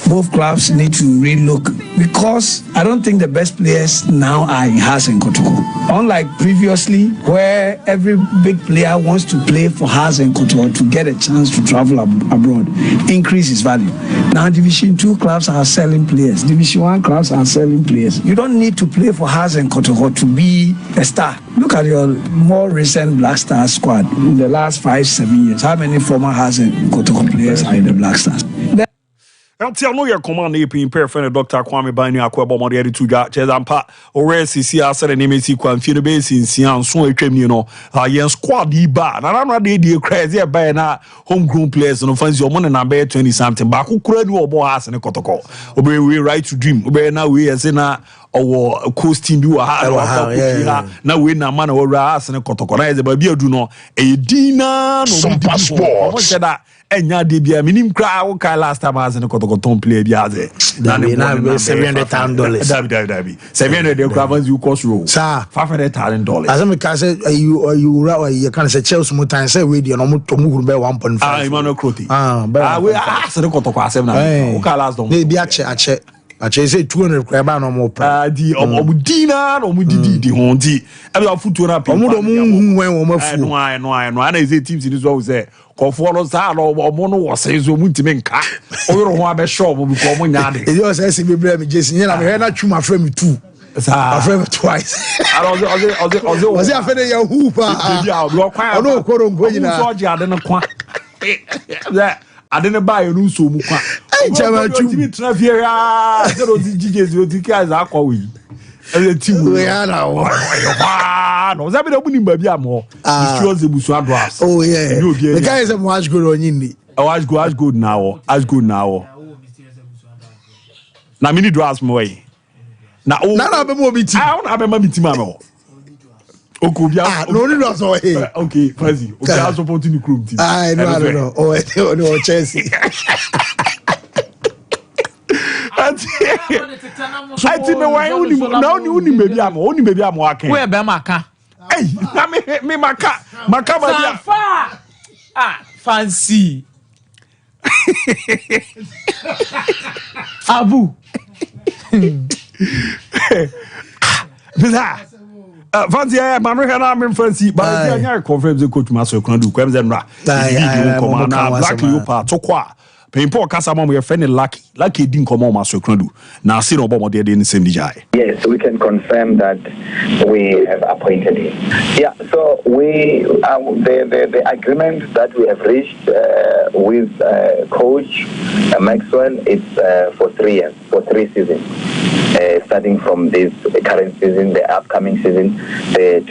Both clubs need to relook because I don't think the best players now are in Hearts and Kotoko. Unlike previously, where every big player wants to play for Hearts and Kotoko to get a chance to travel abroad, increase his value. Now, Division 2 clubs are selling players. Division 1 clubs are selling players. You don't need to play for Hearts and Kotoko to be a star. Look at your more recent Black Stars squad in the last 5-7 years. How many former Hearts and Kotoko players are in the Black Stars? Until no your command AP friend Dr. Kwame Bani Akwebo Modi to ga Chezampa or CC said an MSC Kwan Fino Base in Sian so you know yen squad ba na na dey crazy by na homegrown players no fancy your money na be 20 something back who could do obo has ne kotoko obe we right to dream obe na we as na our coasting do na we na man or has ne kotoko na is ba bi adu no e dina no Sompa Sports enya de bia minim kra wo kai last time as ne kotokoton play bia ze na $700,000 dabi $700 de kra vans you cost row sir $500,000 as me can say you can say Chelsea mo time say we dey no mo to mu huru be 1.5 Emmanuel Croti we se ne kotoko asem na wo kai last don be ache say 200 kra ba no mo pra di omudina no mudidi ho di e be futu na pe omudo mu wen wo mafu no ana say teams ni so say kofo no sa no omo no wo say so mutime nka oyoro ho abe shop bi ko mo nya de e yo say se bebre me jesi nya na me na twuma fra me tu sa fra me twice oze afede ya hupa ono okoro ngonyina so je ade no kwa ade ne ba yo no so mu kwa chama tu mi tra fie ya zero DJs yo dika za akwa wi ele timu ya na wo no zabi da buni ba bia mo sure ze busu ado as oh yeah the guy is a watch good on yini watch good now na mini do as mo way na na be mo biti na be ma biti ma me Oko bia no ni do so he okay fancy o bia support ni crew team no oh no Chelsea I think me why uni baby am waka we be maka hey na me maka ba fancy abu Biza fancy Manu na me fancy but dia nya confirm say coach Maso Ekunu kwem ze nra come na Black Leopard to kwa Pimpo kasa mama your friend lucky din komo Maso Ekunu na see no bomo dey the same DJ. Yes, we can confirm that we have appointed him. Yeah, so we the agreement that we have reached with coach Maxwell is for 3 years, for 3 seasons. Starting from this current season, the upcoming season, the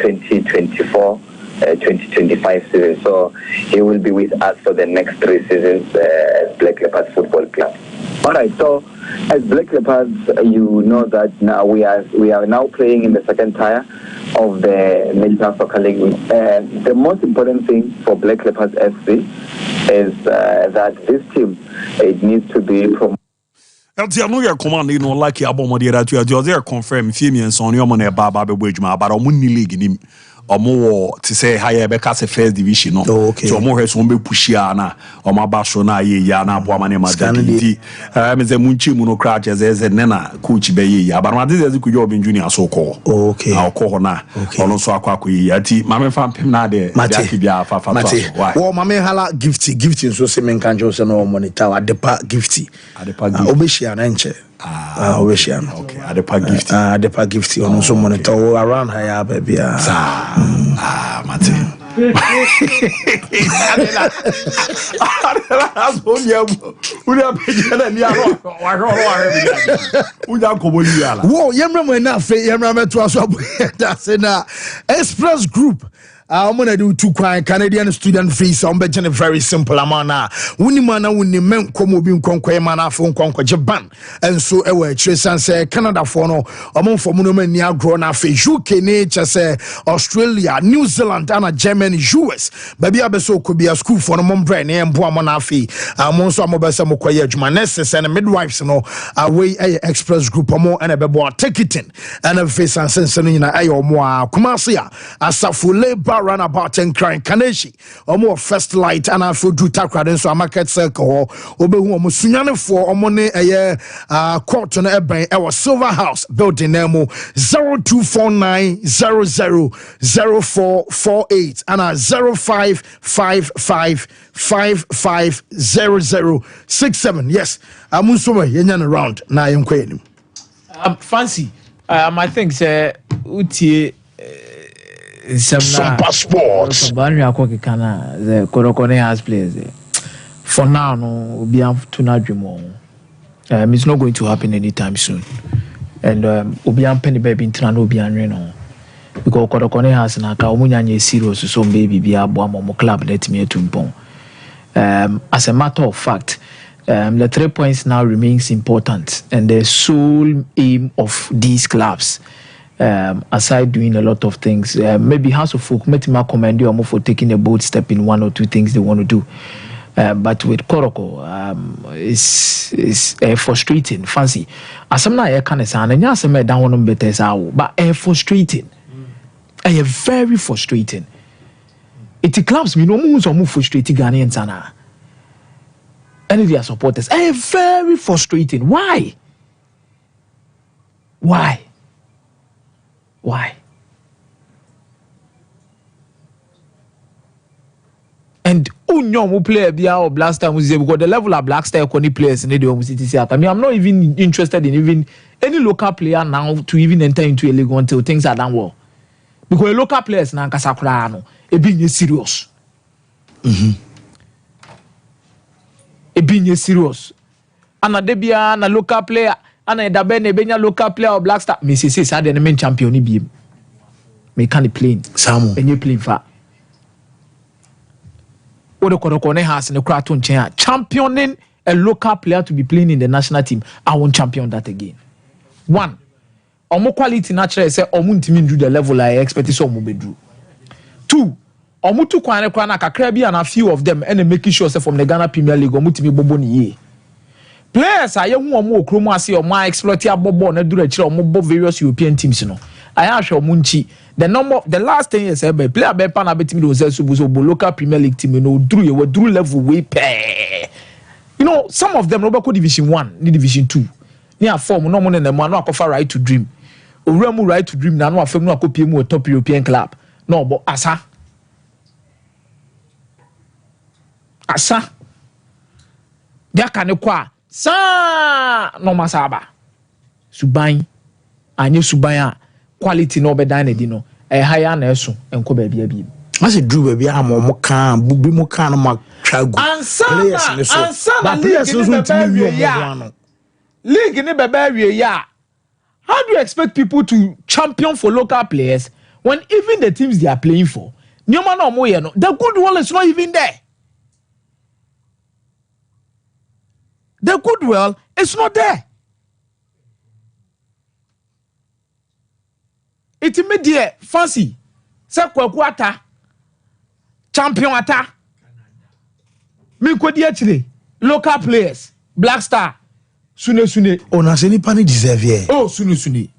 2024-2025 season. So he will be with us for the next 3 seasons as Black Leopards Football Club. All right, so as Black Leopards, you know that now we are now playing in the second tier of the National Soccer League. The most important thing for Black Leopards FC is that this team, it needs to be promoted. I know your command, you know, like your bomb, you're confirmed, females on your money, Baba, but I'm winning league in him. Or more to say higher because first division no so more has one be pushia na or my basho na ye ya na boa mane ma dadi me ze munchi mu no crash as nena coach be ye ya but ma this ku job in junior so call okay na ko na ono so akwa ye ati ma me fam pem na de akibia fa why wo ma me hala gifty so se men kan jo se no monitor adepa gifty obeshia na nche obeshia no okay adepa gifty ono so monitor around here baby Mate. Express Group I'm gonna do two Canadian student fees. I'm betting a very simple amount. Winimana wuni men komo bi nkonkwe mana fo nkonkwe Japan. And so ewe Tresan say Canada for no among for monument near grown up UK nature say Australia, New Zealand, and Germany, US. Baby abeso could be a school for no mom brain and Boamonafi. Monso Mobesa Mokoya Jumanesses and midwives no away express group more and a bebo ticketing and a face and sensing ayo moa Kumasia Asafu labor run about and crying Kaneshi or more first light and I feel do takra so a market circle obe who musunyane for money a year court on our Silver House building nemo 0249000448 and 0555550067. Yes, I'm yenyan around na yenkweni. Fancy. I think say utie Sompa Sports. Banri akoki kana the Korokone has players. For now, no, we have to not dream on. It's not going to happen anytime soon. And Obian Penny Baby in Trano Obian Reno. Because Korokone has na ka omunyanye serious so baby be a boamo club let me to bon. As a matter of fact, the 3 points now remains important and the sole aim of these clubs. Aside doing a lot of things, maybe House of Folk met me commend you for taking a bold step in one or two things they want to do. But with Koroko, it's frustrating. Fancy. As I'm not a kind of son, and yes, I'm down on better, but frustrating. Very frustrating. It clubs me no moves or move frustrating Ghanaians sana. Any of their supporters. Very frustrating. Why? And who player be our Blackstar Museum because the level of Blackstar Connie players in the city. I mean, I'm not even interested in even any local player now to even enter into a league until things are done well. Because local players now Kasakurano, it being serious. It being serious. And a debia and a local player and a dabene benya local player of Blackstar. Mrs. says I didn't mean champion be me can't play. Samu. And you play for what the Korokone has in the Kraton chair, championing a local player to be playing in the national team. I won't champion that again. One, omo quality naturally say omo ntimi do the level I expect so omo bedru. Two, omo tu kwane kakra bi and a few of them and making sure say from the Ghana Premier League omo ntimi bobo ni ye. Players are young omo okromo ase omo exploit ya bobo na dura chire omo bobo various European teams no. I ask omo nchi the last 10 years player be pan abetimi do say subuso local Premier League team no drew level way pay. You know some of them Robert Division 1 ni Division 2 near form no mo na mo no akofa right to dream. Owuramu right to dream na no afem no akopie mu top European club. No but asa. Dia kan kwa sa no masaba. Suban anye suban quality no be dine di no higher na eso enko ba bia bi as a drew baby am mo kan bubi mo kan ma trago players ni so but players no ntimi wi no league ni baba wi ya. How do you expect people to champion for local players when even the teams they are playing for nyoma na omo ye no the good one is not even there. The goodwill is not there. It immediate fancy. Say kwakwata champion ata. Me kwadi actually local players Blackstar sune ona se nipa ni deserve here. Oh sune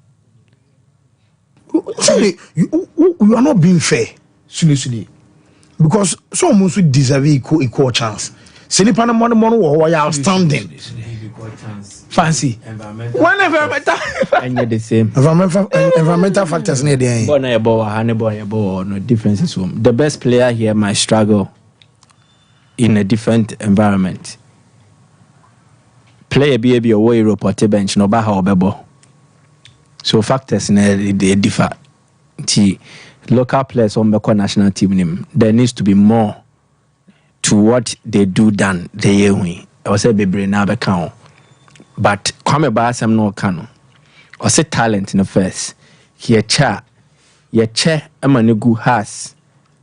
you are not being fair. Sune because some also deserve equal chance. Se nipa na money wo ya outstanding. Fancy. Whenever and the same. Environmental factors near the end. No differences. The best player here might struggle in a different environment. Player be away Europe bench no ba how bebo. So factors they differ. Local players on the national team there needs to be more to what they do than the year we. I was say be na be count. But Kwame Basam no kano. Or say talent in the first. Ye cha Emmanuel has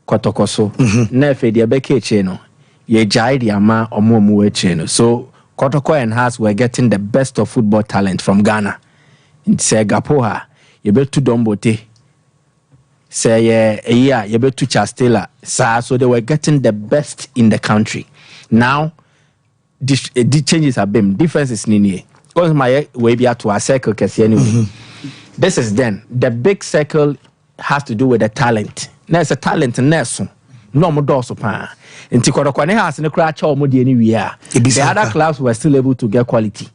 Kotokoso. Nefe the beke cheno. Ye jai the ama omo cheno. So Kotoko and Haas were getting the best of football talent from Ghana. Say Gapoha, you bet to Dombote. Say you bet to Chastela. So they were getting the best in the country. Now the changes have been differences in because my way be to a circle anyway. This is then the big circle has to do with the talent. There's a talent in there. No more doors upon. In Tikotokwane has in the crash or modi anywhere. The other clubs were still able to get quality.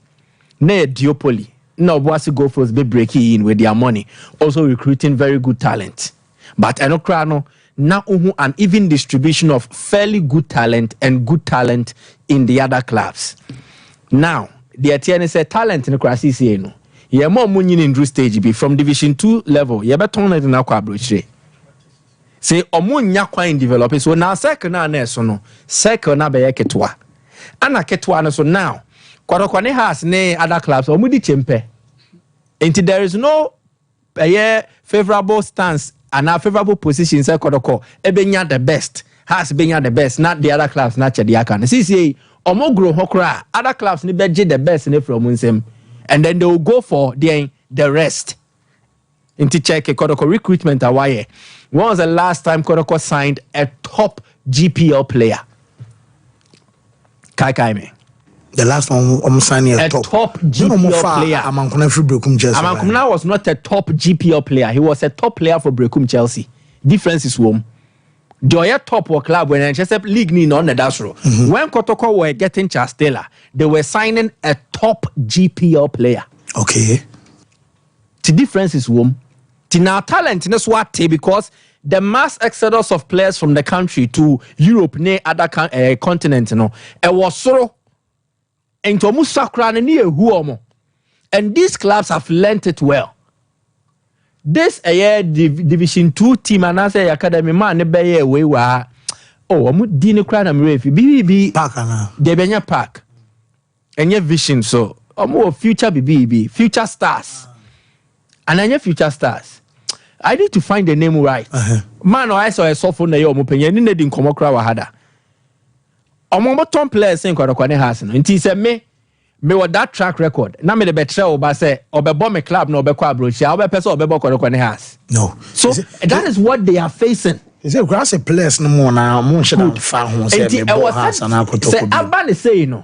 Ne Diopoli. No boys go for be breaking in with their money. Also recruiting very good talent. But Enokrano now an even distribution of fairly good talent and good talent in the other clubs. Now, the Etienne said talent in the crisis no. Ye more money in Drew stage be from Division 2 level. Ye better turn it in aqua broche. Say omunya kwa in develop so now second na neso no second na be ketwa. Ana ketwa no so now. Kwadokwane has ne other clubs omudi chempe. Until there is no favorable stance and a favorable position say Kodoko ebenya the best. Has benya the best, not the other clubs not the akan. See omo grow hokra other clubs ni beje the best in from unsem. And then they will go for the rest. Into check Kodoko recruitment awaye. When was the last time Kodoko signed a top GPL player? Kai. The last one I'm signing a top GPL player. Amankumna was not a top GPL player. He was a top player for Brecum Chelsea. Difference is one. The top war club when Manchester League ni on the dasro. When Kotoko were getting Chastela, they were signing a top GPL player. Okay. The difference is one. Now talent in Swati because the mass exodus of players from the country to Europe near other continents, it was so into Musakran near Huomo. And these clubs have learnt it well. This Division 2 team and as a academy man be we were dini kra na mrefi BBB park na de benya park enye vision so future BBB future stars and enye future stars. I need to find the name right. Man, I saw a soft phone na yo mo penye ni na di nkomo kra wa hada. Omo tom players say Kwadokwane has no. Nti say me with that track record. Na me the betre oba say obebo me club na obekwa abrochi. Obe person obebo Kwadokwane has. No. So that is what they are facing. Is it grass players no more na mo should fa ho say me bo has na Kotoko. Say abane say no.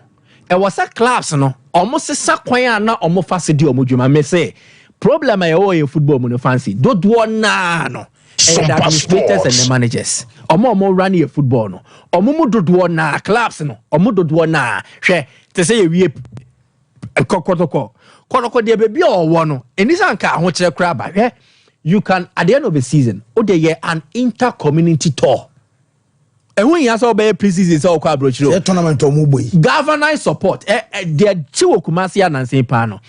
E was a clubs no. Almost sa kwan na omo fasidi omo dwuma me say problem I owe in football no fancy. Don't one na no. And the administrators and the managers. Omo running a football no. Omo do one na clubs no. Omo do one na. She to say we Kotoko de baby or one. And this anka ho chere kra ba. You can at the end of the season, an inter-community tour. And when you have be pre-season so kwa brochiro tournament governance support the chiwo kumasi and say pano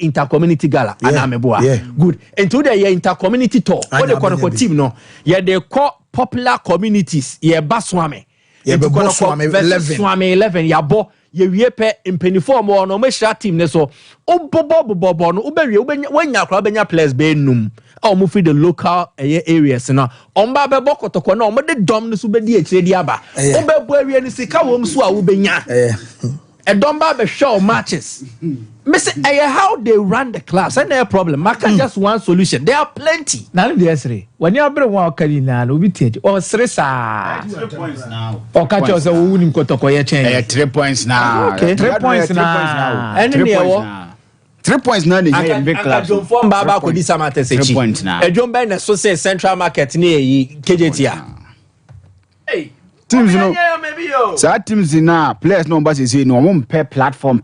inter-community gala anameboa good into the inter-community tour what they call team no they call popular communities baswame Swami 11 yabo ye pe impenifo mo no mehra team ne so obobo no ubewie wenya kra benya players be num mo free the local areas no omba be bokotoko na mo de dom no so be di akire di aba obebo awie ni sika wo mso a wo benya domba be show matches me say how they run the class and their problem maka just one solution there are plenty na the esre when you abre one okali na obi teje o sere sa 3 points now o ka cho say wo wuni Kotoko ye chen 3 points now okay 3 points now and there 3 points now the big club John form baba ko di samate sechi 3 points now John ben na so say central market ni KJT hey teams no so teams na players no mbase say no mo pay platform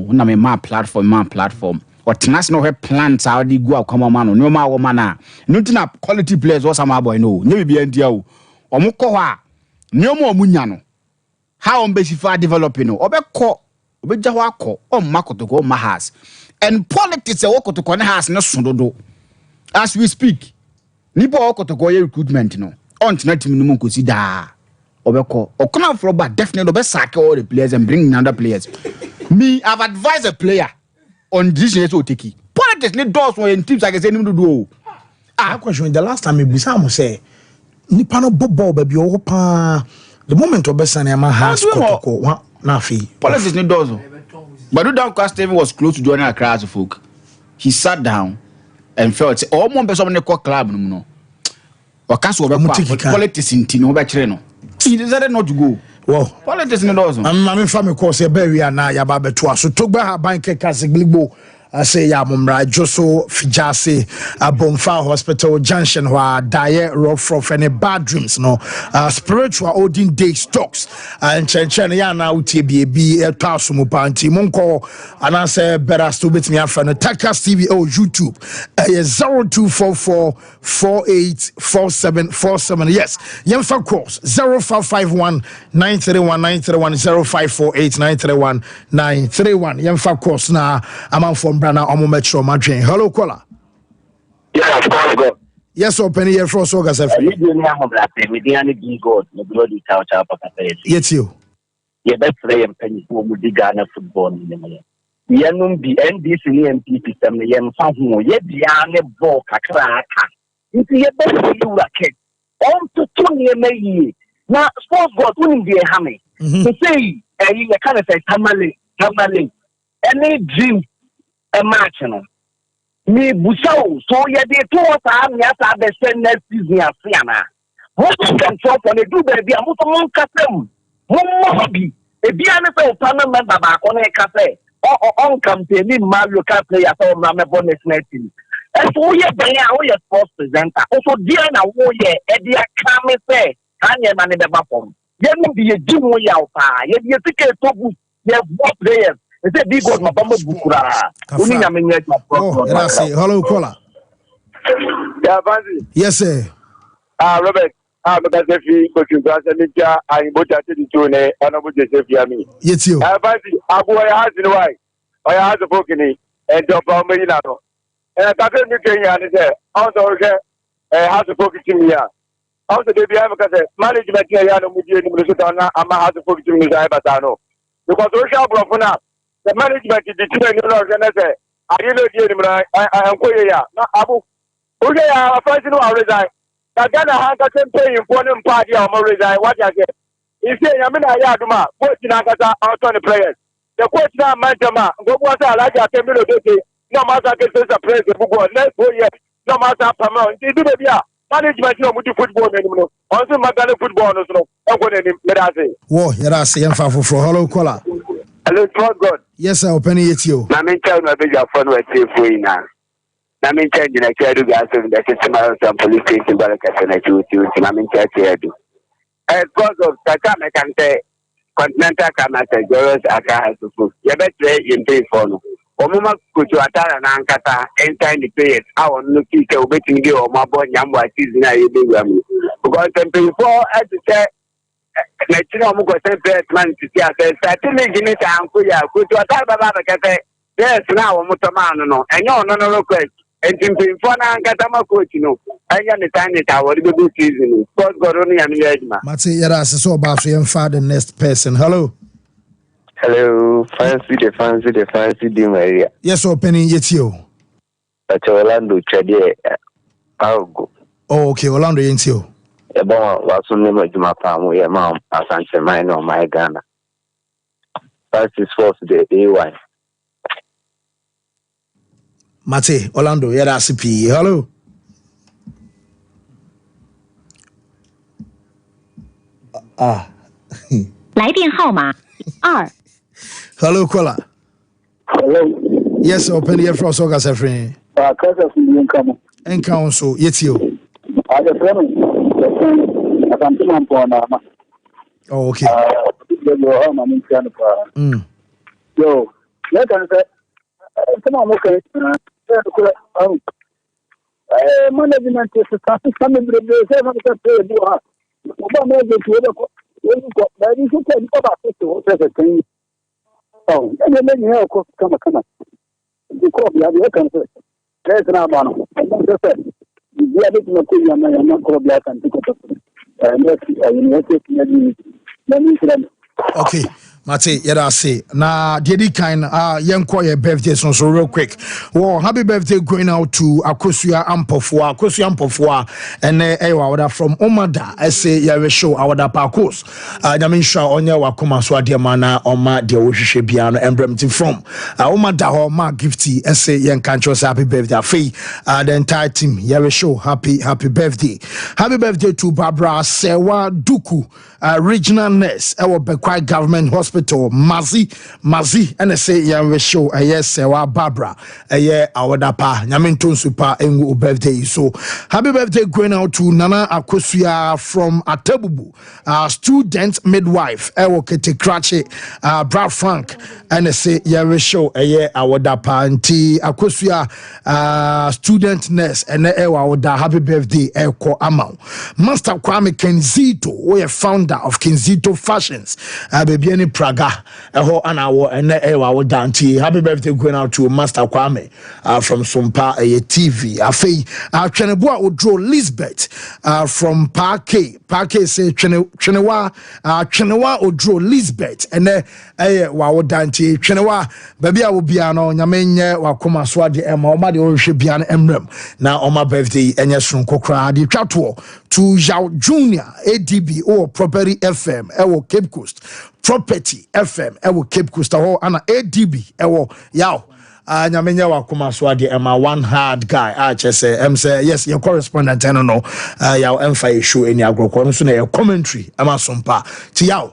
na me ma platform or national he plans how they go come man no ma wo man na no tina quality players o sama boy no nye bibia ndia o omo ko ho a nye mo omunya no how on base for developing no obekọ obeja ho akọ o ma Kotoko ma has and politics e Kotoko na has no sododo as we speak nipa Kotoko ye recruitment no on tina team no mo consider obeko okona for but definitely obe sack all the players and bring another players me I've advised a player on this year to take politics need doors for in teams like say him do question the last time we say nipa no ball baby o pa the moment obesane ama has kotoko na fi politics ni dozo but do down cast Steven was close to joining a crowd of folk. He sat down and felt all one person in the club no Okas will politics in Tino Bachelino. He decided not to go. Well, politics in the dozen. I'm family course a berry and I about twice. So took by her bank Casigblibo. I say Yamumra Joso Fijase Bonfa Hospital Junction where diet rough rough any bad dreams no spiritual olden day stocks and Chencheniana UTB a Tasumupa and Timonko and I say better to beat me from the Takas TV or YouTube 0244 484747 yes Yemfa course 0551 931 931 0548 931 931 Yemfa course now I'm from Brana Omo Metro Madrid. Hello, caller. Yeah, of course, God. Yes, open here for so gas. You didn't have that. We didn't be God. The bloody couch up at the Yes, you. Yeah, that's very penny for Mudigana football in the Malay. We are not the NDC and system. The young family, yet the army ball, Kakraka. It's a better you racket. On to 2 years, maybe. Now, sports God wouldn't be a hammy. To say, you can't say Tamale, any dream. A match, me Busao, so yeah, they told us yes, I the same next season as Siana. What you can talk on a do baby, I'm not Casem. Hobby, a BNF panel member back on a cafe or on campaign, my local players or Mamma Bonnet Netting. And so, yeah, they are your sports presenter. Also, Diana Warrior, Eddie Kame say, Kanye Man in the Bapom. There will be a gym way out, yet you take a top, you have what players. It's a big one, my bumble bukura. Hello, caller. Yeah, Banzi. Yes, sir. Robert. Because if you go to Gaza, I put at the tune, and I would just say, me. Yes, you. Banzi, I go ahead in why. I have the book in it, and the Palmerino. And I thought you came here and said, also, has a book in here. Also, they have a management here, and we did Minnesota, and I have the book in Batano. Because we shall go now. The management is the children and say, I am going here. Now, Abu, okay, I first know I resign. I got a hand that can pay important party or more resign. What I get? He said, I mean, I had my coach in Agata out on the players. The coach now, Mantama, what was I like? I can be no matter the players, the football, let's go here. No matter Pamon, they do the beer. Management, no, with the football anymore. Also, my football, no, I'm going to let us say. Whoa, you're saying for hello, caller. Hello, God. Yes, sir. Open it to you. I mean, tell me about your phone with you now. I mean, changing a chair to gas and the system of some police station, but I can you. I mean, chair to. As God of Takama can say, Continental Kamata, Joros, Aka has to put. You better in pay for no. Omuma could you attire and Ankata, enter the players. I want to keep a waiting you or my boy Yamba season. I do. Because I'm paying for, as you say, National Mugo man to see us. I think you need to uncle ya. Could you attire Baba Cafe? Yes, now Mutamano, and you're no request. And in front of Katama coach, you know, I understand it. I will do season. God only and Yadma. Mati Yaras so about your father, next person. Hello. Hello, fancy the Maria. Yes, opening it you. But Orlando Chade, I'll go. Oh, okay, Orlando ain't you. A bomb was only my palm, your mom, as answer mine or my Ghana. That is force the AY. Mate, Orlando, Yarasipi. Hello. Hello, caller. Hello. Yes, open here for Soga Safrin. And council, yet you. Oh, okay. Yo, let us say, come on, okay. Management is something to come. The crop, you have your country. There's an amount. The other thing I'm not crop black and pick up. Okay. Mate, yada say. Na dedi kind yenko your birthday so real quick. Well, happy birthday going out to Akosua Ampofua and Ewa from Omada. I say ya show awada parkos. Nyaminsha onya wakoma so adia mana oma de ohwehwe bia no embremti from. Omada ho ma gifty say yen kancho happy birthday. Fee the entire team ya show happy birthday. Happy birthday to Barbara Sewa Duku, regional nurse our Bekwai Government Hospital, Mazi, and I say ya show yes Sewa Barbara awadapa nyaminton super engu birthday. So happy birthday going out to Nana Akosua from Atebubu, student midwife ewo Ketekrache, Brad Frank, and I say ya show awadapa nti Akosua student nurse and awoda happy birthday eko amau. Master Kwame Kenzito, we are founder of Kenzito Fashions, baby any Praga eho anawo and awoda nti happy birthday going out to Master Kwame from Sompa TV. Afei Cheneboa Odro Lisbeth from Parke say Chenewa Odro Lisbeth and wawodanti Chenewa baby awobiano nyamenye wakoma swadi ema oma de ohwe biano emrem na oma birthday enye sonko kra de twatwo to Yao Junior ADB or Property FM ewo Cape Coast Property FM ewo Cape Coast ho ana ADB ewo Yao nyamenya wakoma so ade ema one hard guy say say yes your correspondent no yaw emfa show any agrokọ no so na commentary ama Sompa ti yaw